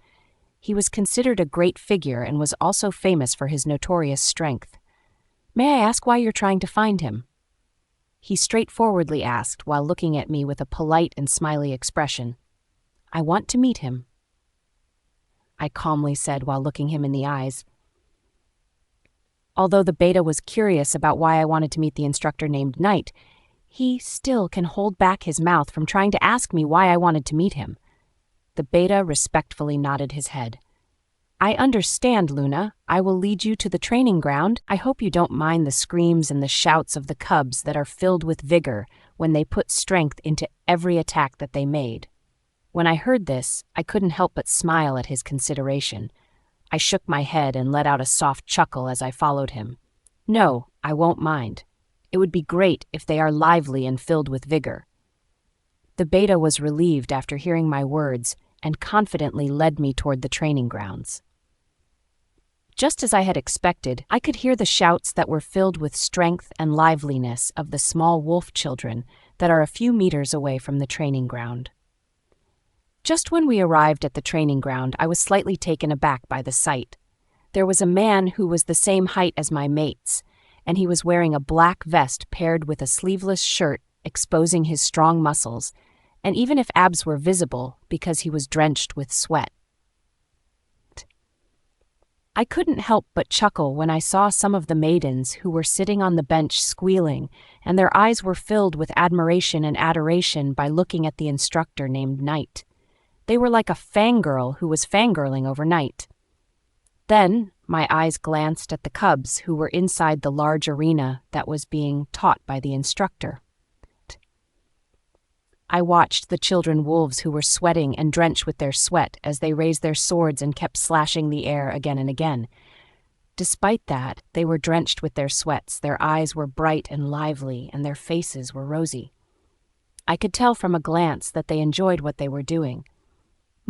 He was considered a great figure and was also famous for his notorious strength. May I ask why you're trying to find him? He straightforwardly asked while looking at me with a polite and smiley expression. I want to meet him, I calmly said while looking him in the eyes. Although the beta was curious about why I wanted to meet the instructor named Knight, he still can hold back his mouth from trying to ask me why I wanted to meet him. The beta respectfully nodded his head. I understand, Luna. I will lead you to the training ground. I hope you don't mind the screams and the shouts of the cubs that are filled with vigor when they put strength into every attack that they made. When I heard this, I couldn't help but smile at his consideration. I shook my head and let out a soft chuckle as I followed him. No, I won't mind. It would be great if they are lively and filled with vigor. The beta was relieved after hearing my words and confidently led me toward the training grounds. Just as I had expected, I could hear the shouts that were filled with strength and liveliness of the small wolf children that are a few meters away from the training ground. Just when we arrived at the training ground, I was slightly taken aback by the sight. There was a man who was the same height as my mates, and he was wearing a black vest paired with a sleeveless shirt exposing his strong muscles, and even if abs were visible because he was drenched with sweat. I couldn't help but chuckle when I saw some of the maidens who were sitting on the bench squealing, and their eyes were filled with admiration and adoration by looking at the instructor named Knight. They were like a fangirl who was fangirling over Knight. Then my eyes glanced at the cubs who were inside the large arena that was being taught by the instructor. I watched the children wolves who were sweating and drenched with their sweat as they raised their swords and kept slashing the air again and again. Despite that, they were drenched with their sweats, their eyes were bright and lively, and their faces were rosy. I could tell from a glance that they enjoyed what they were doing.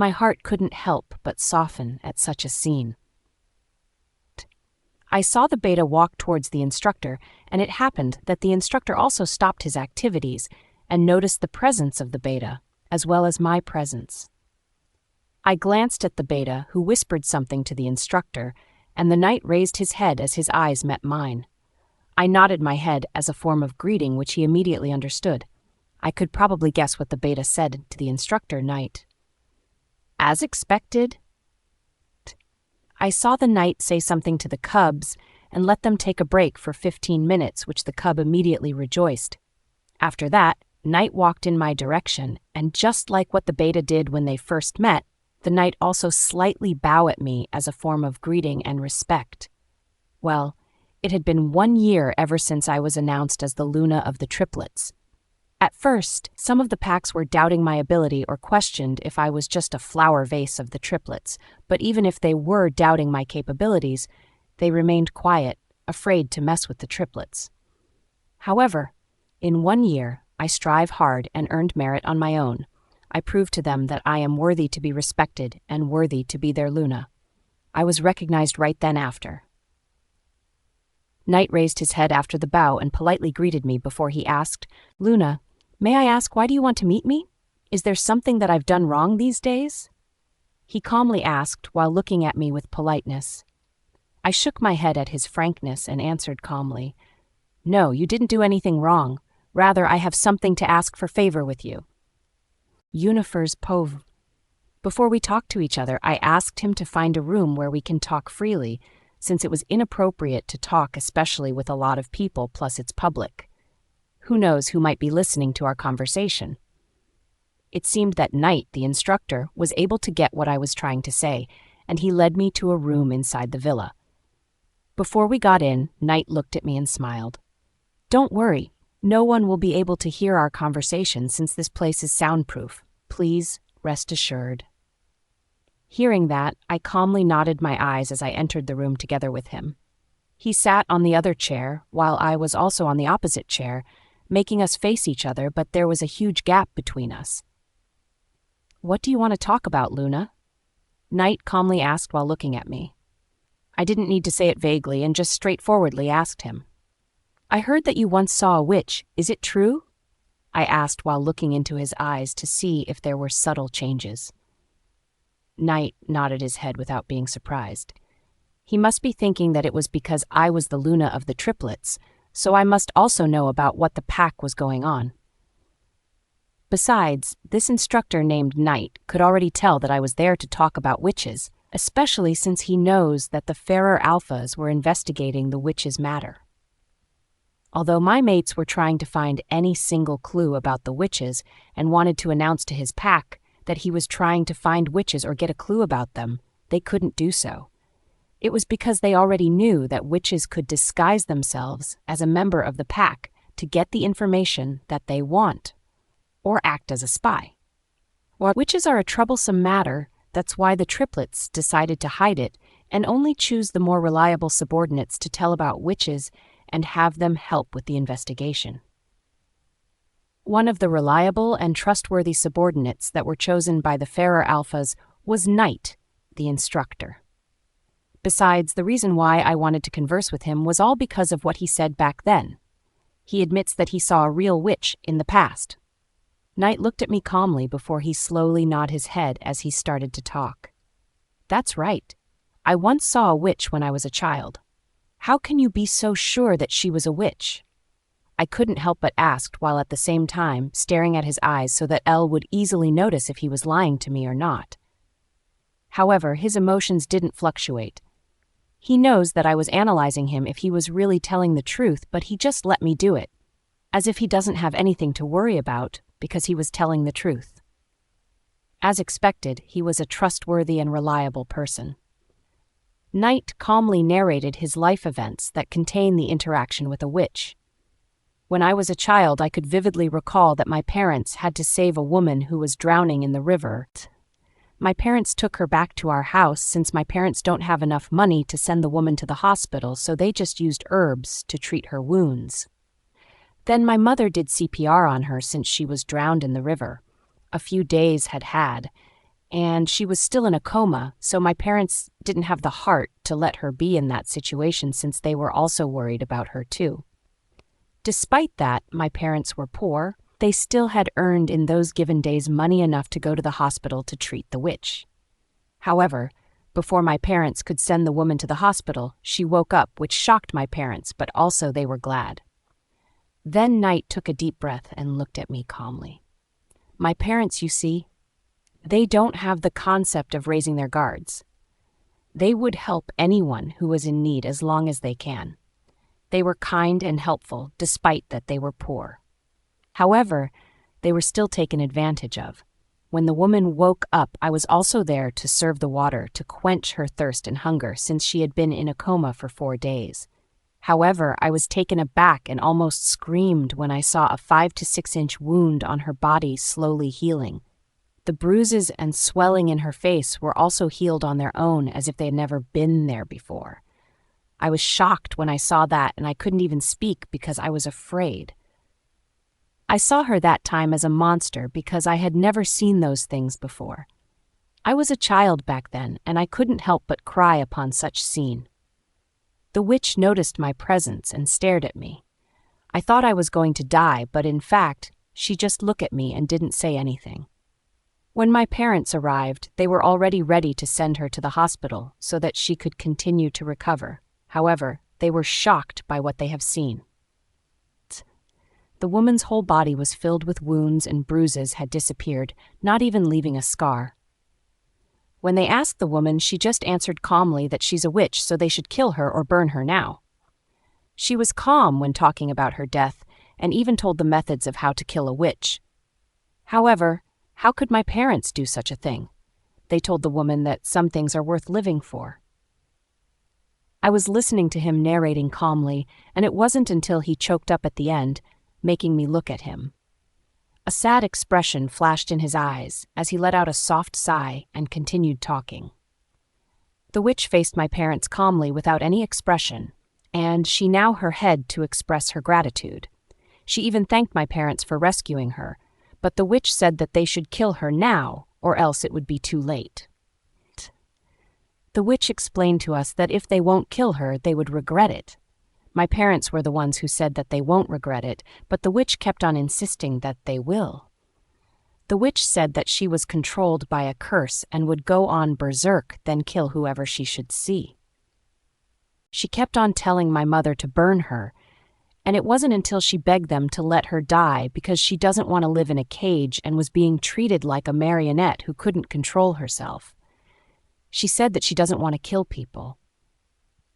My heart couldn't help but soften at such a scene. I saw the beta walk towards the instructor, and it happened that the instructor also stopped his activities and noticed the presence of the beta, as well as my presence. I glanced at the beta, who whispered something to the instructor, and the knight raised his head as his eyes met mine. I nodded my head as a form of greeting, which he immediately understood. I could probably guess what the beta said to the instructor knight. As expected, I saw the knight say something to the cubs and let them take a break for 15 minutes, which the cub immediately rejoiced. After that, Night walked in my direction, and just like what the beta did when they first met, the Night also slightly bowed at me as a form of greeting and respect. Well, it had been 1 year ever since I was announced as the Luna of the triplets. At first, some of the packs were doubting my ability or questioned if I was just a flower vase of the triplets, but even if they were doubting my capabilities, they remained quiet, afraid to mess with the triplets. However, in 1 year, I strive hard and earned merit on my own. I proved to them that I am worthy to be respected and worthy to be their Luna. I was recognized right then after. Night raised his head after the bow and politely greeted me before he asked, "Luna, may I ask, why do you want to meet me? Is there something that I've done wrong these days?" He calmly asked while looking at me with politeness. I shook my head at his frankness and answered calmly, "No, you didn't do anything wrong. Rather, I have something to ask for favor with you." Yunifer's POV. Before we talked to each other, I asked him to find a room where we can talk freely, since it was inappropriate to talk, especially with a lot of people, plus it's public. Who knows who might be listening to our conversation? It seemed that Night, the instructor, was able to get what I was trying to say, and he led me to a room inside the villa. Before we got in, Night looked at me and smiled. "Don't worry. No one will be able to hear our conversation since this place is soundproof. Please rest assured." Hearing that, I calmly nodded my eyes as I entered the room together with him. He sat on the other chair, while I was also on the opposite chair, making us face each other, but there was a huge gap between us. "What do you want to talk about, Luna?" Night calmly asked while looking at me. I didn't need to say it vaguely and just straightforwardly asked him. "I heard that you once saw a witch. Is it true?" I asked while looking into his eyes to see if there were subtle changes. Night nodded his head without being surprised. He must be thinking that it was because I was the Luna of the triplets, so I must also know about what the pack was going on. Besides, this instructor named Night could already tell that I was there to talk about witches, especially since he knows that the fairer alphas were investigating the witches' matter. Although my mates were trying to find any single clue about the witches and wanted to announce to his pack that he was trying to find witches or get a clue about them, they couldn't do so. It was because they already knew that witches could disguise themselves as a member of the pack to get the information that they want, or act as a spy. While witches are a troublesome matter, that's why the triplets decided to hide it and only choose the more reliable subordinates to tell about witches and have them help with the investigation. One of the reliable and trustworthy subordinates that were chosen by the fairer alphas was Night, the instructor. Besides, the reason why I wanted to converse with him was all because of what he said back then. He admits that he saw a real witch in the past. Night looked at me calmly before he slowly nodded his head as he started to talk. "That's right. I once saw a witch when I was a child. How can you be so sure that she was a witch?" I couldn't help but ask while at the same time staring at his eyes so that Elle would easily notice if he was lying to me or not. However, his emotions didn't fluctuate. He knows that I was analyzing him if he was really telling the truth, but he just let me do it, as if he doesn't have anything to worry about because he was telling the truth. As expected, he was a trustworthy and reliable person. Night calmly narrated his life events that contain the interaction with a witch. When I was a child, I could vividly recall that my parents had to save a woman who was drowning in the river. My parents took her back to our house since my parents don't have enough money to send the woman to the hospital, so they just used herbs to treat her wounds. Then my mother did CPR on her since she was drowned in the river. A few days had, and she was still in a coma, so my parents didn't have the heart to let her be in that situation since they were also worried about her too. Despite that, my parents were poor. They still had earned in those given days money enough to go to the hospital to treat the witch. However, before my parents could send the woman to the hospital, she woke up, which shocked my parents, but also they were glad. Then Night took a deep breath and looked at me calmly. My parents, you see, they don't have the concept of raising their guards. They would help anyone who was in need as long as they can. They were kind and helpful despite that they were poor. However, They were still taken advantage of. When the woman woke up, I was also there to serve the water to quench her thirst and hunger since she had been in a coma for 4 days. However, I was taken aback and almost screamed when I saw a 5 to 6 inch wound on her body slowly healing. The bruises and swelling in her face were also healed on their own as if they had never been there before. I was shocked when I saw that, and I couldn't even speak because I was afraid. I saw her that time as a monster because I had never seen those things before. I was a child back then, and I couldn't help but cry upon such scene. The witch noticed my presence and stared at me. I thought I was going to die, but in fact, she just looked at me and didn't say anything. When my parents arrived, they were already ready to send her to the hospital so that she could continue to recover. However, they were shocked by what they have seen. The woman's whole body was filled with wounds and bruises had disappeared, not even leaving a scar. When they asked the woman, she just answered calmly that she's a witch, so they should kill her or burn her now. She was calm when talking about her death, and even told the methods of how to kill a witch. However, how could my parents do such a thing? They told the woman that some things are worth living for. I was listening to him narrating calmly, and it wasn't until he choked up at the end, making me look at him. A sad expression flashed in his eyes as he let out a soft sigh and continued talking. The witch faced my parents calmly without any expression, and she now her head to express her gratitude. She even thanked my parents for rescuing her, but the witch said that they should kill her now, or else it would be too late. The witch explained to us that if they won't kill her, they would regret it. My parents were the ones who said that they won't regret it, but the witch kept on insisting that they will. The witch said that she was controlled by a curse and would go on berserk, then kill whoever she should see. She kept on telling my mother to burn her, and it wasn't until she begged them to let her die because she doesn't want to live in a cage and was being treated like a marionette who couldn't control herself. She said that she doesn't want to kill people.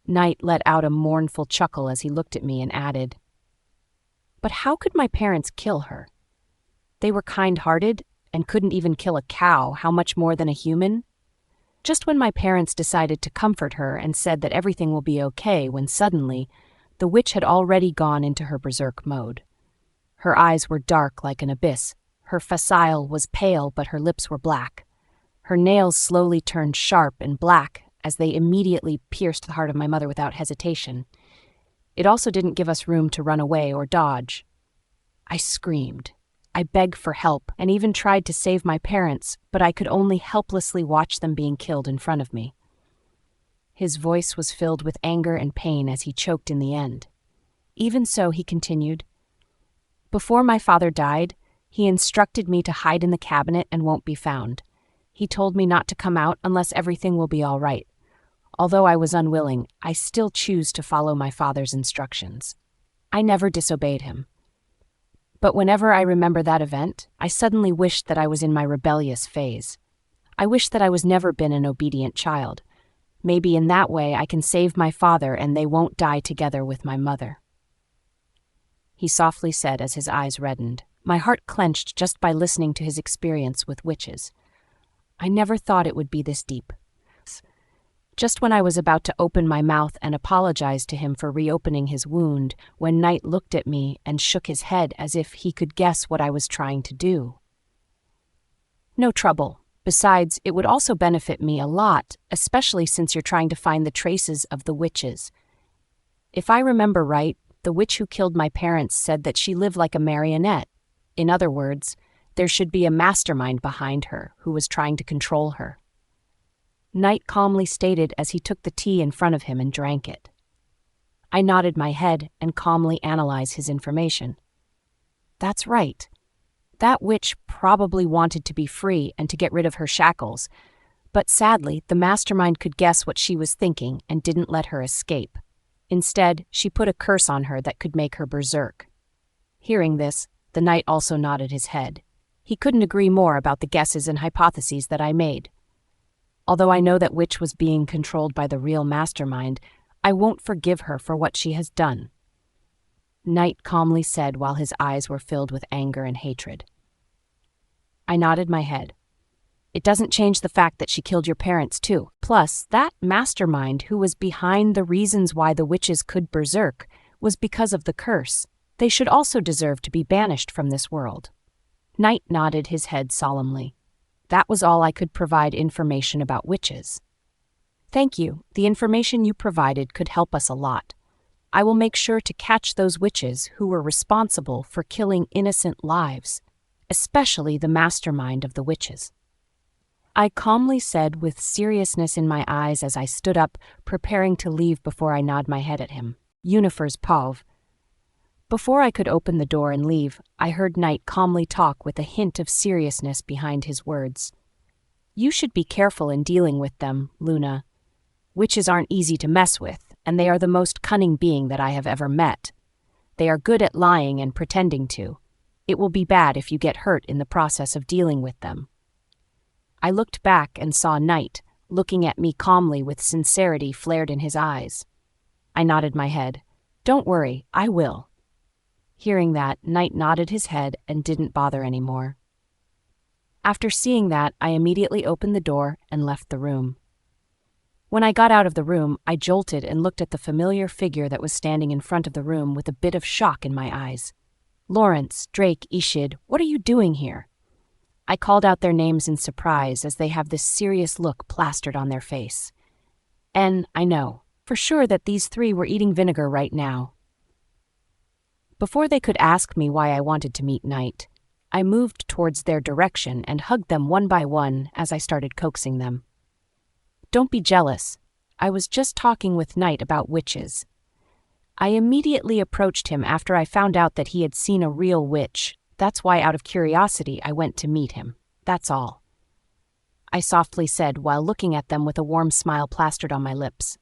Knight let out a mournful chuckle as he looked at me and added, "But how could my parents kill her? They were kind-hearted and couldn't even kill a cow, how much more than a human?" Just when my parents decided to comfort her and said that everything will be okay, when suddenly, the witch had already gone into her berserk mode. Her eyes were dark like an abyss, her facile was pale but her lips were black. Her nails slowly turned sharp and black as they immediately pierced the heart of my mother without hesitation. It also didn't give us room to run away or dodge. I screamed. I begged for help and even tried to save my parents, but I could only helplessly watch them being killed in front of me. His voice was filled with anger and pain as he choked in the end. Even so, he continued, "Before my father died, he instructed me to hide in the cabinet and won't be found. He told me not to come out unless everything will be all right. Although I was unwilling, I still choose to follow my father's instructions. I never disobeyed him. But whenever I remember that event, I suddenly wish that I was in my rebellious phase. I wish that I was never been an obedient child. Maybe in that way I can save my father and they won't die together with my mother." He softly said as his eyes reddened. My heart clenched just by listening to his experience with witches. I never thought it would be this deep. Just when I was about to open my mouth and apologize to him for reopening his wound, when Knight looked at me and shook his head as if he could guess what I was trying to do. "No trouble. Besides, it would also benefit me a lot, especially since you're trying to find the traces of the witches. If I remember right, the witch who killed my parents said that she lived like a marionette. In other words, there should be a mastermind behind her who was trying to control her." Knight calmly stated as he took the tea in front of him and drank it. I nodded my head and calmly analyzed his information. That's right. That witch probably wanted to be free and to get rid of her shackles, but sadly, the mastermind could guess what she was thinking and didn't let her escape. Instead, she put a curse on her that could make her berserk. Hearing this, the knight also nodded his head. He couldn't agree more about the guesses and hypotheses that I made. Although I know that witch was being controlled by the real mastermind, I won't forgive her for what she has done. Knight calmly said while his eyes were filled with anger and hatred. I nodded my head. It doesn't change the fact that she killed your parents, too. Plus, that mastermind who was behind the reasons why the witches could berserk was because of the curse. They should also deserve to be banished from this world. Knight nodded his head solemnly. That was all I could provide information about witches. Thank you. The information you provided could help us a lot. I will make sure to catch those witches who were responsible for killing innocent lives, especially the mastermind of the witches. I calmly said with seriousness in my eyes as I stood up, preparing to leave before I nod my head at him. Yunifer's POV. Before I could open the door and leave, I heard Knight calmly talk with a hint of seriousness behind his words. You should be careful in dealing with them, Luna. Witches aren't easy to mess with, and they are the most cunning being that I have ever met. They are good at lying and pretending to. It will be bad if you get hurt in the process of dealing with them. I looked back and saw Knight, looking at me calmly with sincerity flared in his eyes. I nodded my head. Don't worry, I will. Hearing that, Knight nodded his head and didn't bother anymore. After seeing that, I immediately opened the door and left the room. When I got out of the room, I jolted and looked at the familiar figure that was standing in front of the room with a bit of shock in my eyes. Lawrence, Drake, Ishid, what are you doing here? I called out their names in surprise as they have this serious look plastered on their face. And I know, for sure that these three were eating vinegar right now. Before they could ask me why I wanted to meet Knight, I moved towards their direction and hugged them one by one as I started coaxing them. Don't be jealous. I was just talking with Knight about witches. I immediately approached him after I found out that he had seen a real witch. That's why, out of curiosity, I went to meet him. That's all. I softly said while looking at them with a warm smile plastered on my lips.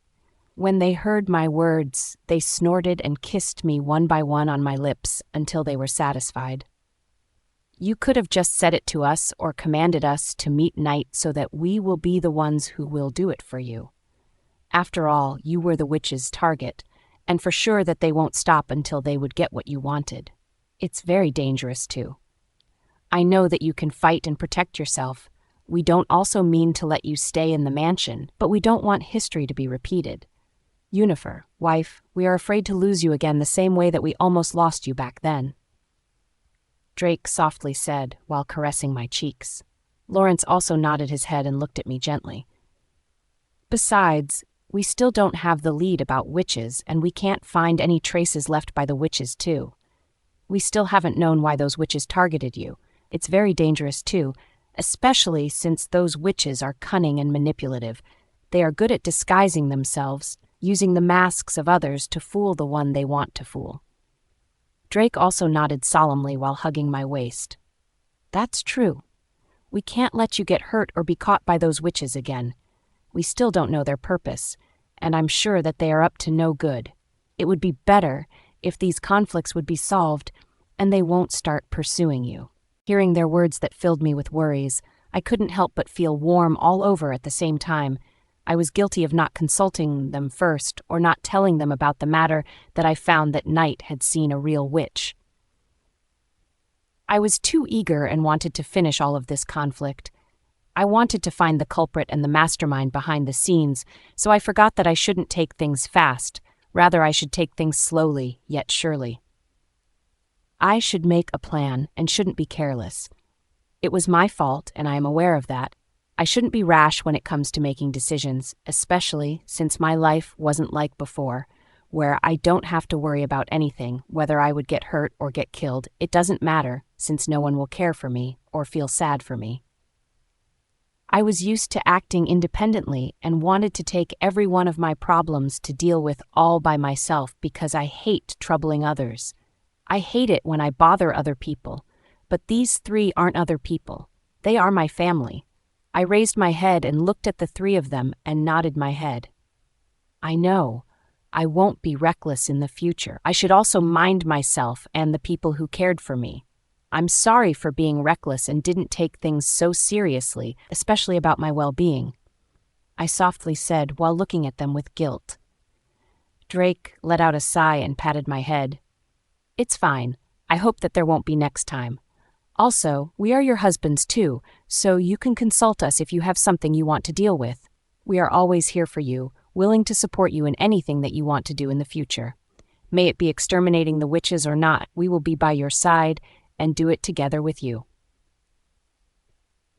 When they heard my words, they snorted and kissed me one by one on my lips until they were satisfied. You could have just said it to us or commanded us to meet Knight so that we will be the ones who will do it for you. After all, you were the witch's target, and for sure that they won't stop until they would get what you wanted. It's very dangerous, too. I know that you can fight and protect yourself. We don't also mean to let you stay in the mansion, but we don't want history to be repeated. Yunifer, wife, we are afraid to lose you again the same way that we almost lost you back then. Drake softly said while caressing my cheeks. Lawrence also nodded his head and looked at me gently. Besides, we still don't have the lead about witches, and we can't find any traces left by the witches, too. We still haven't known why those witches targeted you. It's very dangerous, too, especially since those witches are cunning and manipulative. They are good at disguising themselves, using the masks of others to fool the one they want to fool. Drake also nodded solemnly while hugging my waist. That's true. We can't let you get hurt or be caught by those witches again. We still don't know their purpose, and I'm sure that they are up to no good. It would be better if these conflicts would be solved and they won't start pursuing you. Hearing their words that filled me with worries, I couldn't help but feel warm all over at the same time. I was guilty of not consulting them first or not telling them about the matter that I found that Knight had seen a real witch. I was too eager and wanted to finish all of this conflict. I wanted to find the culprit and the mastermind behind the scenes, so I forgot that I shouldn't take things fast. Rather, I should take things slowly, yet surely. I should make a plan and shouldn't be careless. It was my fault, and I am aware of that. I shouldn't be rash when it comes to making decisions, especially since my life wasn't like before, where I don't have to worry about anything, whether I would get hurt or get killed. It doesn't matter, since no one will care for me or feel sad for me. I was used to acting independently and wanted to take every one of my problems to deal with all by myself because I hate troubling others. I hate it when I bother other people, but these three aren't other people. They are my family. I raised my head and looked at the three of them and nodded my head. I know. I won't be reckless in the future. I should also mind myself and the people who cared for me. I'm sorry for being reckless and didn't take things so seriously, especially about my well-being. I softly said while looking at them with guilt. Drake let out a sigh and patted my head. It's fine. I hope that there won't be next time. Also, we are your husbands too, so you can consult us if you have something you want to deal with. We are always here for you, willing to support you in anything that you want to do in the future. May it be exterminating the witches or not, we will be by your side and do it together with you."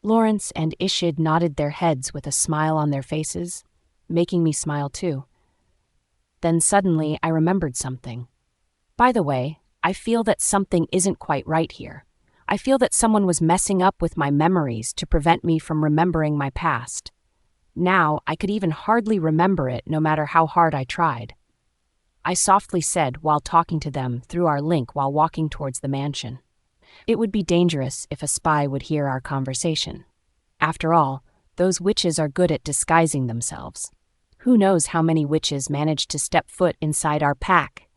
Lawrence and Ishid nodded their heads with a smile on their faces, making me smile too. Then suddenly I remembered something. By the way, I feel that something isn't quite right here. I feel that someone was messing up with my memories to prevent me from remembering my past. Now I could even hardly remember it no matter how hard I tried. I softly said while talking to them through our link while walking towards the mansion. It would be dangerous if a spy would hear our conversation. After all, those witches are good at disguising themselves. Who knows how many witches managed to step foot inside our pack?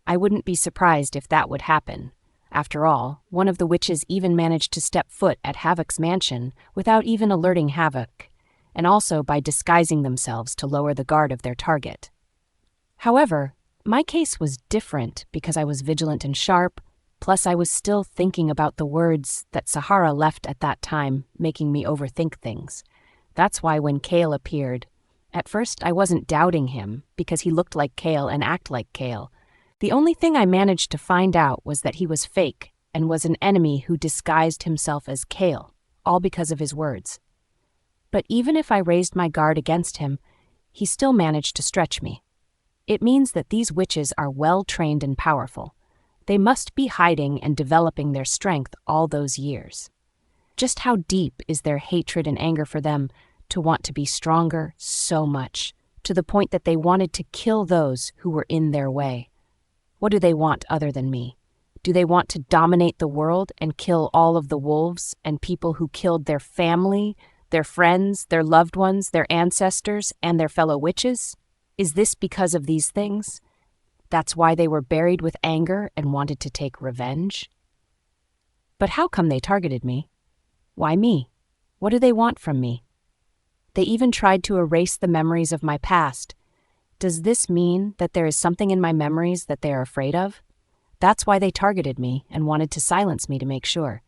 I wouldn't be surprised if that would happen. After all, one of the witches even managed to step foot at Havoc's mansion without even alerting Havoc, and also by disguising themselves to lower the guard of their target. However, my case was different because I was vigilant and sharp, plus I was still thinking about the words that Sahara left at that time, making me overthink things. That's why when Kale appeared, at first I wasn't doubting him because he looked like Kale and acted like Kale. The only thing I managed to find out was that he was fake and was an enemy who disguised himself as Kale, all because of his words. But even if I raised my guard against him, he still managed to stretch me. It means that these witches are well-trained and powerful. They must be hiding and developing their strength all those years. Just how deep is their hatred and anger for them to want to be stronger so much, to the point that they wanted to kill those who were in their way? What do they want other than me? Do they want to dominate the world and kill all of the wolves and people who killed their family, their friends, their loved ones, their ancestors, and their fellow witches? Is this because of these things? That's why they were buried with anger and wanted to take revenge? But how come they targeted me? Why me? What do they want from me? They even tried to erase the memories of my past. Does this mean that there is something in my memories that they are afraid of? That's why they targeted me and wanted to silence me to make sure.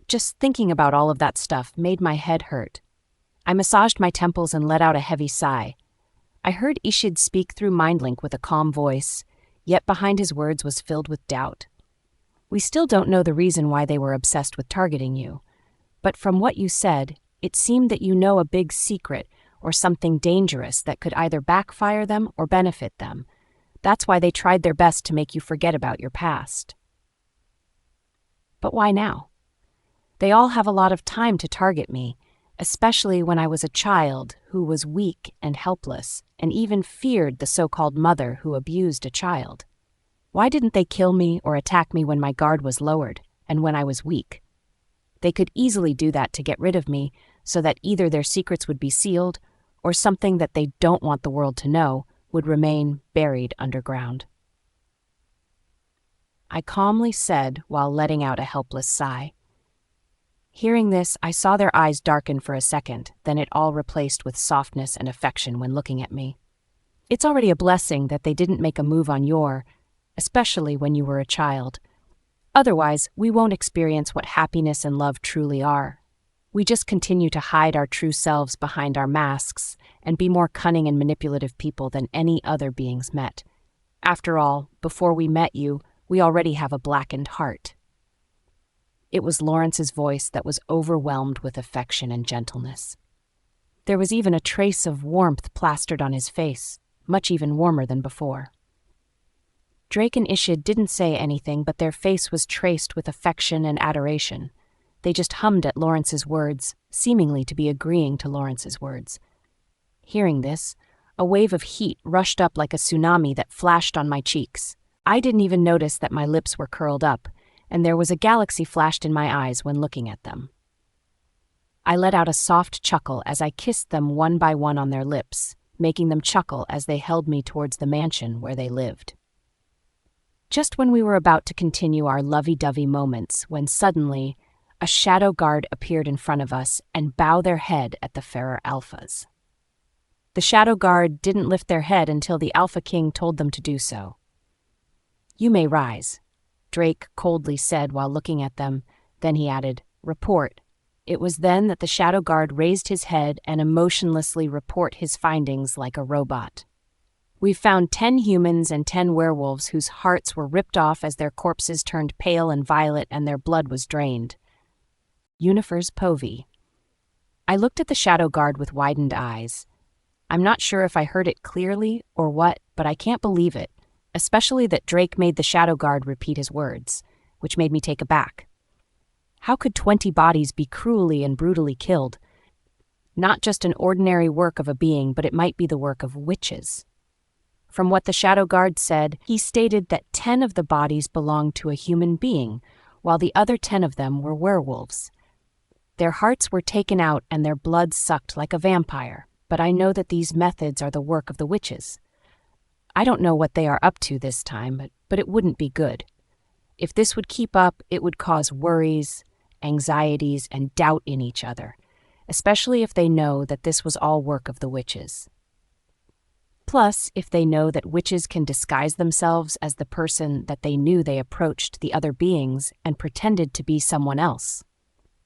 Just thinking about all of that stuff made my head hurt. I massaged my temples and let out a heavy sigh. I heard Ishid speak through MindLink with a calm voice, yet behind his words was filled with doubt. "We still don't know the reason why they were obsessed with targeting you, but from what you said, it seemed that you know a big secret or something dangerous that could either backfire them or benefit them. That's why they tried their best to make you forget about your past." But why now? They all have a lot of time to target me, especially when I was a child who was weak and helpless and even feared the so-called mother who abused a child. Why didn't they kill me or attack me when my guard was lowered and when I was weak? They could easily do that to get rid of me so that either their secrets would be sealed or something that they don't want the world to know would remain buried underground. I calmly said while letting out a helpless sigh. Hearing this, I saw their eyes darken for a second, then it all replaced with softness and affection when looking at me. It's already a blessing that they didn't make a move on your, especially when you were a child. Otherwise, we won't experience what happiness and love truly are. We just continue to hide our true selves behind our masks and be more cunning and manipulative people than any other beings met. After all, before we met you, we already have a blackened heart. It was Lawrence's voice that was overwhelmed with affection and gentleness. There was even a trace of warmth plastered on his face, much even warmer than before. Drake and Ishid didn't say anything, but their face was traced with affection and adoration. They just hummed at Lawrence's words, seemingly to be agreeing to Lawrence's words. Hearing this, a wave of heat rushed up like a tsunami that flashed on my cheeks. I didn't even notice that my lips were curled up, and there was a galaxy flashed in my eyes when looking at them. I let out a soft chuckle as I kissed them one by one on their lips, making them chuckle as they held me towards the mansion where they lived. Just when we were about to continue our lovey-dovey moments, when suddenly a shadow guard appeared in front of us and bowed their head at the fairer alphas. The shadow guard didn't lift their head until the Alpha King told them to do so. "You may rise." Drake coldly said while looking at them. Then he added, "Report." It was then that the shadow guard raised his head and emotionlessly report his findings like a robot. "We've found 10 humans and 10 werewolves whose hearts were ripped off as their corpses turned pale and violet and their blood was drained." Yunifer's povey. I looked at the shadow guard with widened eyes. I'm not sure if I heard it clearly or what, but I can't believe it, especially that Drake made the shadow guard repeat his words, which made me take aback. How could 20 bodies be cruelly and brutally killed? Not just an ordinary work of a being, but it might be the work of witches. From what the shadow guard said, he stated that 10 of the bodies belonged to a human being, while the other 10 of them were werewolves. Their hearts were taken out and their blood sucked like a vampire, but I know that these methods are the work of the witches. I don't know what they are up to this time, but it wouldn't be good. If this would keep up, it would cause worries, anxieties, and doubt in each other, especially if they know that this was all work of the witches. Plus, if they know that witches can disguise themselves as the person that they knew they approached the other beings and pretended to be someone else.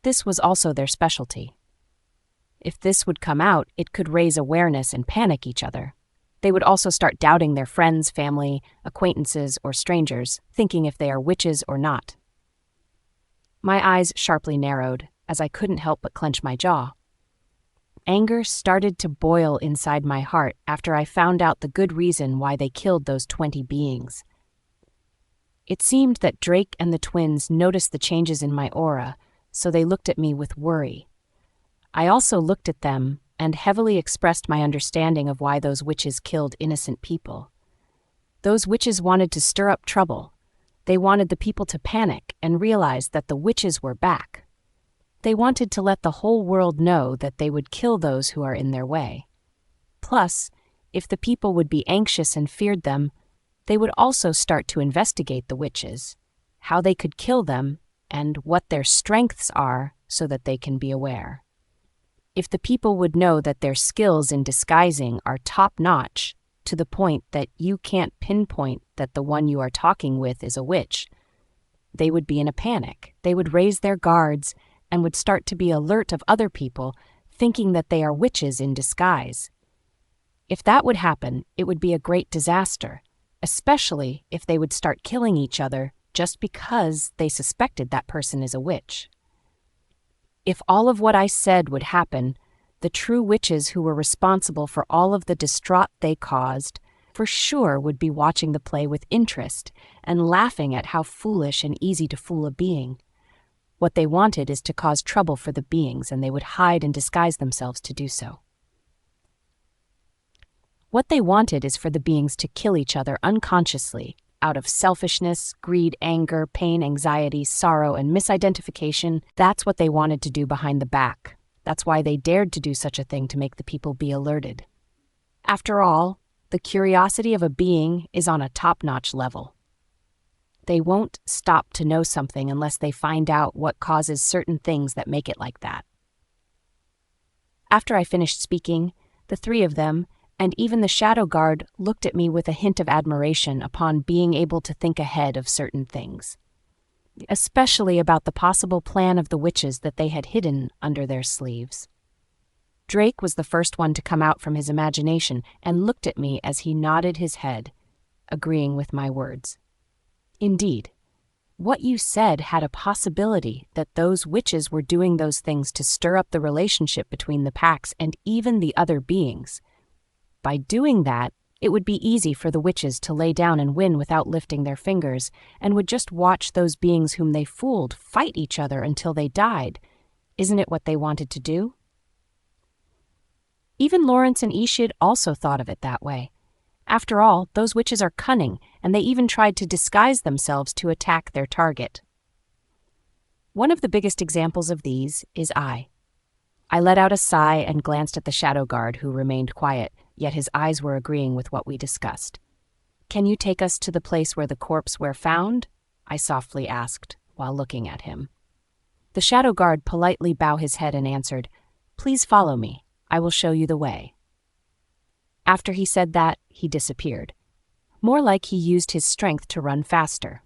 This was also their specialty. If this would come out, it could raise awareness and panic each other. They would also start doubting their friends, family, acquaintances, or strangers, thinking if they are witches or not. My eyes sharply narrowed, as I couldn't help but clench my jaw. Anger started to boil inside my heart after I found out the good reason why they killed those 20 beings. It seemed that Drake and the twins noticed the changes in my aura, so they looked at me with worry. I also looked at them and heavily expressed my understanding of why those witches killed innocent people. Those witches wanted to stir up trouble. They wanted the people to panic and realize that the witches were back. They wanted to let the whole world know that they would kill those who are in their way. Plus, if the people would be anxious and feared them, they would also start to investigate the witches, how they could kill them, and what their strengths are so that they can be aware. If the people would know that their skills in disguising are top-notch, to the point that you can't pinpoint that the one you are talking with is a witch, they would be in a panic. They would raise their guards and would start to be alert of other people, thinking that they are witches in disguise. If that would happen, it would be a great disaster, especially if they would start killing each other just because they suspected that person is a witch. If all of what I said would happen, the true witches who were responsible for all of the distraught they caused for sure would be watching the play with interest and laughing at how foolish and easy to fool a being. What they wanted is to cause trouble for the beings, and they would hide and disguise themselves to do so. What they wanted is for the beings to kill each other unconsciously, out of selfishness, greed, anger, pain, anxiety, sorrow, and misidentification. That's what they wanted to do behind the back. That's why they dared to do such a thing, to make the people be alerted. After all, the curiosity of a being is on a top-notch level. They won't stop to know something unless they find out what causes certain things that make it like that. After I finished speaking, the 3 of them, and even the shadow guard, looked at me with a hint of admiration upon being able to think ahead of certain things, especially about the possible plan of the witches that they had hidden under their sleeves. Drake was the first one to come out from his imagination and looked at me as he nodded his head, agreeing with my words. Indeed, what you said had a possibility that those witches were doing those things to stir up the relationship between the packs and even the other beings. By doing that, it would be easy for the witches to lay down and win without lifting their fingers, and would just watch those beings whom they fooled fight each other until they died. Isn't it what they wanted to do? Even Lawrence and Ishid also thought of it that way. After all, those witches are cunning, and they even tried to disguise themselves to attack their target. One of the biggest examples of these is I. I let out a sigh and glanced at the shadow guard, who remained quiet, yet his eyes were agreeing with what we discussed. "Can you take us to the place where the corpse were found?" I softly asked, while looking at him. The shadow guard politely bowed his head and answered, "Please follow me. I will show you the way." After he said that, he disappeared. More like he used his strength to run faster.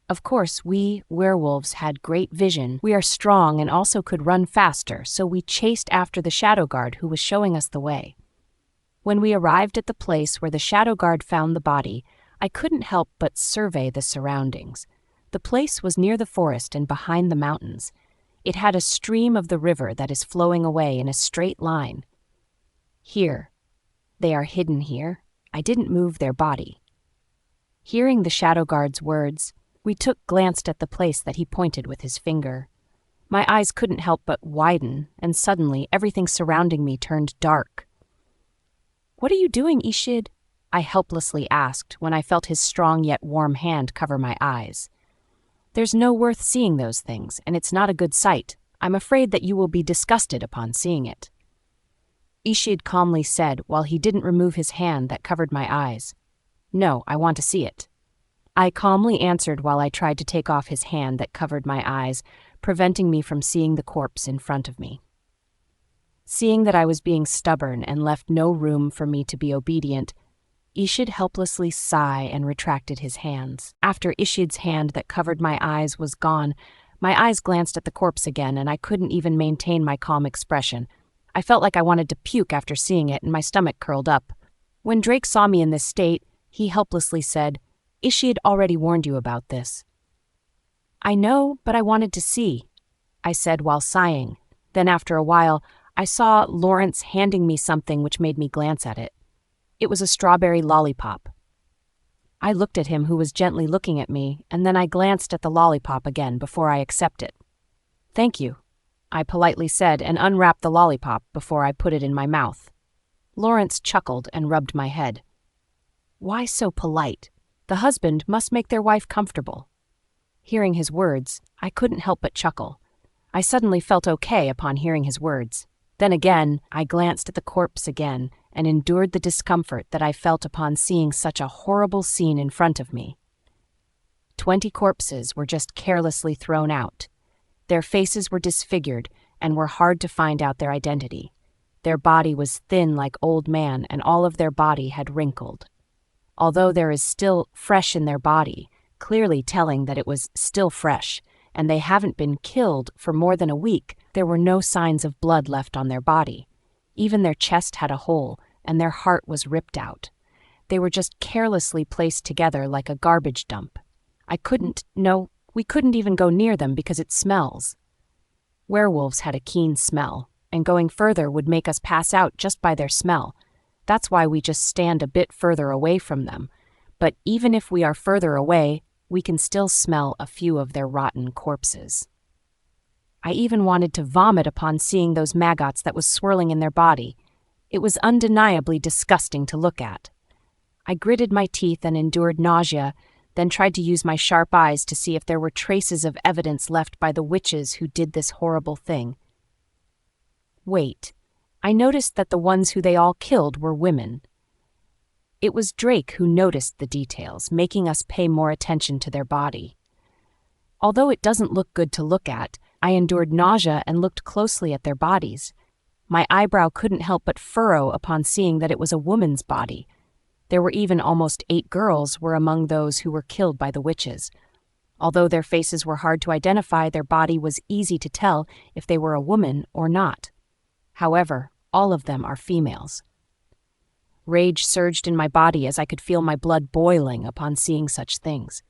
Of course, we, werewolves, had great vision. We are strong and also could run faster, so we chased after the shadow guard who was showing us the way. When we arrived at the place where the shadow guard found the body, I couldn't help but survey the surroundings. The place was near the forest and behind the mountains. It had a stream of the river that is flowing away in a straight line. Here. They are hidden here. I didn't move their body. Hearing the shadow guard's words, we glanced at the place that he pointed with his finger. My eyes couldn't help but widen, and suddenly everything surrounding me turned dark. "What are you doing, Ishid?" I helplessly asked when I felt his strong yet warm hand cover my eyes. "There's no worth seeing those things, and it's not a good sight. I'm afraid that you will be disgusted upon seeing it." Ishid calmly said while he didn't remove his hand that covered my eyes. "No, I want to see it." I calmly answered while I tried to take off his hand that covered my eyes, preventing me from seeing the corpse in front of me. Seeing that I was being stubborn and left no room for me to be obedient, Ishid helplessly sighed and retracted his hands. After Ishid's hand that covered my eyes was gone, my eyes glanced at the corpse again, and I couldn't even maintain my calm expression. I felt like I wanted to puke after seeing it, and my stomach curled up. When Drake saw me in this state, he helplessly said, "Ishid already warned you about this." "I know, but I wanted to see," I said while sighing. Then after a while, I saw Lawrence handing me something which made me glance at it. It was a strawberry lollipop. I looked at him, who was gently looking at me, and then I glanced at the lollipop again before I accept it. "Thank you," I politely said, and unwrapped the lollipop before I put it in my mouth. Lawrence chuckled and rubbed my head. "Why so polite? The husband must make their wife comfortable." Hearing his words, I couldn't help but chuckle. I suddenly felt okay upon hearing his words. Then again, I glanced at the corpse again and endured the discomfort that I felt upon seeing such a horrible scene in front of me. 20 corpses were just carelessly thrown out. Their faces were disfigured and were hard to find out their identity. Their body was thin like old man, and all of their body had wrinkled. Although there is still fresh in their body, clearly telling that it was still fresh, and they haven't been killed for more than a week, there were no signs of blood left on their body. Even their chest had a hole, and their heart was ripped out. They were just carelessly placed together like a garbage dump. We couldn't even go near them because it smells. Werewolves had a keen smell, and going further would make us pass out just by their smell. That's why we just stand a bit further away from them. But even if we are further away, we can still smell a few of their rotten corpses. I even wanted to vomit upon seeing those maggots that was swirling in their body. It was undeniably disgusting to look at. I gritted my teeth and endured nausea, then tried to use my sharp eyes to see if there were traces of evidence left by the witches who did this horrible thing. Wait, I noticed that the ones who they all killed were women. It was Drake who noticed the details, making us pay more attention to their body. Although it doesn't look good to look at, I endured nausea and looked closely at their bodies. My eyebrow couldn't help but furrow upon seeing that it was a woman's body. There were even almost 8 girls were among those who were killed by the witches. Although their faces were hard to identify, their body was easy to tell if they were a woman or not. However, all of them are females. Rage surged in my body as I could feel my blood boiling upon seeing such things.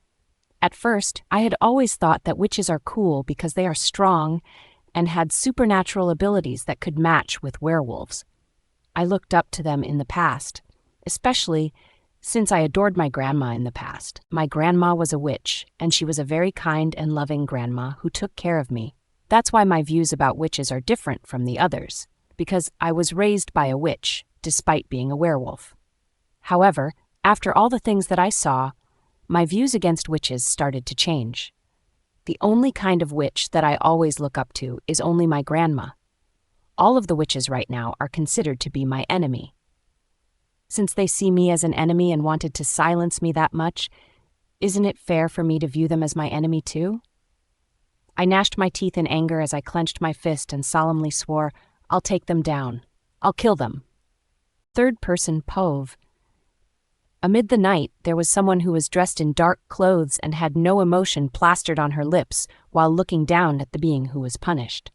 At first, I had always thought that witches are cool because they are strong and had supernatural abilities that could match with werewolves. I looked up to them in the past, especially since I adored my grandma in the past. My grandma was a witch, and she was a very kind and loving grandma who took care of me. That's why my views about witches are different from the others, because I was raised by a witch, despite being a werewolf. However, after all the things that I saw, my views against witches started to change. The only kind of witch that I always look up to is only my grandma. All of the witches right now are considered to be my enemy. Since they see me as an enemy and wanted to silence me that much, isn't it fair for me to view them as my enemy too? I gnashed my teeth in anger as I clenched my fist and solemnly swore, "I'll take them down. I'll kill them." Third person Pove. Amid the night, there was someone who was dressed in dark clothes and had no emotion plastered on her lips while looking down at the being who was punished.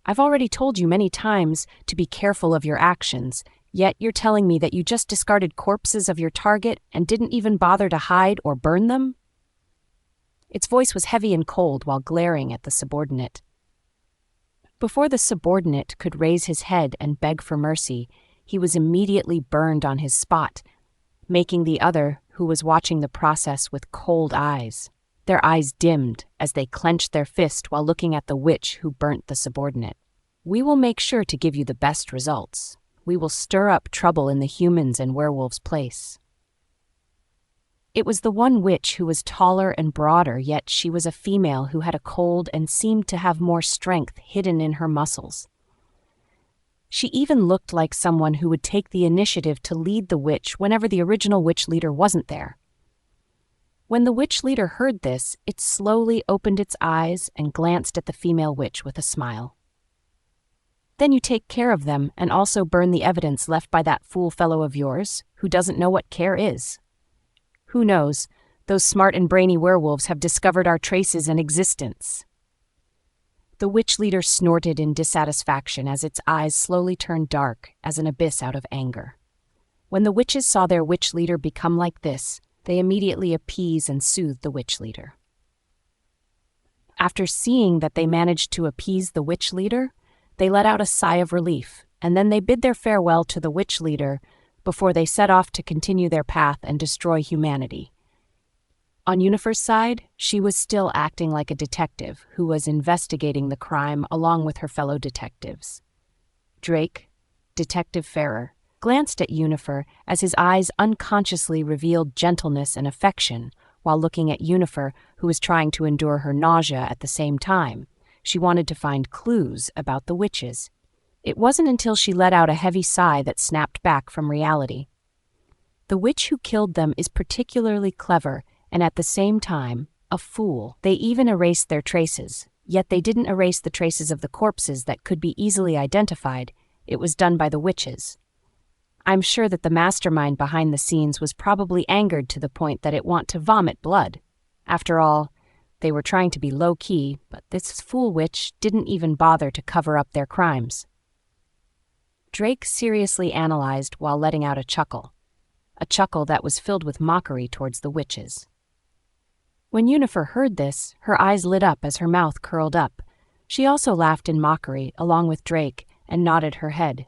I've already told you many times to be careful of your actions, yet you're telling me that you just discarded corpses of your target and didn't even bother to hide or burn them? Its voice was heavy and cold while glaring at the subordinate. Before the subordinate could raise his head and beg for mercy, he was immediately burned on his spot, making the other, who was watching the process with cold eyes. Their eyes dimmed as they clenched their fist while looking at the witch who burnt the subordinate. We will make sure to give you the best results. We will stir up trouble in the humans' and werewolves' place. It was the one witch who was taller and broader, yet she was a female who had a cold and seemed to have more strength hidden in her muscles. She even looked like someone who would take the initiative to lead the witch whenever the original witch leader wasn't there. When the witch leader heard this, it slowly opened its eyes and glanced at the female witch with a smile. Then you take care of them and also burn the evidence left by that fool fellow of yours, who doesn't know what care is. Who knows, those smart and brainy werewolves have discovered our traces and existence. The witch leader snorted in dissatisfaction as its eyes slowly turned dark as an abyss out of anger. When the witches saw their witch leader become like this, they immediately appeased and soothed the witch leader. After seeing that they managed to appease the witch leader, they let out a sigh of relief, and then they bid their farewell to the witch leader before they set off to continue their path and destroy humanity. On Yunifer's side, she was still acting like a detective who was investigating the crime along with her fellow detectives. Drake, Detective Ferrer, glanced at Yunifer as his eyes unconsciously revealed gentleness and affection while looking at Yunifer, who was trying to endure her nausea at the same time. She wanted to find clues about the witches. It wasn't until she let out a heavy sigh that snapped back from reality. The witch who killed them is particularly clever and at the same time, a fool. They even erased their traces, yet they didn't erase the traces of the corpses that could be easily identified. It was done by the witches. I'm sure that the mastermind behind the scenes was probably angered to the point that it wanted to vomit blood. After all, they were trying to be low-key, but this fool witch didn't even bother to cover up their crimes. Drake seriously analyzed while letting out a chuckle that was filled with mockery towards the witches. When Yunifer heard this, her eyes lit up as her mouth curled up. She also laughed in mockery, along with Drake, and nodded her head.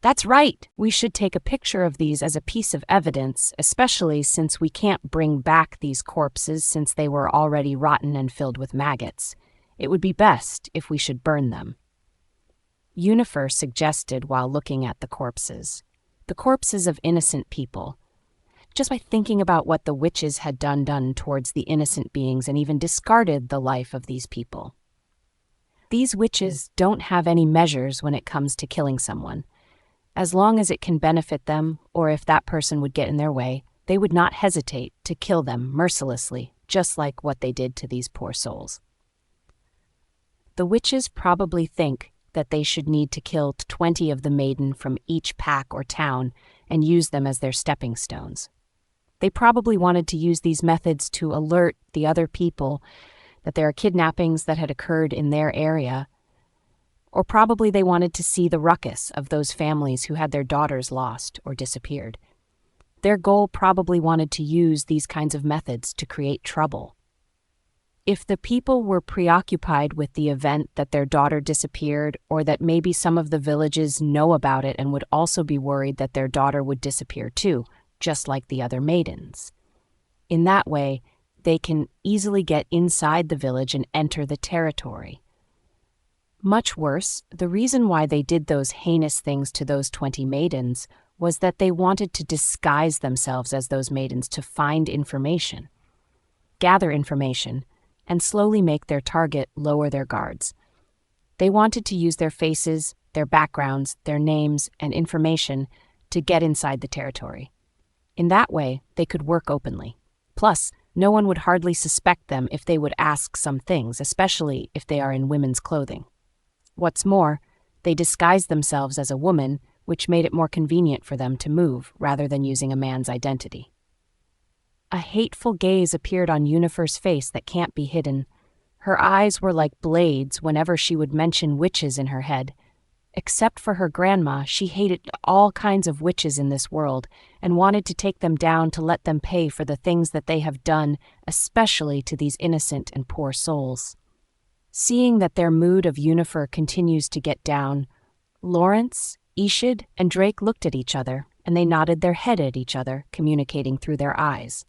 That's right! We should take a picture of these as a piece of evidence, especially since we can't bring back these corpses since they were already rotten and filled with maggots. It would be best if we should burn them. Yunifer suggested while looking at the corpses of innocent people. Just by thinking about what the witches had done towards the innocent beings and even discarded the life of these people. These witches don't have any measures when it comes to killing someone. As long as it can benefit them, or if that person would get in their way, they would not hesitate to kill them mercilessly, just like what they did to these poor souls. The witches probably think that they should need to kill 20 of the maiden from each pack or town and use them as their stepping stones. They probably wanted to use these methods to alert the other people that there are kidnappings that had occurred in their area, or probably they wanted to see the ruckus of those families who had their daughters lost or disappeared. Their goal probably wanted to use these kinds of methods to create trouble. If the people were preoccupied with the event that their daughter disappeared, or that maybe some of the villages know about it and would also be worried that their daughter would disappear too, just like the other maidens. In that way, they can easily get inside the village and enter the territory. Much worse, the reason why they did those heinous things to those 20 maidens was that they wanted to disguise themselves as those maidens to find information, gather information, and slowly make their target lower their guards. They wanted to use their faces, their backgrounds, their names, and information to get inside the territory. In that way, they could work openly. Plus, no one would hardly suspect them if they would ask some things, especially if they are in women's clothing. What's more, they disguise themselves as a woman, which made it more convenient for them to move rather than using a man's identity. A hateful gaze appeared on Yunifer's face that can't be hidden. Her eyes were like blades whenever she would mention witches in her head. Except for her grandma, she hated all kinds of witches in this world and wanted to take them down to let them pay for the things that they have done, especially to these innocent and poor souls. Seeing that their mood of Yunifer continues to get down, Lawrence, Ishid, and Drake looked at each other, and they nodded their head at each other, communicating through their eyes.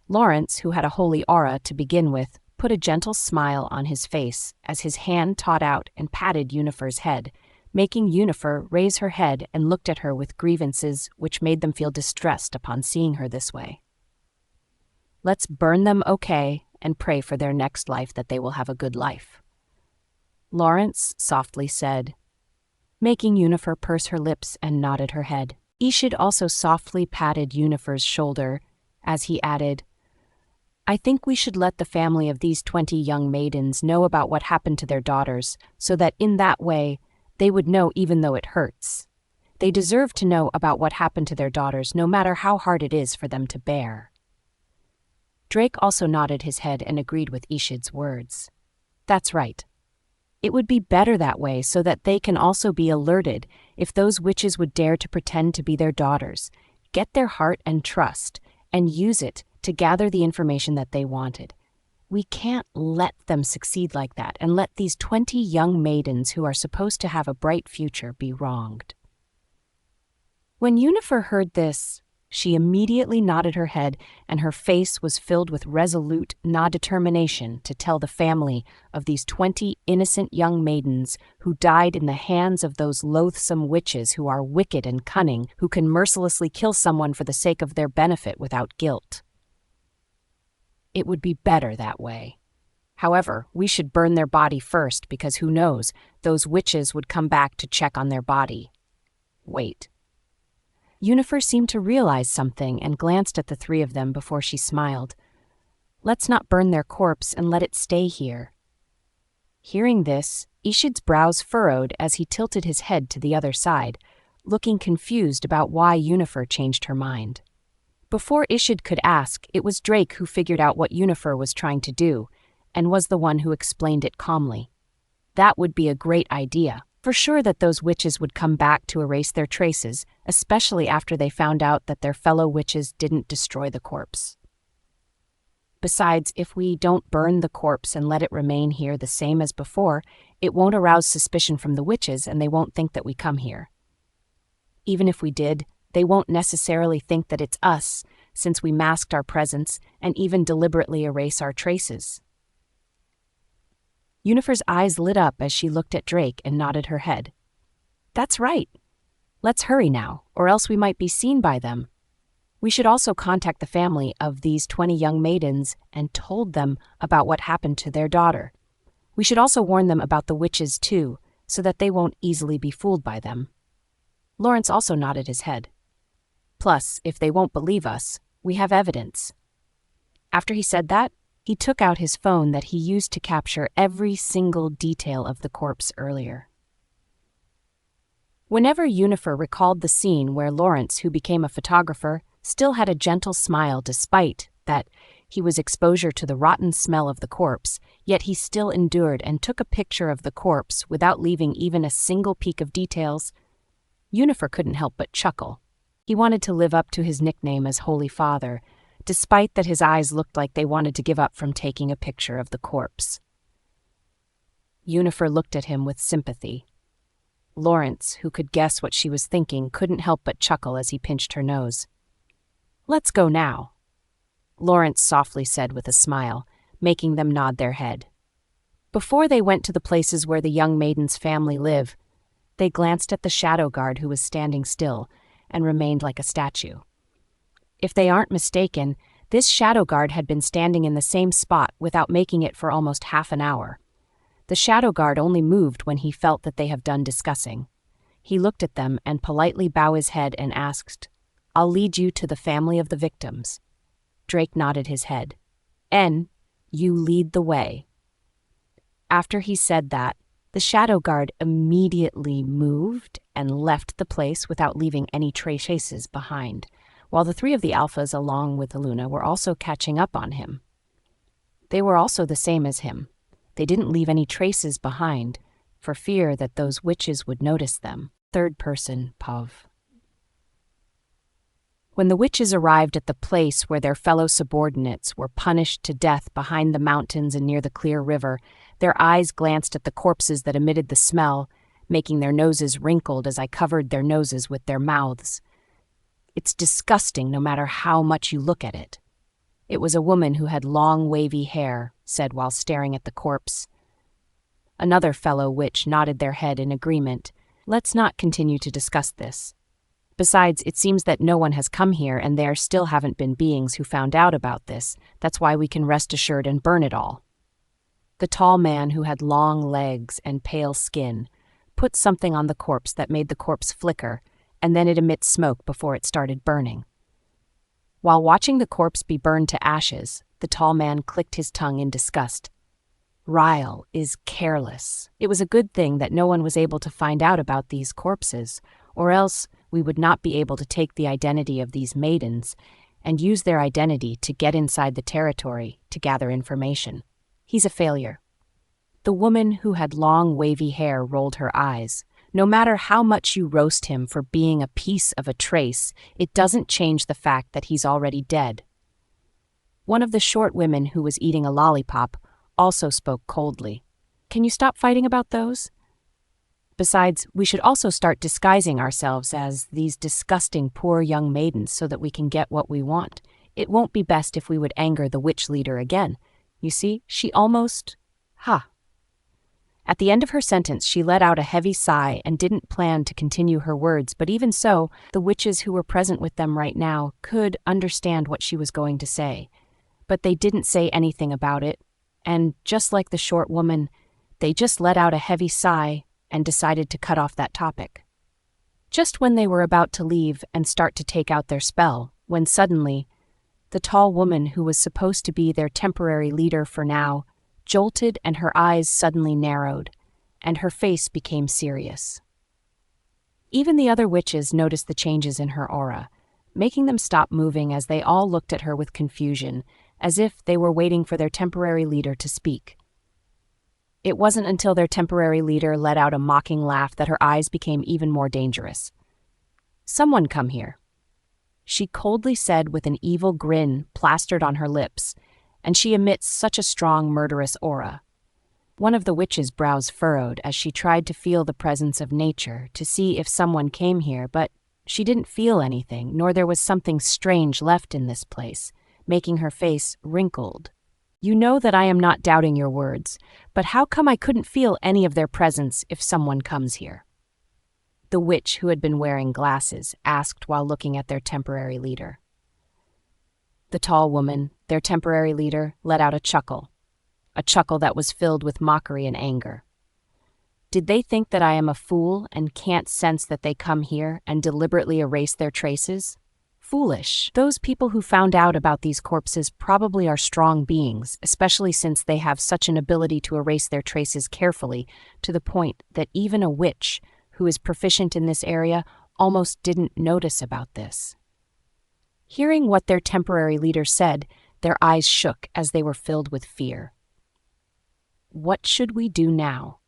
Lawrence, who had a holy aura to begin with, put a gentle smile on his face as his hand taught out and patted Yunifer's head, making Yunifer raise her head and looked at her with grievances which made them feel distressed upon seeing her this way. "Let's burn them, okay, and pray for their next life that they will have a good life," Lawrence softly said, making Yunifer purse her lips and nodded her head. Ishid also softly patted Yunifer's shoulder as he added, "I think we should let the family of these 20 young maidens know about what happened to their daughters, so that in that way they would know even though it hurts. They deserve to know about what happened to their daughters, no matter how hard it is for them to bear." Drake also nodded his head and agreed with Ishid's words. "That's right. It would be better that way so that they can also be alerted if those witches would dare to pretend to be their daughters, get their heart and trust, and use it to gather the information that they wanted. We can't let them succeed like that and let these 20 young maidens who are supposed to have a bright future be wronged." When Yunifer heard this, she immediately nodded her head, and her face was filled with resolute determination to tell the family of these 20 innocent young maidens who died in the hands of those loathsome witches who are wicked and cunning, who can mercilessly kill someone for the sake of their benefit without guilt. It would be better that way. However, we should burn their body first because who knows, those witches would come back to check on their body. Wait. Yunifer seemed to realize something and glanced at the three of them before she smiled. "Let's not burn their corpse and let it stay here." Hearing this, Ishid's brows furrowed as he tilted his head to the other side, looking confused about why Yunifer changed her mind. Before Ishid could ask, it was Drake who figured out what Yunifer was trying to do, and was the one who explained it calmly. That would be a great idea. For sure that those witches would come back to erase their traces, especially after they found out that their fellow witches didn't destroy the corpse. Besides, if we don't burn the corpse and let it remain here the same as before, it won't arouse suspicion from the witches and they won't think that we come here. Even if we did, they won't necessarily think that it's us, since we masked our presence and even deliberately erase our traces. Yunifer's eyes lit up as she looked at Drake and nodded her head. "That's right. Let's hurry now, or else we might be seen by them. We should also contact the family of these 20 young maidens and told them about what happened to their daughter. We should also warn them about the witches too, so that they won't easily be fooled by them." Lawrence also nodded his head. "Plus, if they won't believe us, we have evidence." After he said that, he took out his phone that he used to capture every single detail of the corpse earlier. Whenever Yunifer recalled the scene where Lawrence, who became a photographer, still had a gentle smile despite that he was exposure to the rotten smell of the corpse, yet he still endured and took a picture of the corpse without leaving even a single peek of details, Yunifer couldn't help but chuckle. He wanted to live up to his nickname as Holy Father, despite that his eyes looked like they wanted to give up from taking a picture of the corpse. Yunifer looked at him with sympathy. Lawrence, who could guess what she was thinking, couldn't help but chuckle as he pinched her nose. "Let's go now," Lawrence softly said with a smile, making them nod their head. Before they went to the places where the young maiden's family live, they glanced at the shadow guard who was standing still and remained like a statue. If they aren't mistaken, this shadow guard had been standing in the same spot without making it for almost half an hour. The shadow guard only moved when he felt that they have done discussing. He looked at them and politely bowed his head and asked, "I'll lead you to the family of the victims." Drake nodded his head. "N, you lead the way." After he said that, The shadow guard immediately moved and left the place without leaving any traces behind, while the three of the alphas, along with Aluna, were also catching up on him. They were also the same as him. They didn't leave any traces behind, for fear that those witches would notice them. Third person, Pov. When the witches arrived at the place where their fellow subordinates were punished to death behind the mountains and near the clear river, their eyes glanced at the corpses that emitted the smell, making their noses wrinkled as I covered their noses with their mouths. It's disgusting no matter how much you look at it. It was a woman who had long, wavy hair, said while staring at the corpse. Another fellow witch nodded their head in agreement. Let's not continue to discuss this. Besides, it seems that no one has come here and there still haven't been beings who found out about this. That's why we can rest assured and burn it all. The tall man who had long legs and pale skin put something on the corpse that made the corpse flicker, and then it emit smoke before it started burning. While watching the corpse be burned to ashes, the tall man clicked his tongue in disgust. Ryle is careless. It was a good thing that no one was able to find out about these corpses, or else we would not be able to take the identity of these maidens and use their identity to get inside the territory to gather information. He's a failure. The woman who had long, wavy hair rolled her eyes. No matter how much you roast him for being a piece of a trace, it doesn't change the fact that he's already dead. One of the short women who was eating a lollipop also spoke coldly. Can you stop fighting about those? Besides, we should also start disguising ourselves as these disgusting poor young maidens so that we can get what we want. It won't be best if we would anger the witch leader again. You see, she almost... At the end of her sentence, she let out a heavy sigh and didn't plan to continue her words, but even so, the witches who were present with them right now could understand what she was going to say. But they didn't say anything about it, and just like the short woman, they just let out a heavy sigh and decided to cut off that topic. Just when they were about to leave and start to take out their spell, when suddenly, the tall woman who was supposed to be their temporary leader for now jolted and her eyes suddenly narrowed, and her face became serious. Even the other witches noticed the changes in her aura, making them stop moving as they all looked at her with confusion, as if they were waiting for their temporary leader to speak. It wasn't until their temporary leader let out a mocking laugh that her eyes became even more dangerous. "Someone come here," she coldly said with an evil grin plastered on her lips, and she emits such a strong, murderous aura. One of the witches' brows furrowed as she tried to feel the presence of nature to see if someone came here, but she didn't feel anything, nor there was something strange left in this place, making her face wrinkled. "You know that I am not doubting your words, but how come I couldn't feel any of their presence if someone comes here?" The witch, who had been wearing glasses, asked while looking at their temporary leader. The tall woman, their temporary leader, let out a chuckle that was filled with mockery and anger. Did they think that I am a fool and can't sense that they come here and deliberately erase their traces? Foolish. Those people who found out about these corpses probably are strong beings, especially since they have such an ability to erase their traces carefully, to the point that even a witch, who is proficient in this area, almost didn't notice about this. Hearing what their temporary leader said, their eyes shook as they were filled with fear. What should we do now?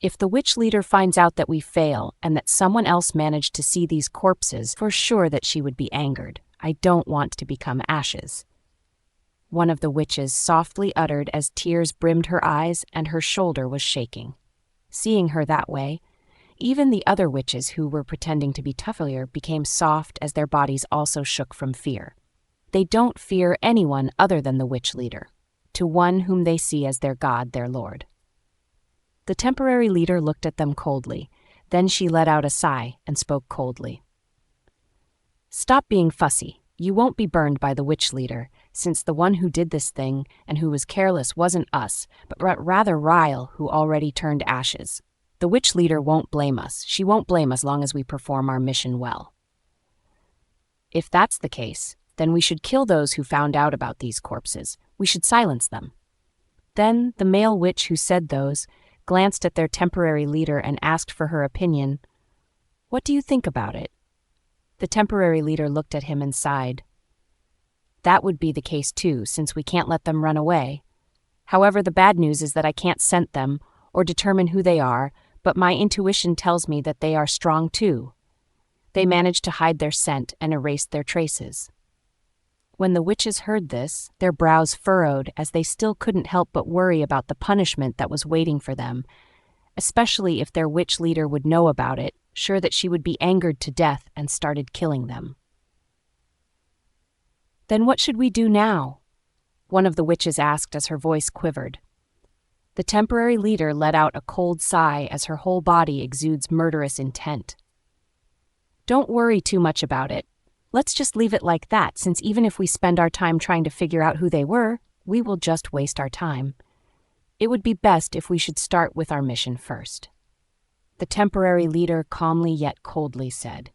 If the witch leader finds out that we fail and that someone else managed to see these corpses, for sure that she would be angered. I don't want to become ashes. One of the witches softly uttered as tears brimmed her eyes and her shoulder was shaking. Seeing her that way, even the other witches who were pretending to be tougher became soft as their bodies also shook from fear. They don't fear anyone other than the witch leader, to one whom they see as their god, their lord. The temporary leader looked at them coldly. Then she let out a sigh and spoke coldly. "Stop being fussy. You won't be burned by the witch leader, since the one who did this thing and who was careless wasn't us, but rather Ryle, who already turned ashes. The witch leader won't blame us. She won't blame us long as we perform our mission well." If that's the case, then we should kill those who found out about these corpses. We should silence them. Then the male witch who said those glanced at their temporary leader and asked for her opinion. "What do you think about it?" The temporary leader looked at him and sighed. "That would be the case too, since we can't let them run away. However, the bad news is that I can't scent them or determine who they are, but my intuition tells me that they are strong too. They managed to hide their scent and erased their traces." When the witches heard this, their brows furrowed as they still couldn't help but worry about the punishment that was waiting for them, especially if their witch leader would know about it, sure that she would be angered to death and started killing them. "Then what should we do now?" one of the witches asked as her voice quivered. The temporary leader let out a cold sigh as her whole body exudes murderous intent. "Don't worry too much about it. Let's just leave it like that, since even if we spend our time trying to figure out who they were, we will just waste our time. It would be best if we should start with our mission first." The temporary leader calmly yet coldly said,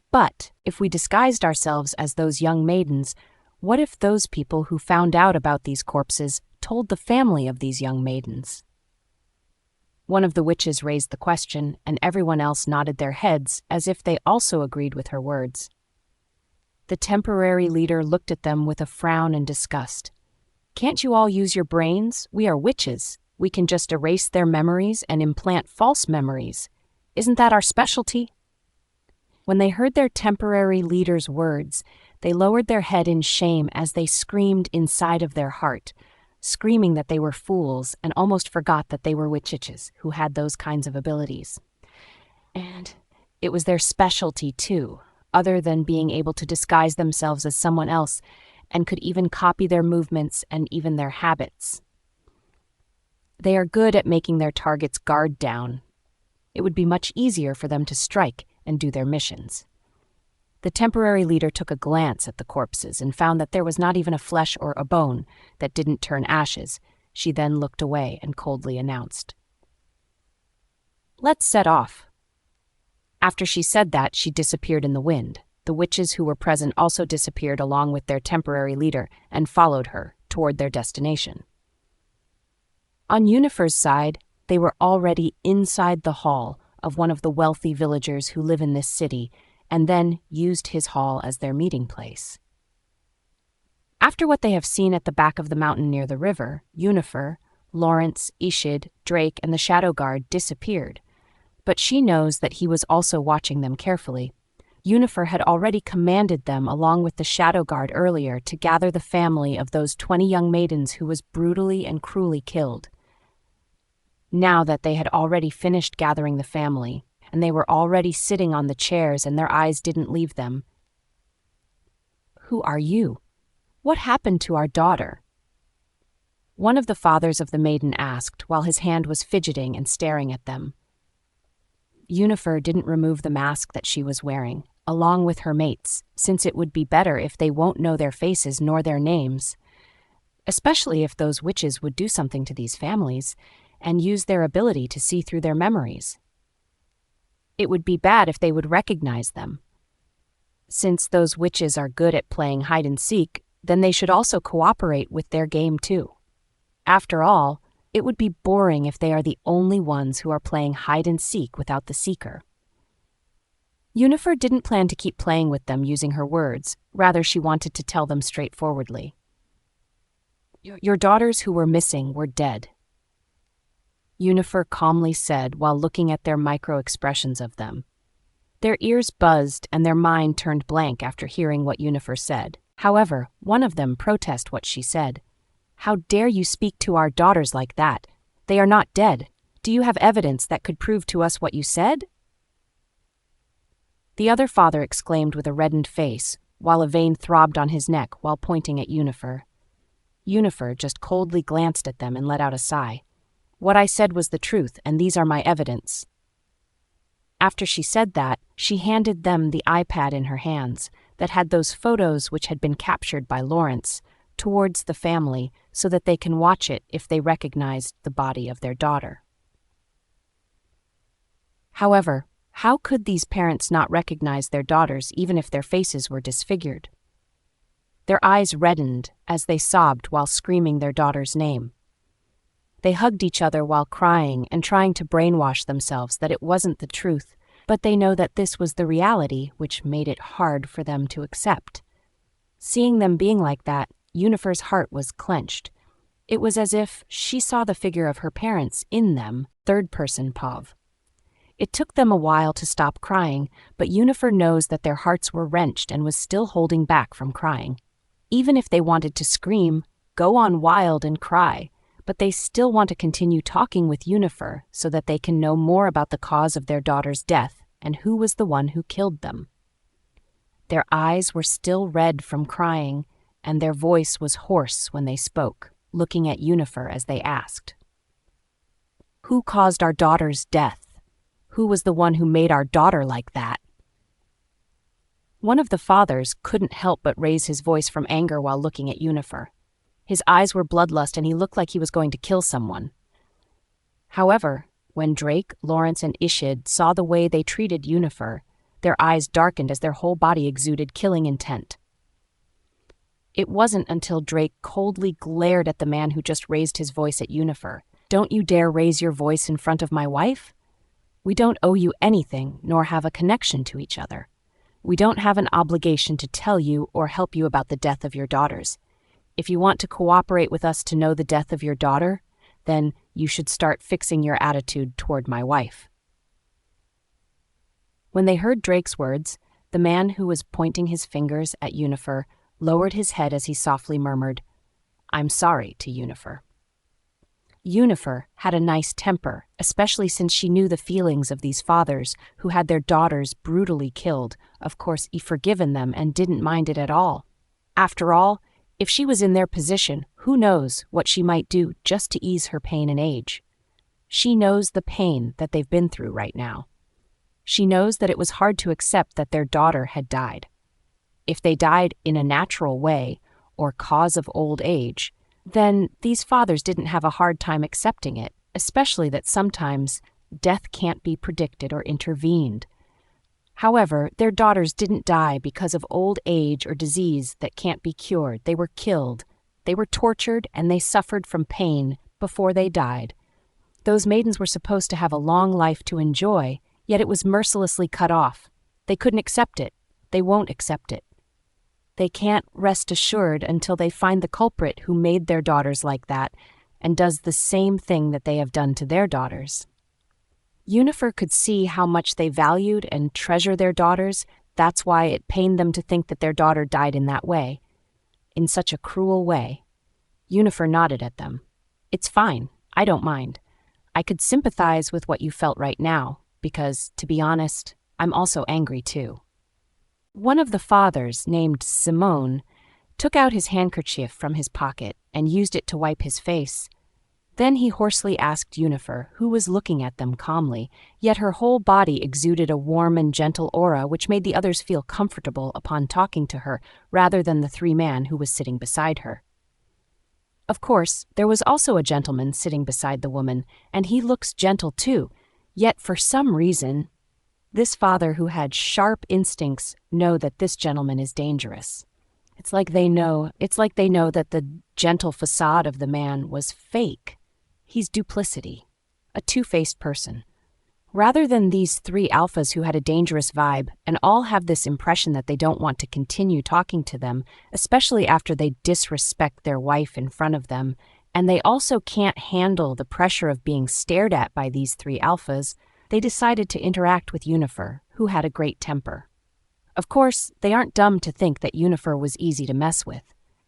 But if we disguised ourselves as those young maidens, what if those people who found out about these corpses told the family of these young maidens?" One of the witches raised the question, and everyone else nodded their heads as if they also agreed with her words. The temporary leader looked at them with a frown and disgust. "Can't you all use your brains? We are witches. We can just erase their memories and implant false memories. Isn't that our specialty?" When they heard their temporary leader's words, they lowered their head in shame as they screamed inside of their heart, screaming that they were fools and almost forgot that they were witches who had those kinds of abilities. And it was their specialty too, other than being able to disguise themselves as someone else and could even copy their movements and even their habits. They are good at making their targets guard down. It would be much easier for them to strike and do their missions. The temporary leader took a glance at the corpses and found that there was not even a flesh or a bone that didn't turn ashes. She then looked away and coldly announced, "Let's set off." After she said that, she disappeared in the wind. The witches who were present also disappeared along with their temporary leader and followed her toward their destination. On Yunifer's side, they were already inside the hall of one of the wealthy villagers who live in this city, and then used his hall as their meeting place. After what they have seen at the back of the mountain near the river, Yunifer, Lawrence, Ishid, Drake, and the Shadow Guard disappeared, but she knows that he was also watching them carefully. Yunifer had already commanded them along with the Shadow Guard earlier to gather the family of those 20 young maidens who was brutally and cruelly killed. Now that they had already finished gathering the family, and they were already sitting on the chairs and their eyes didn't leave them. "Who are you? What happened to our daughter?" One of the fathers of the maiden asked while his hand was fidgeting and staring at them. Yunifer didn't remove the mask that she was wearing, along with her mates, since it would be better if they won't know their faces nor their names, especially if those witches would do something to these families and use their ability to see through their memories. It would be bad if they would recognize them. Since those witches are good at playing hide-and-seek, then they should also cooperate with their game too. After all, it would be boring if they are the only ones who are playing hide-and-seek without the seeker. Yunifer didn't plan to keep playing with them using her words, rather she wanted to tell them straightforwardly. "Your daughters who were missing were dead," Yunifer calmly said while looking at their micro-expressions of them. Their ears buzzed and their mind turned blank after hearing what Yunifer said. However, one of them protested what she said. "How dare you speak to our daughters like that? They are not dead. Do you have evidence that could prove to us what you said?" The other father exclaimed with a reddened face, while a vein throbbed on his neck while pointing at Yunifer. Yunifer just coldly glanced at them and let out a sigh. "What I said was the truth, and these are my evidence." After she said that, she handed them the iPad in her hands that had those photos which had been captured by Lawrence towards the family so that they can watch it if they recognized the body of their daughter. However, how could these parents not recognize their daughters even if their faces were disfigured? Their eyes reddened as they sobbed while screaming their daughter's name. They hugged each other while crying and trying to brainwash themselves that it wasn't the truth, but they know that this was the reality, which made it hard for them to accept. Seeing them being like that, Yunifer's heart was clenched. It was as if she saw the figure of her parents in them, third-person Pov. It took them a while to stop crying, but Yunifer knows that their hearts were wrenched and was still holding back from crying. Even if they wanted to scream, go on wild and cry, but they still want to continue talking with Yunifer so that they can know more about the cause of their daughter's death and who was the one who killed them. Their eyes were still red from crying, and their voice was hoarse when they spoke, looking at Yunifer as they asked, "Who caused our daughter's death? Who was the one who made our daughter like that?" One of the fathers couldn't help but raise his voice from anger while looking at Yunifer. His eyes were bloodlust and he looked like he was going to kill someone. However, when Drake, Lawrence, and Ishid saw the way they treated Yunifer, their eyes darkened as their whole body exuded killing intent. It wasn't until Drake coldly glared at the man who just raised his voice at Yunifer. "Don't you dare raise your voice in front of my wife? We don't owe you anything, nor have a connection to each other. We don't have an obligation to tell you or help you about the death of your daughters. If you want to cooperate with us to know the death of your daughter, then you should start fixing your attitude toward my wife." When they heard Drake's words, the man who was pointing his fingers at Yunifer lowered his head as he softly murmured, "I'm sorry," to Yunifer. Yunifer had a nice temper, especially since she knew the feelings of these fathers who had their daughters brutally killed. Of course, he forgiven them and didn't mind it at all. After all, if she was in their position, who knows what she might do just to ease her pain and age. She knows the pain that they've been through right now. She knows that it was hard to accept that their daughter had died. If they died in a natural way or cause of old age, then these fathers didn't have a hard time accepting it, especially that sometimes death can't be predicted or intervened. However, their daughters didn't die because of old age or disease that can't be cured. They were killed. They were tortured and they suffered from pain before they died. Those maidens were supposed to have a long life to enjoy, yet it was mercilessly cut off. They couldn't accept it. They won't accept it. They can't rest assured until they find the culprit who made their daughters like that and does the same thing that they have done to their daughters. Yunifer could see how much they valued and treasured their daughters. That's why it pained them to think that their daughter died in that way, in such a cruel way. Yunifer nodded at them. "It's fine. I don't mind. I could sympathize with what you felt right now, because, to be honest, I'm also angry too." One of the fathers, named Simone, took out his handkerchief from his pocket and used it to wipe his face. Then he hoarsely asked Yunifer, who was looking at them calmly, yet her whole body exuded a warm and gentle aura which made the others feel comfortable upon talking to her rather than the three-man who was sitting beside her. Of course, there was also a gentleman sitting beside the woman, and he looks gentle too, yet for some reason, this father who had sharp instincts know that this gentleman is dangerous. It's like they know that the gentle facade of the man was fake. He's duplicity, a two-faced person. Rather than these three alphas who had a dangerous vibe and all have this impression that they don't want to continue talking to them, especially after they disrespect their wife in front of them, and they also can't handle the pressure of being stared at by these three alphas, they decided to interact with Yunifer, who had a great temper. Of course, they aren't dumb to think that Yunifer was easy to mess with.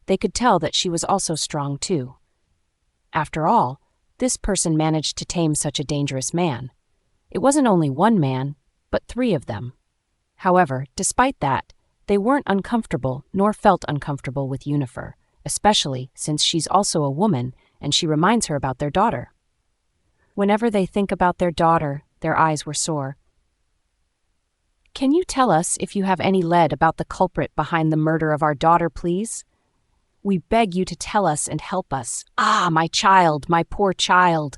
They could tell that she was also strong too. After all, this person managed to tame such a dangerous man. It wasn't only one man, but three of them. However, despite that, they weren't uncomfortable nor felt uncomfortable with Yunifer, especially since she's also a woman and she reminds her about their daughter. Whenever they think about their daughter, their eyes were sore. "Can you tell us if you have any lead about the culprit behind the murder of our daughter, please? We beg you to tell us and help us. Ah, my child, my poor child."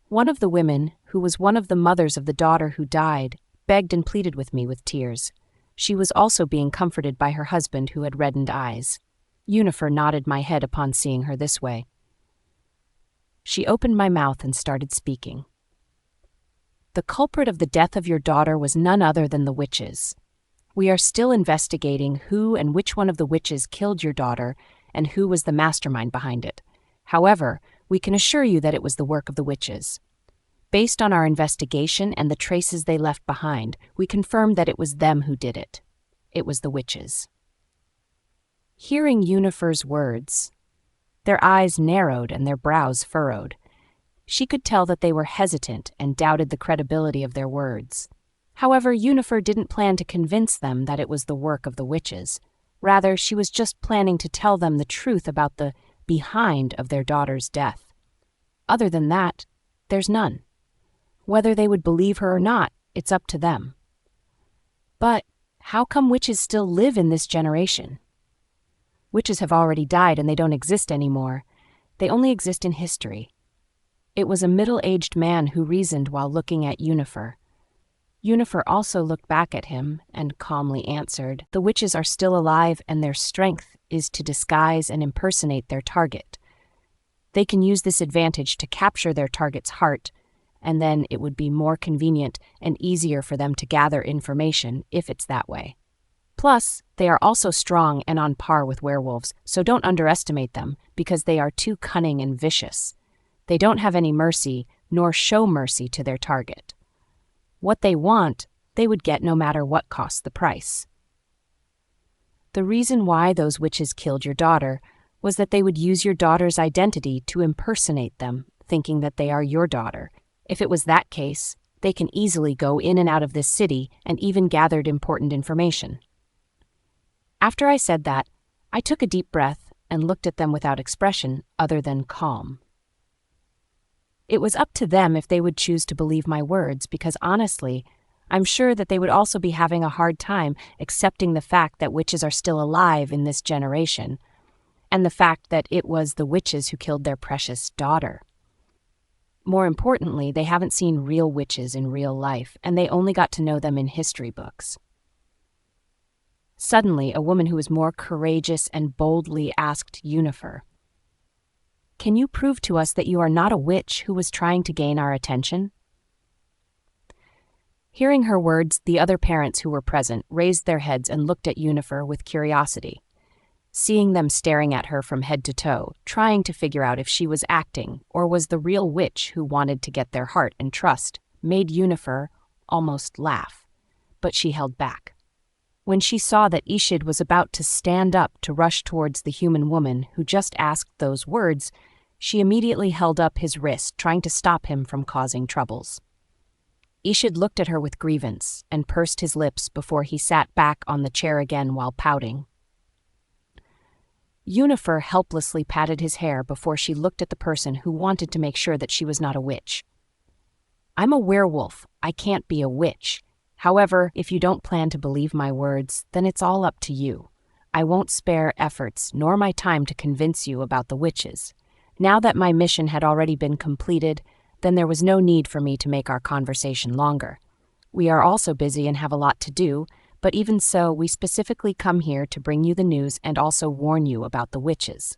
One of the women, who was one of the mothers of the daughter who died, begged and pleaded with me with tears. She was also being comforted by her husband who had reddened eyes. Yunifer nodded my head upon seeing her this way. She opened my mouth and started speaking. The culprit of the death of your daughter was none other than the witches. We are still investigating who and which one of the witches killed your daughter and who was the mastermind behind it. However, we can assure you that it was the work of the witches. Based on our investigation and the traces they left behind, we confirmed that it was them who did it. It was the witches. Hearing Yunifer's words, their eyes narrowed and their brows furrowed. She could tell that they were hesitant and doubted the credibility of their words. However, Yunifer didn't plan to convince them that it was the work of the witches. Rather, she was just planning to tell them the truth about the behind of their daughter's death. Other than that, there's none. Whether they would believe her or not, it's up to them. But how come witches still live in this generation? Witches have already died and they don't exist anymore. They only exist in history. It was a middle-aged man who reasoned while looking at Yunifer. Yunifer also looked back at him and calmly answered, "The witches are still alive and their strength is to disguise and impersonate their target. They can use this advantage to capture their target's heart, and then it would be more convenient and easier for them to gather information if it's that way. Plus, they are also strong and on par with werewolves, so don't underestimate them because they are too cunning and vicious. They don't have any mercy nor show mercy to their target. What they want, they would get no matter what costs the price. The reason why those witches killed your daughter was that they would use your daughter's identity to impersonate them, thinking that they are your daughter. If it was that case, they can easily go in and out of this city and even gathered important information." After I said that, I took a deep breath and looked at them without expression other than calm. It was up to them if they would choose to believe my words because honestly, I'm sure that they would also be having a hard time accepting the fact that witches are still alive in this generation, and the fact that it was the witches who killed their precious daughter. More importantly, they haven't seen real witches in real life, and they only got to know them in history books. Suddenly, a woman who was more courageous and boldly asked Yunifer, "Can you prove to us that you are not a witch who was trying to gain our attention?" Hearing her words, the other parents who were present raised their heads and looked at Yunifer with curiosity. Seeing them staring at her from head to toe, trying to figure out if she was acting or was the real witch who wanted to get their heart and trust, made Yunifer almost laugh, but she held back. When she saw that Ishid was about to stand up to rush towards the human woman who just asked those words, she immediately held up his wrist, trying to stop him from causing troubles. Ishid looked at her with grievance and pursed his lips before he sat back on the chair again while pouting. Yunifer helplessly patted his hair before she looked at the person who wanted to make sure that she was not a witch. "I'm a werewolf. I can't be a witch. However, if you don't plan to believe my words, then it's all up to you. I won't spare efforts nor my time to convince you about the witches. Now that my mission had already been completed, then there was no need for me to make our conversation longer. We are also busy and have a lot to do, but even so, we specifically come here to bring you the news and also warn you about the witches."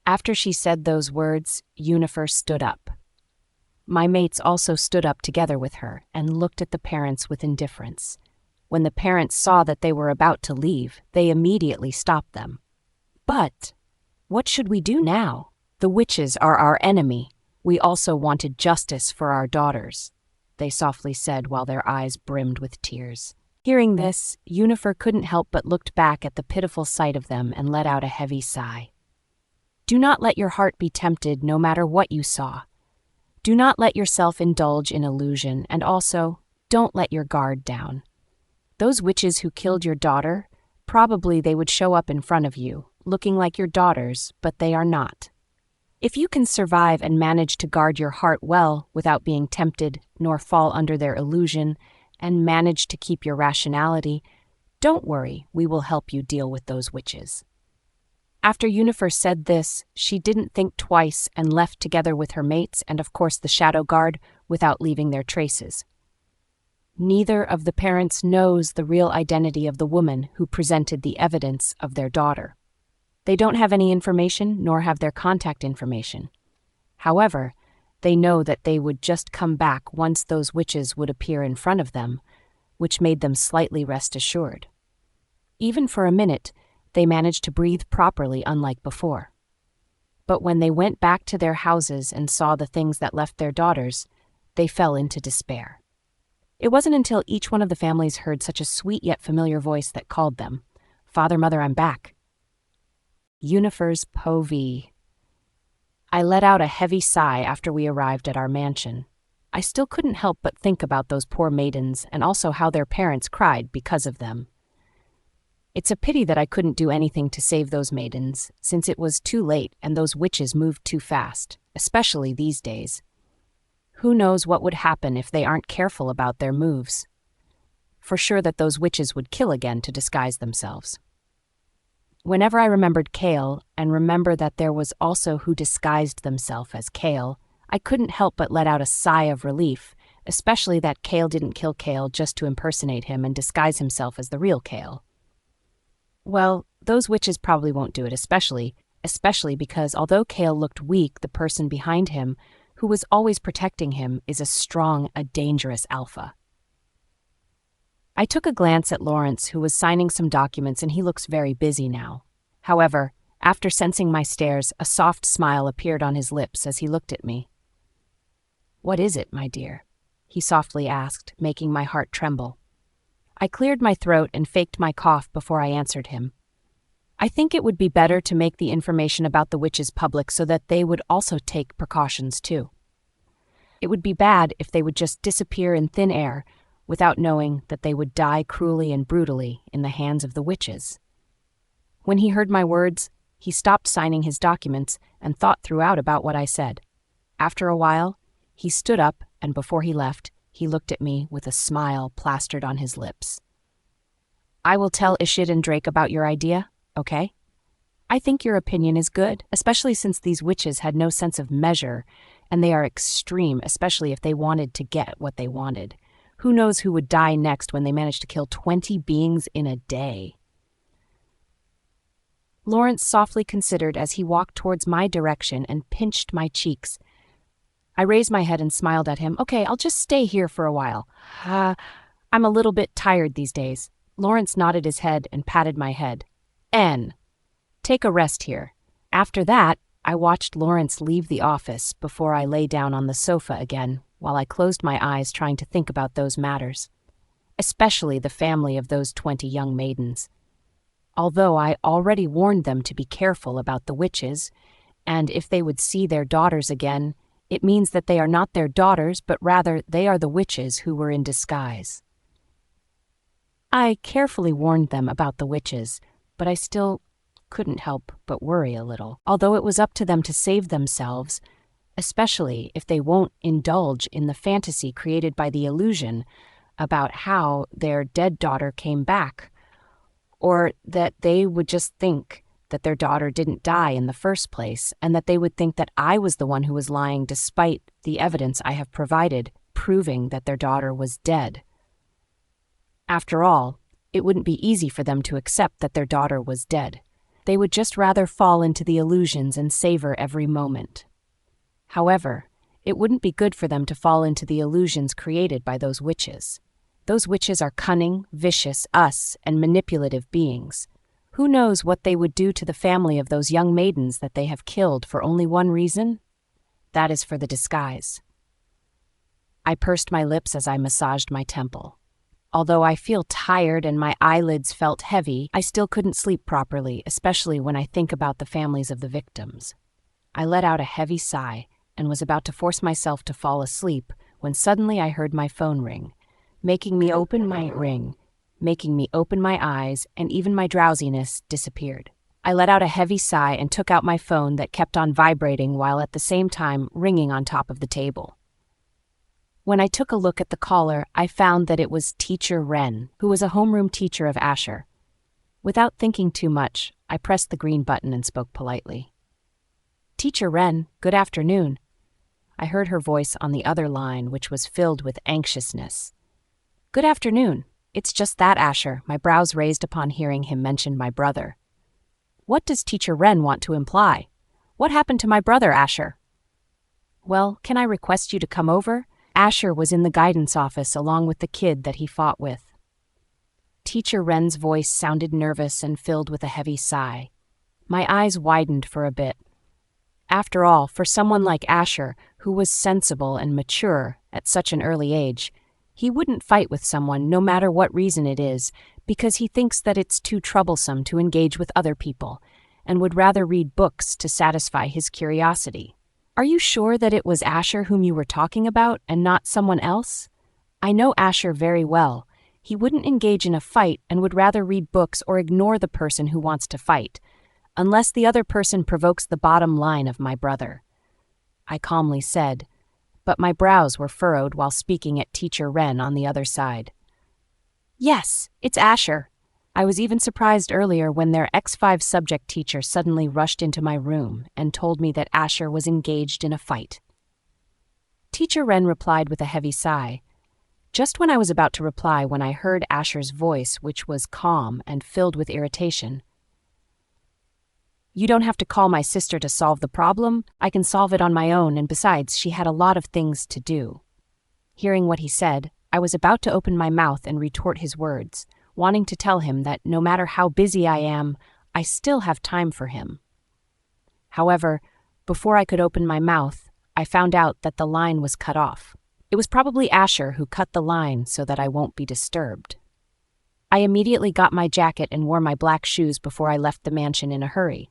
After she said those words, Yunifer stood up. My mates also stood up together with her and looked at the parents with indifference. When the parents saw that they were about to leave, they immediately stopped them. "But what should we do now? The witches are our enemy. We also wanted justice for our daughters," they softly said while their eyes brimmed with tears. Hearing this, Yunifer couldn't help but looked back at the pitiful sight of them and let out a heavy sigh. Do not let your heart be tempted no matter what you saw. Do not let yourself indulge in illusion, and also, don't let your guard down. Those witches who killed your daughter, probably they would show up in front of you, looking like your daughters, but they are not. If you can survive and manage to guard your heart well without being tempted nor fall under their illusion, and manage to keep your rationality, don't worry, we will help you deal with those witches. After Yunifer said this, she didn't think twice and left together with her mates and of course the shadow guard without leaving their traces. Neither of the parents knows the real identity of the woman who presented the evidence of their daughter. They don't have any information nor have their contact information. However, they know that they would just come back once those witches would appear in front of them, which made them slightly rest assured. Even for a minute, they managed to breathe properly, unlike before. But when they went back to their houses and saw the things that left their daughters, they fell into despair. It wasn't until each one of the families heard such a sweet yet familiar voice that called them, "Father, Mother, I'm back." Yunifer's povee. I let out a heavy sigh after we arrived at our mansion. I still couldn't help but think about those poor maidens and also how their parents cried because of them. It's a pity that I couldn't do anything to save those maidens, since it was too late and those witches moved too fast, especially these days. Who knows what would happen if they aren't careful about their moves? For sure that those witches would kill again to disguise themselves. Whenever I remembered Kale, and remember that there was also who disguised themselves as Kale, I couldn't help but let out a sigh of relief, especially that Kale didn't kill Kale just to impersonate him and disguise himself as the real Kale. Well, those witches probably won't do it, especially because although Kale looked weak, the person behind him, who was always protecting him, is a strong, a dangerous alpha. I took a glance at Lawrence, who was signing some documents, and he looks very busy now. However, after sensing my stares, a soft smile appeared on his lips as he looked at me. "What is it, my dear?" he softly asked, making my heart tremble. I cleared my throat and faked my cough before I answered him. I think it would be better to make the information about the witches public so that they would also take precautions too. It would be bad if they would just disappear in thin air without knowing that they would die cruelly and brutally in the hands of the witches. When he heard my words, he stopped signing his documents and thought throughout about what I said. After a while, he stood up, and before he left, he looked at me with a smile plastered on his lips. "I will tell Ishid and Drake about your idea, okay? I think your opinion is good, especially since these witches had no sense of measure, and they are extreme, especially if they wanted to get what they wanted. Who knows who would die next when they managed to kill 20 beings in a day?" Lawrence softly considered as he walked towards my direction and pinched my cheeks. I raised my head and smiled at him. "Okay, I'll just stay here for a while. I'm a little bit tired these days." Lawrence nodded his head and patted my head. Take a rest here." After that, I watched Lawrence leave the office before I lay down on the sofa again, while I closed my eyes trying to think about those matters, especially the family of those 20 young maidens. Although I already warned them to be careful about the witches, and if they would see their daughters again, it means that they are not their daughters, but rather they are the witches who were in disguise. I carefully warned them about the witches, but I still couldn't help but worry a little. Although it was up to them to save themselves, especially if they won't indulge in the fantasy created by the illusion about how their dead daughter came back, or that they would just think that their daughter didn't die in the first place, and that they would think that I was the one who was lying despite the evidence I have provided proving that their daughter was dead. After all, it wouldn't be easy for them to accept that their daughter was dead. They would just rather fall into the illusions and savor every moment. However, it wouldn't be good for them to fall into the illusions created by those witches. Those witches are cunning, vicious, and manipulative beings. Who knows what they would do to the family of those young maidens that they have killed for only one reason? That is for the disguise. I pursed my lips as I massaged my temple. Although I feel tired and my eyelids felt heavy, I still couldn't sleep properly, especially when I think about the families of the victims. I let out a heavy sigh and was about to force myself to fall asleep when suddenly I heard my phone ring, making me open my eyes, and even my drowsiness disappeared. I let out a heavy sigh and took out my phone that kept on vibrating while at the same time ringing on top of the table. When I took a look at the caller, I found that it was Teacher Wren, who was a homeroom teacher of Asher. Without thinking too much, I pressed the green button and spoke politely. "Teacher Wren, good afternoon." I heard her voice on the other line, which was filled with anxiousness. "Good afternoon. It's just that, Asher," my brows raised upon hearing him mention my brother. "What does Teacher Wren want to imply? What happened to my brother, Asher?" Well, can I request you to come over? Asher was in the guidance office along with the kid that he fought with. Teacher Wren's voice sounded nervous and filled with a heavy sigh. My eyes widened for a bit. After all, for someone like Asher, who was sensible and mature at such an early age, he wouldn't fight with someone no matter what reason it is, because he thinks that it's too troublesome to engage with other people, and would rather read books to satisfy his curiosity. Are you sure that it was Asher whom you were talking about and not someone else? I know Asher very well. He wouldn't engage in a fight and would rather read books or ignore the person who wants to fight, unless the other person provokes the bottom line of my brother. I calmly said, but my brows were furrowed while speaking at Teacher Wren on the other side. Yes, it's Asher. I was even surprised earlier when their X5 subject teacher suddenly rushed into my room and told me that Asher was engaged in a fight. Teacher Wren replied with a heavy sigh. Just when I was about to reply when I heard Asher's voice, which was calm and filled with irritation. You don't have to call my sister to solve the problem. I can solve it on my own, and besides, she had a lot of things to do. Hearing what he said, I was about to open my mouth and retort his words, wanting to tell him that no matter how busy I am, I still have time for him. However, before I could open my mouth, I found out that the line was cut off. It was probably Asher who cut the line so that I won't be disturbed. I immediately got my jacket and wore my black shoes before I left the mansion in a hurry.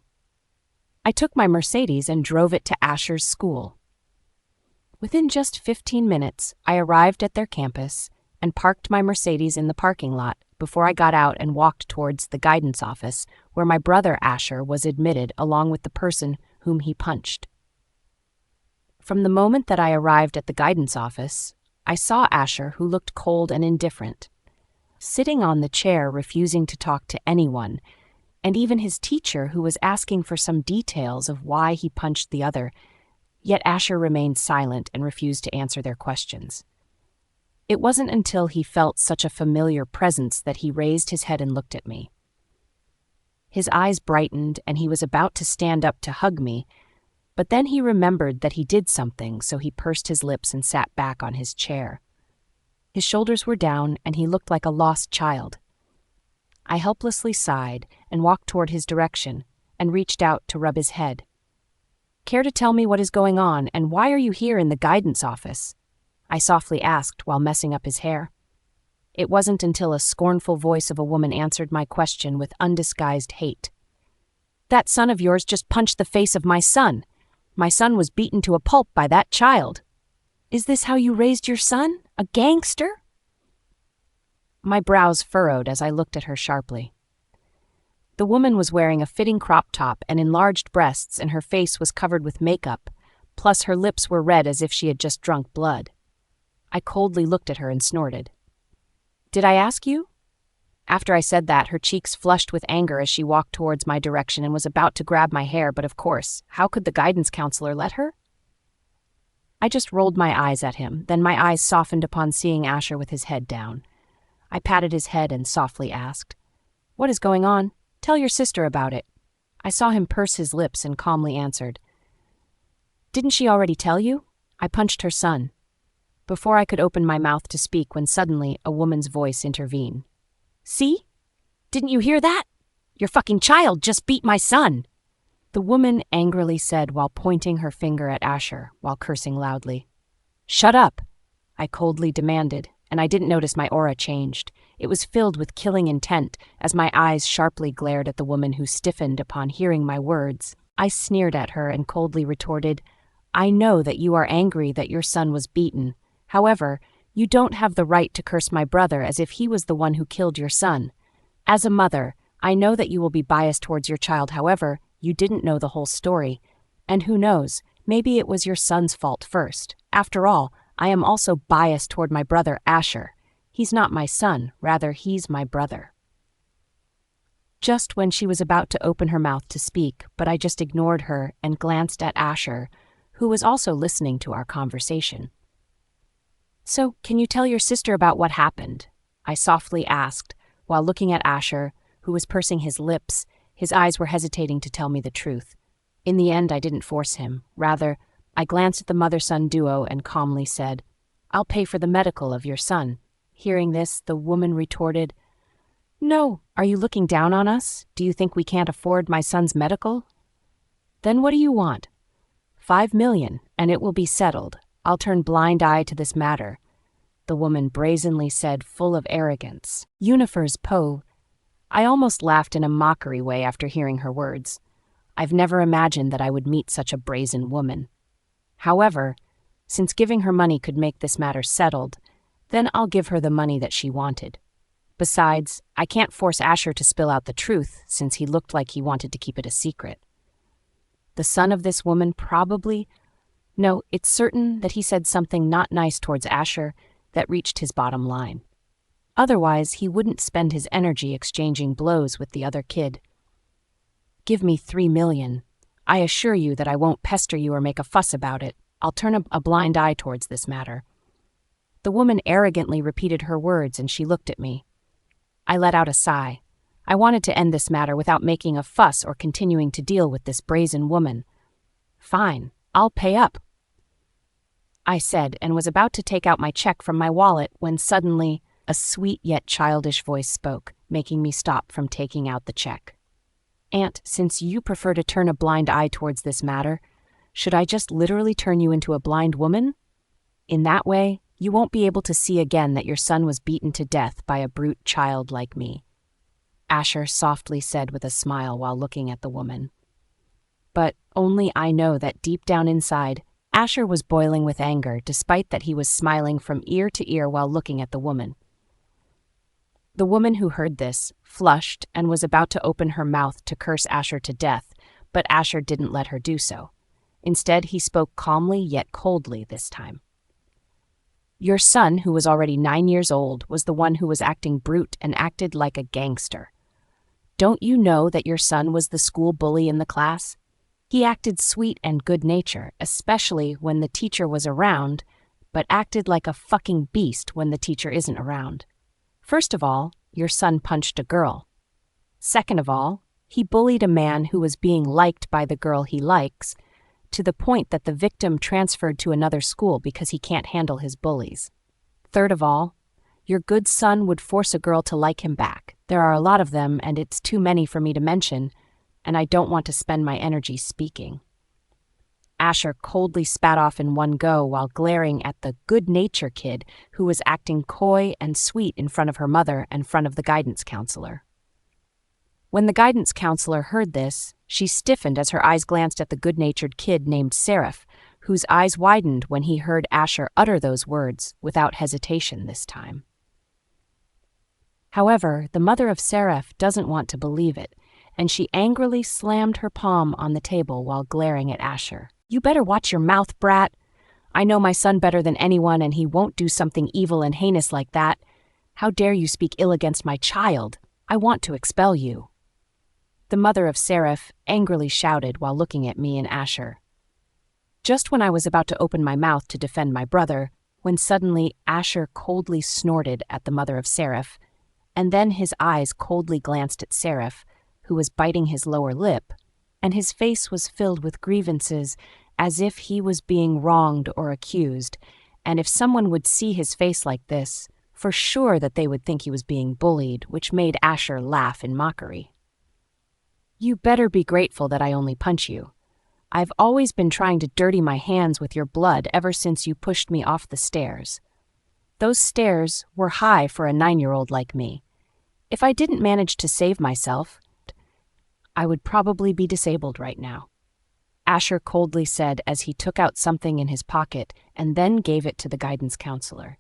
I took my Mercedes and drove it to Asher's school. Within just 15 minutes, I arrived at their campus and parked my Mercedes in the parking lot before I got out and walked towards the guidance office where my brother Asher was admitted along with the person whom he punched. From the moment that I arrived at the guidance office, I saw Asher, who looked cold and indifferent, sitting on the chair refusing to talk to anyone, and even his teacher, who was asking for some details of why he punched the other, yet Asher remained silent and refused to answer their questions. It wasn't until he felt such a familiar presence that he raised his head and looked at me. His eyes brightened, and he was about to stand up to hug me, but then he remembered that he did something, so he pursed his lips and sat back on his chair. His shoulders were down, and he looked like a lost child. I helplessly sighed and walked toward his direction and reached out to rub his head. Care to tell me what is going on, and why are you here in the guidance office? I softly asked while messing up his hair. It wasn't until a scornful voice of a woman answered my question with undisguised hate. That son of yours just punched the face of my son. My son was beaten to a pulp by that child. Is this how you raised your son? A gangster? My brows furrowed as I looked at her sharply. The woman was wearing a fitting crop top and enlarged breasts, and her face was covered with makeup, plus her lips were red as if she had just drunk blood. I coldly looked at her and snorted. Did I ask you? After I said that, her cheeks flushed with anger as she walked towards my direction and was about to grab my hair, but of course, how could the guidance counselor let her? I just rolled my eyes at him, then my eyes softened upon seeing Asher with his head down. I patted his head and softly asked, What is going on? Tell your sister about it. I saw him purse his lips and calmly answered, Didn't she already tell you? I punched her son. Before I could open my mouth to speak when suddenly a woman's voice intervened. See? Didn't you hear that? Your fucking child just beat my son. The woman angrily said while pointing her finger at Asher while cursing loudly. Shut up, I coldly demanded, and I didn't notice my aura changed. It was filled with killing intent as my eyes sharply glared at the woman who stiffened upon hearing my words. I sneered at her and coldly retorted, I know that you are angry that your son was beaten. However, you don't have the right to curse my brother as if he was the one who killed your son. As a mother, I know that you will be biased towards your child. However, you didn't know the whole story. And who knows, maybe it was your son's fault first. After all, I am also biased toward my brother Asher. He's not my son, rather he's my brother. Just when she was about to open her mouth to speak, but I just ignored her and glanced at Asher, who was also listening to our conversation. So, can you tell your sister about what happened? I softly asked, while looking at Asher, who was pursing his lips. His eyes were hesitating to tell me the truth. In the end, I didn't force him. Rather, I glanced at the mother-son duo and calmly said, "I'll pay for the medical of your son." Hearing this, the woman retorted, "No, are you looking down on us? Do you think we can't afford my son's medical? Then what do you want? 5 million, and it will be settled. I'll turn blind eye to this matter," the woman brazenly said, full of arrogance. Yunifer's Poe. I almost laughed in a mockery way after hearing her words. I've never imagined that I would meet such a brazen woman. However, since giving her money could make this matter settled, then I'll give her the money that she wanted. Besides, I can't force Asher to spill out the truth since he looked like he wanted to keep it a secret. The son of this woman probably... No, it's certain that he said something not nice towards Asher that reached his bottom line. Otherwise, he wouldn't spend his energy exchanging blows with the other kid. "Give me 3 million. I assure you that I won't pester you or make a fuss about it. I'll turn a blind eye towards this matter." The woman arrogantly repeated her words, and she looked at me. I let out a sigh. I wanted to end this matter without making a fuss or continuing to deal with this brazen woman. "Fine, I'll pay up," I said, and was about to take out my check from my wallet when suddenly a sweet yet childish voice spoke, making me stop from taking out the check. "Aunt, since you prefer to turn a blind eye towards this matter, should I just literally turn you into a blind woman? In that way, you won't be able to see again that your son was beaten to death by a brute child like me," Asher softly said with a smile while looking at the woman. But only I know that deep down inside, Asher was boiling with anger despite that he was smiling from ear to ear while looking at the woman. The woman who heard this flushed and was about to open her mouth to curse Asher to death, but Asher didn't let her do so. Instead, he spoke calmly yet coldly this time. "Your son, who was already 9 years old, was the one who was acting brute and acted like a gangster. Don't you know that your son was the school bully in the class? He acted sweet and good-natured, especially when the teacher was around, but acted like a fucking beast when the teacher isn't around. First of all, your son punched a girl. Second of all, he bullied a man who was being liked by the girl he likes, to the point that the victim transferred to another school because he can't handle his bullies. Third of all, your good son would force a girl to like him back. There are a lot of them, and it's too many for me to mention, and I don't want to spend my energy speaking." Asher coldly spat off in one go while glaring at the good-natured kid who was acting coy and sweet in front of her mother and front of the guidance counselor. When the guidance counselor heard this, she stiffened as her eyes glanced at the good-natured kid named Seraph, whose eyes widened when he heard Asher utter those words without hesitation this time. However, the mother of Seraph doesn't want to believe it, and she angrily slammed her palm on the table while glaring at Asher. "You better watch your mouth, brat. I know my son better than anyone, and he won't do something evil and heinous like that. How dare you speak ill against my child? I want to expel you." The mother of Seraph angrily shouted while looking at me and Asher. Just when I was about to open my mouth to defend my brother, when suddenly Asher coldly snorted at the mother of Seraph, and then his eyes coldly glanced at Seraph, who was biting his lower lip, and his face was filled with grievances as if he was being wronged or accused, and if someone would see his face like this, for sure that they would think he was being bullied, which made Asher laugh in mockery. "You better be grateful that I only punch you. I've always been trying to dirty my hands with your blood ever since you pushed me off the stairs. Those stairs were high for a 9-year-old like me. If I didn't manage to save myself, I would probably be disabled right now," Asher coldly said as he took out something in his pocket and then gave it to the guidance counselor.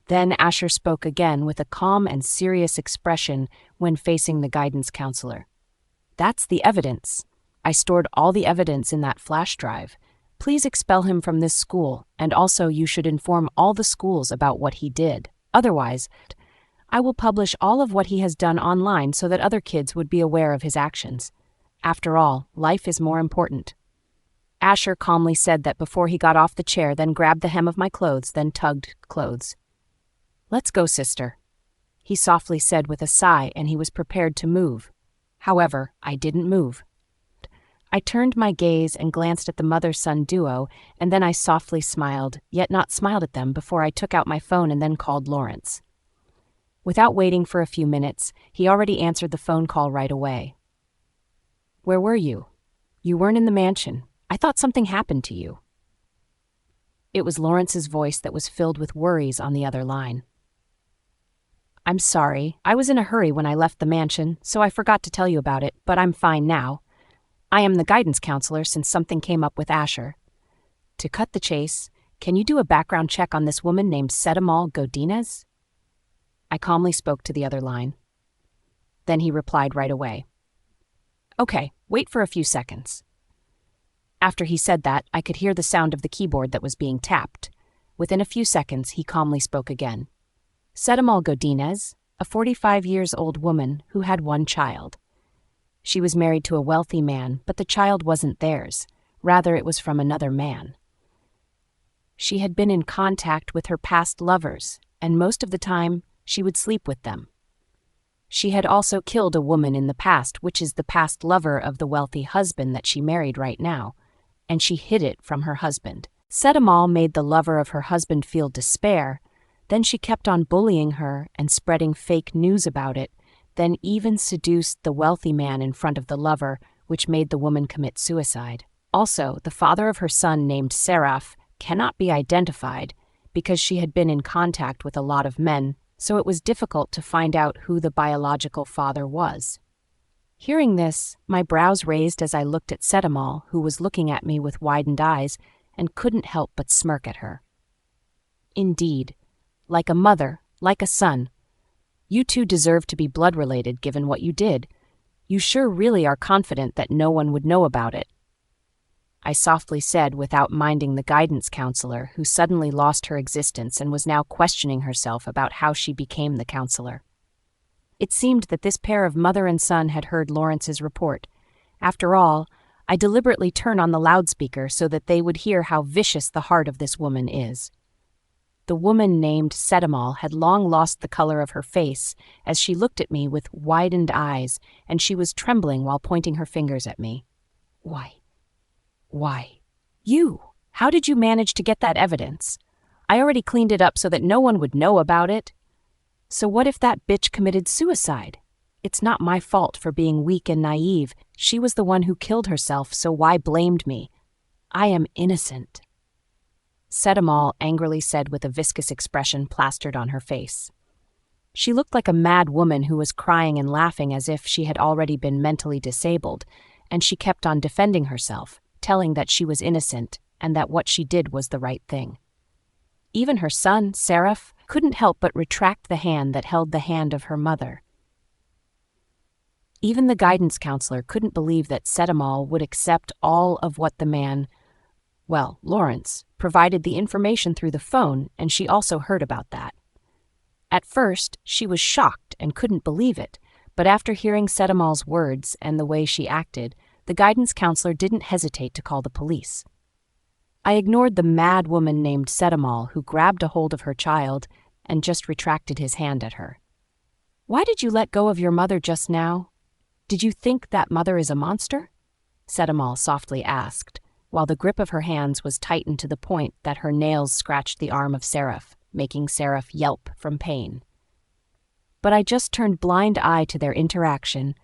Then Asher spoke again with a calm and serious expression when facing the guidance counselor. "That's the evidence. I stored all the evidence in that flash drive. Please expel him from this school, and also you should inform all the schools about what he did. Otherwise, I will publish all of what he has done online so that other kids would be aware of his actions. After all, life is more important." Asher calmly said that before he got off the chair, then grabbed the hem of my clothes, then tugged clothes. "Let's go, sister," he softly said with a sigh, and he was prepared to move. However, I didn't move. I turned my gaze and glanced at the mother-son duo, and then I softly smiled, yet not smiled at them before I took out my phone and then called Lawrence. Without waiting for a few minutes, he already answered the phone call right away. "Where were you? You weren't in the mansion. I thought something happened to you." It was Lawrence's voice that was filled with worries on the other line. "I'm sorry. I was in a hurry when I left the mansion, so I forgot to tell you about it, but I'm fine now. I am the guidance counselor since something came up with Asher. To cut the chase, can you do a background check on this woman named Setamal Godinez?" I calmly spoke to the other line. Then he replied right away. "Okay, wait for a few seconds." After he said that, I could hear the sound of the keyboard that was being tapped. Within a few seconds, he calmly spoke again. "Setamal Godinez, a 45-years-old woman who had one child. She was married to a wealthy man, but the child wasn't theirs. Rather, it was from another man. She had been in contact with her past lovers, and most of the time, she would sleep with them. She had also killed a woman in the past, which is the past lover of the wealthy husband that she married right now, and she hid it from her husband. Setamal made the lover of her husband feel despair. Then she kept on bullying her and spreading fake news about it, then even seduced the wealthy man in front of the lover, which made the woman commit suicide. Also, the father of her son, named Seraph, cannot be identified because she had been in contact with a lot of men, so it was difficult to find out who the biological father was. Hearing this, my brows raised as I looked at Setamal, who was looking at me with widened eyes and couldn't help but smirk at her. Indeed, like a mother, like a son. You two deserve to be blood-related given what you did. You sure really are confident that no one would know about it," I softly said without minding the guidance counselor, who suddenly lost her existence and was now questioning herself about how she became the counselor. It seemed that this pair of mother and son had heard Lawrence's report. After all, I deliberately turn on the loudspeaker so that they would hear how vicious the heart of this woman is. The woman named Setamal had long lost the color of her face as she looked at me with widened eyes, and she was trembling while pointing her fingers at me. Why? You! How did you manage to get that evidence? I already cleaned it up so that no one would know about it. So what if that bitch committed suicide? It's not my fault for being weak and naive. She was the one who killed herself, so why blamed me? I am innocent," Setamal angrily said with a viscous expression plastered on her face. She looked like a mad woman who was crying and laughing as if she had already been mentally disabled, and she kept on defending herself, telling that she was innocent and that what she did was the right thing. Even her son, Seraph, couldn't help but retract the hand that held the hand of her mother. Even the guidance counselor couldn't believe that Setamal would accept all of what the man, well, Lawrence, provided the information through the phone, and she also heard about that. At first, she was shocked and couldn't believe it, but after hearing Setamal's words and the way she acted, the guidance counselor didn't hesitate to call the police. I ignored the mad woman named Setamal, who grabbed a hold of her child and just retracted his hand at her. "Why did you let go of your mother just now? Did you think that mother is a monster?" Setamal softly asked, while the grip of her hands was tightened to the point that her nails scratched the arm of Seraph, making Seraph yelp from pain. But I just turned blind eye to their interaction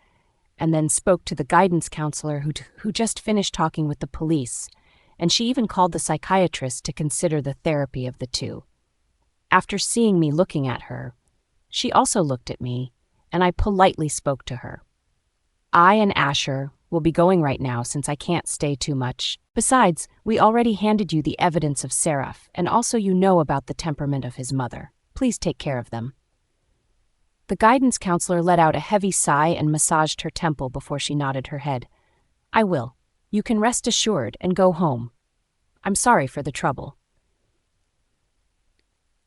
and then spoke to the guidance counselor who just finished talking with the police, and she even called the psychiatrist to consider the therapy of the two. After seeing me looking at her, she also looked at me, and I politely spoke to her. "I and Asher will be going right now since I can't stay too much. Besides, we already handed you the evidence of Seraph, and also you know about the temperament of his mother. Please take care of them." The guidance counselor let out a heavy sigh and massaged her temple before she nodded her head. "I will. You can rest assured and go home. I'm sorry for the trouble."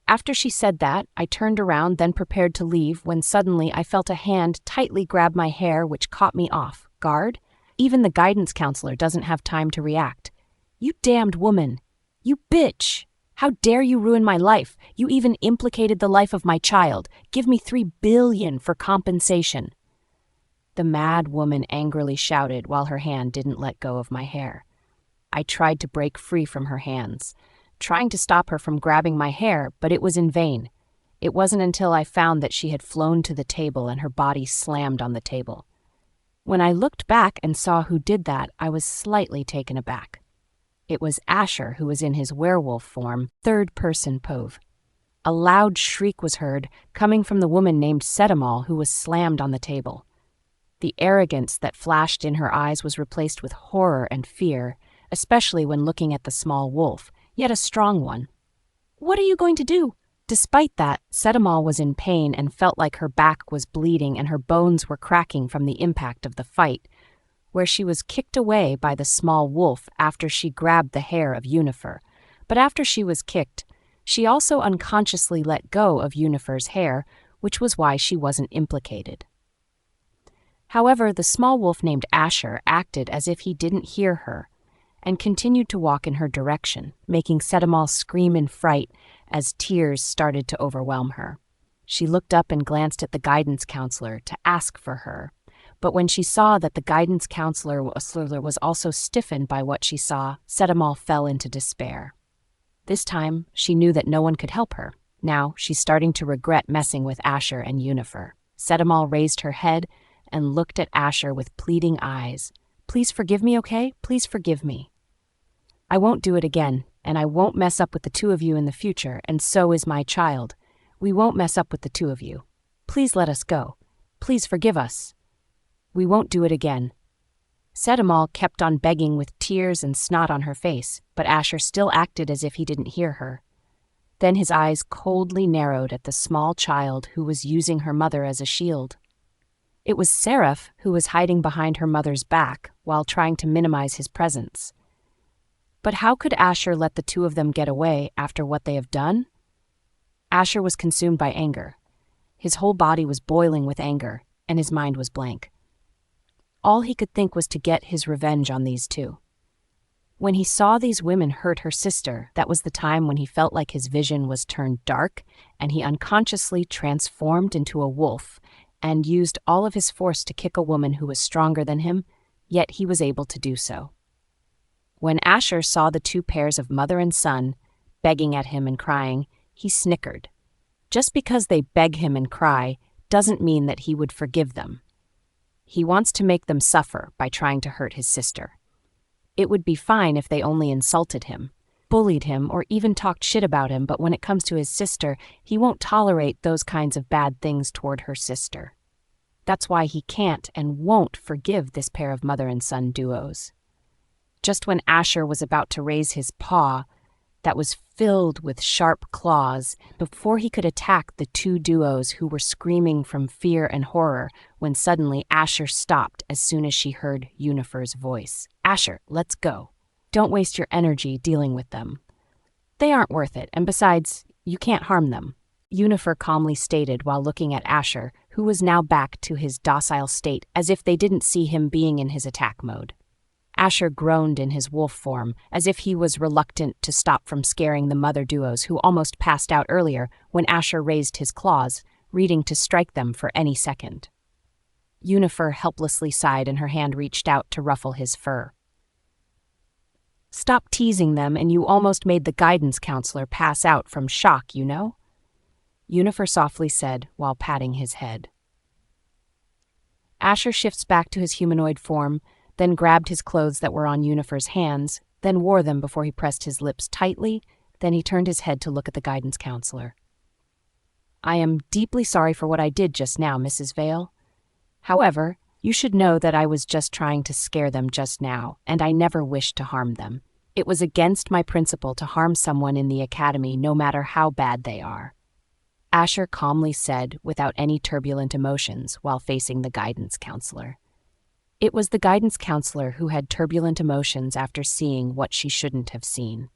After she said that, I turned around, then prepared to leave, when suddenly I felt a hand tightly grab my hair, which caught me off guard. Even the guidance counselor doesn't have time to react. "You damned woman! You bitch! How dare you ruin my life? You even implicated the life of my child. Give me $3 billion for compensation." the mad woman angrily shouted while her hand didn't let go of my hair. I tried to break free from her hands, trying to stop her from grabbing my hair, but it was in vain. It wasn't until I found that she had flown to the table and her body slammed on the table. When I looked back and saw who did that, I was slightly taken aback. It was Asher, who was in his werewolf form, third-person POV. A loud shriek was heard, coming from the woman named Setamal, who was slammed on the table. The arrogance that flashed in her eyes was replaced with horror and fear, especially when looking at the small wolf, yet a strong one. "What are you going to do?" Despite that, Setamal was in pain and felt like her back was bleeding and her bones were cracking from the impact of the fight, where she was kicked away by the small wolf after she grabbed the hair of Yunifer. But after she was kicked, she also unconsciously let go of Yunifer's hair, which was why she wasn't implicated. However, the small wolf named Asher acted as if he didn't hear her and continued to walk in her direction, making Setamal scream in fright as tears started to overwhelm her. She looked up and glanced at the guidance counselor to ask for her, but when she saw that the guidance counselor was also stiffened by what she saw, Setamal fell into despair. This time, she knew that no one could help her. Now, she's starting to regret messing with Asher and Yunifer. Setamal raised her head and looked at Asher with pleading eyes. "Please forgive me, okay? Please forgive me. I won't do it again, and I won't mess up with the two of you in the future, and so is my child. We won't mess up with the two of you. Please let us go. Please forgive us. We won't do it again." Setamal kept on begging with tears and snot on her face, but Asher still acted as if he didn't hear her. Then his eyes coldly narrowed at the small child who was using her mother as a shield. It was Seraph who was hiding behind her mother's back while trying to minimize his presence. But how could Asher let the two of them get away after what they have done? Asher was consumed by anger. His whole body was boiling with anger, and his mind was blank. All he could think was to get his revenge on these two. When he saw these women hurt her sister, that was the time when he felt like his vision was turned dark, and he unconsciously transformed into a wolf and used all of his force to kick a woman who was stronger than him, yet he was able to do so. When Asher saw the two pairs of mother and son begging at him and crying, he snickered. Just because they beg him and cry doesn't mean that he would forgive them. He wants to make them suffer by trying to hurt his sister. It would be fine if they only insulted him, bullied him, or even talked shit about him, but when it comes to his sister, he won't tolerate those kinds of bad things toward her sister. That's why he can't and won't forgive this pair of mother and son duos. Just when Asher was about to raise his paw, that was filled with sharp claws, before he could attack the two duos who were screaming from fear and horror, when suddenly Asher stopped as soon as she heard Yunifer's voice. "Asher, let's go. Don't waste your energy dealing with them. They aren't worth it, and besides, you can't harm them," Yunifer calmly stated while looking at Asher, who was now back to his docile state as if they didn't see him being in his attack mode. Asher groaned in his wolf form, as if he was reluctant to stop from scaring the mother duos who almost passed out earlier when Asher raised his claws, ready to strike them for any second. Yunifer helplessly sighed and her hand reached out to ruffle his fur. "Stop teasing them and you almost made the guidance counselor pass out from shock, you know?" Yunifer softly said while patting his head. Asher shifts back to his humanoid form, then grabbed his clothes that were on Yunifer's hands, then wore them before he pressed his lips tightly, then he turned his head to look at the guidance counselor. "I am deeply sorry for what I did just now, Mrs. Vale. However, you should know that I was just trying to scare them just now, and I never wished to harm them. It was against my principle to harm someone in the academy no matter how bad they are," Asher calmly said without any turbulent emotions while facing the guidance counselor. It was the guidance counselor who had turbulent emotions after seeing what she shouldn't have seen.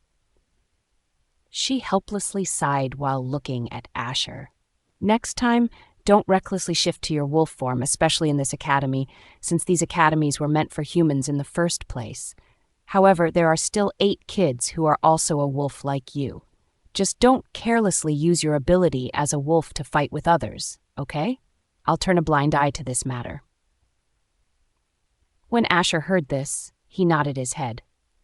She helplessly sighed while looking at Asher. "Next time, don't recklessly shift to your wolf form, especially in this academy, since these academies were meant for humans in the first place. However, there are still 8 kids who are also a wolf like you. Just don't carelessly use your ability as a wolf to fight with others, okay? I'll turn a blind eye to this matter." When Asher heard this, he nodded his head.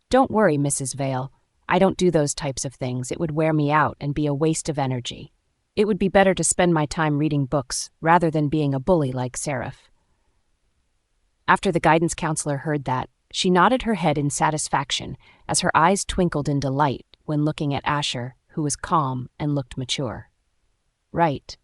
Don't worry, Mrs. Vale. I don't do those types of things. It would wear me out and be a waste of energy. It would be better to spend my time reading books rather than being a bully like Seraph. After the guidance counselor heard that, she nodded her head in satisfaction as her eyes twinkled in delight when looking at Asher, who was calm and looked mature. Right.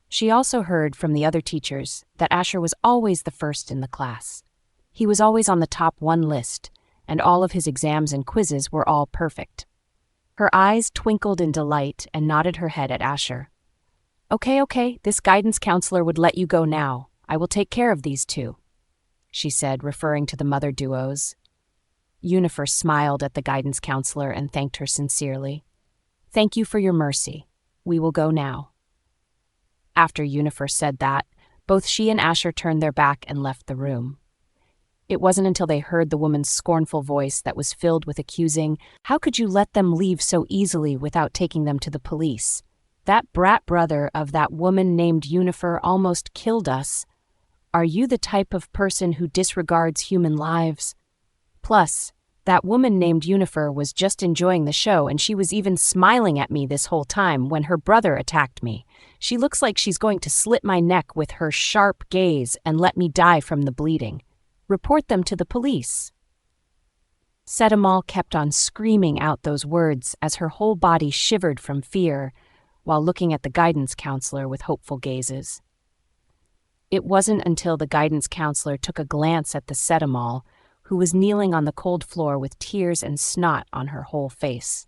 She also heard from the other teachers that Asher was always the first in the class. He was always on the top one list, and all of his exams and quizzes were all perfect. Her eyes twinkled in delight and nodded her head at Asher. Okay, this guidance counselor would let you go now. I will take care of these two, she said, referring to the mother duos. Yunifer smiled at the guidance counselor and thanked her sincerely. Thank you for your mercy. We will go now. After Yunifer said that, both she and Asher turned their back and left the room. It wasn't until they heard the woman's scornful voice that was filled with accusing, "How could you let them leave so easily without taking them to the police? That brat brother of that woman named Yunifer almost killed us. Are you the type of person who disregards human lives? Plus, that woman named Yunifer was just enjoying the show, and she was even smiling at me this whole time when her brother attacked me. She looks like she's going to slit my neck with her sharp gaze and let me die from the bleeding. Report them to the police." Sedamal kept on screaming out those words as her whole body shivered from fear while looking at the guidance counselor with hopeful gazes. It wasn't until the guidance counselor took a glance at the Sedamal, who was kneeling on the cold floor with tears and snot on her whole face.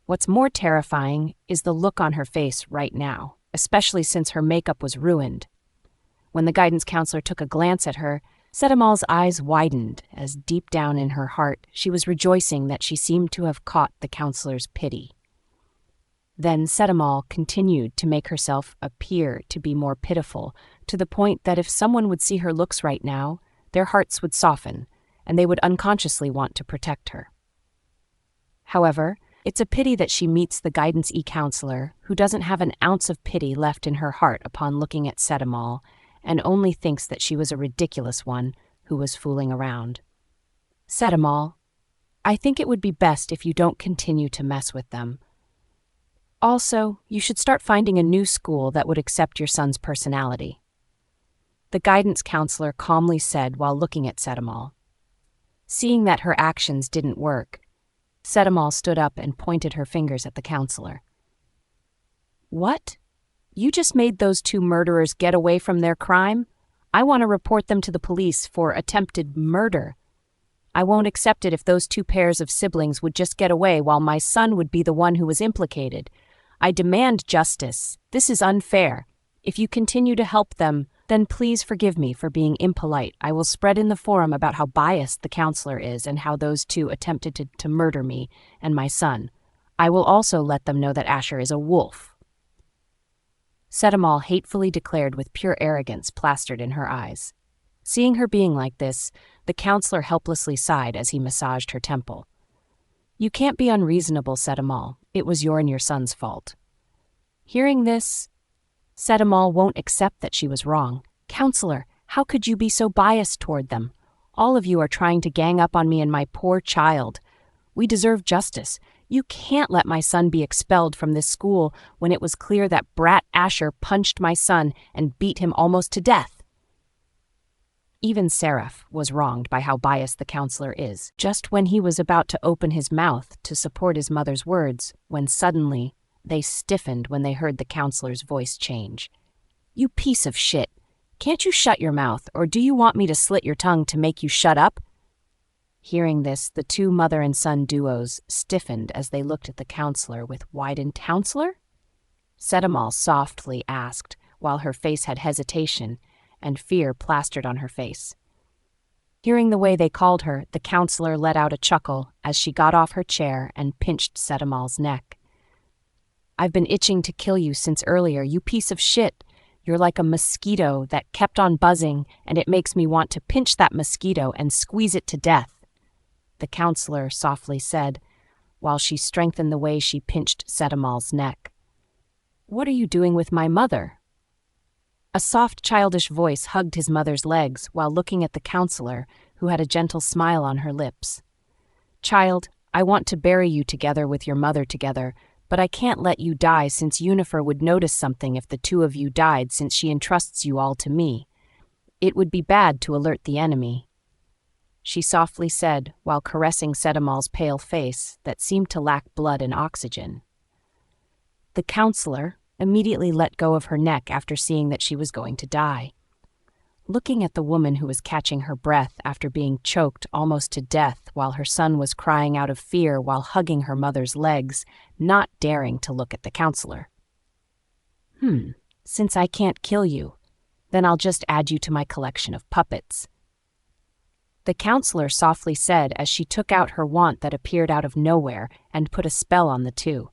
What's more terrifying is the look on her face right now, especially since her makeup was ruined. When the guidance counselor took a glance at her, Sedamal's eyes widened as deep down in her heart she was rejoicing that she seemed to have caught the counselor's pity. Then Sedamal continued to make herself appear to be more pitiful, to the point that if someone would see her looks right now, their hearts would soften, and they would unconsciously want to protect her. However, it's a pity that she meets the guidance counselor who doesn't have an ounce of pity left in her heart upon looking at Sedamal, and only thinks that she was a ridiculous one who was fooling around. Sedamal, I think it would be best if you don't continue to mess with them. Also, you should start finding a new school that would accept your son's personality, the guidance counselor calmly said while looking at Sedamal. Seeing that her actions didn't work, Sedamal stood up and pointed her fingers at the counselor. What? You just made those two murderers get away from their crime? I want to report them to the police for attempted murder. I won't accept it if those two pairs of siblings would just get away while my son would be the one who was implicated. I demand justice. This is unfair. If you continue to help them, then please forgive me for being impolite. I will spread in the forum about how biased the counselor is and how those two attempted to murder me and my son. I will also let them know that Asher is a wolf. Sedamal hatefully declared with pure arrogance plastered in her eyes. Seeing her being like this, the counselor helplessly sighed as he massaged her temple. You can't be unreasonable, Sedamal. It was your and your son's fault. Hearing this, Sedamal won't accept that she was wrong. Counselor, how could you be so biased toward them? All of you are trying to gang up on me and my poor child. We deserve justice. You can't let my son be expelled from this school when it was clear that brat Asher punched my son and beat him almost to death. Even Seraph was wronged by how biased the counselor is, just when he was about to open his mouth to support his mother's words, when suddenly they stiffened when they heard the counselor's voice change. You piece of shit. Can't you shut your mouth, or do you want me to slit your tongue to make you shut up? Hearing this, the two mother and son duos stiffened as they looked at the counselor with widened counselor? Sedamal softly asked, while her face had hesitation and fear plastered on her face. Hearing the way they called her, the counselor let out a chuckle as she got off her chair and pinched Sedamal's neck. I've been itching to kill you since earlier, you piece of shit. You're like a mosquito that kept on buzzing, and it makes me want to pinch that mosquito and squeeze it to death, the counselor softly said, while she strengthened the way she pinched Sedamal's neck. What are you doing with my mother? A soft, childish voice hugged his mother's legs while looking at the counselor, who had a gentle smile on her lips. "Child, I want to bury you together with your mother together, but I can't let you die since Yunifer would notice something if the two of you died since she entrusts you all to me. It would be bad to alert the enemy," she softly said while caressing Setamal's pale face that seemed to lack blood and oxygen. The counselor immediately let go of her neck after seeing that she was going to die. Looking at the woman who was catching her breath after being choked almost to death while her son was crying out of fear while hugging her mother's legs, not daring to look at the counselor. Since I can't kill you, then I'll just add you to my collection of puppets," the counselor softly said as she took out her wand that appeared out of nowhere and put a spell on the two.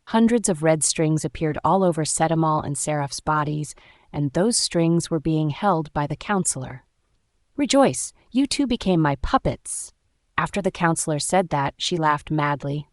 Hundreds of red strings appeared all over Setamal and Seraph's bodies, and those strings were being held by the counselor. "Rejoice, you two became my puppets." After the counselor said that, she laughed madly,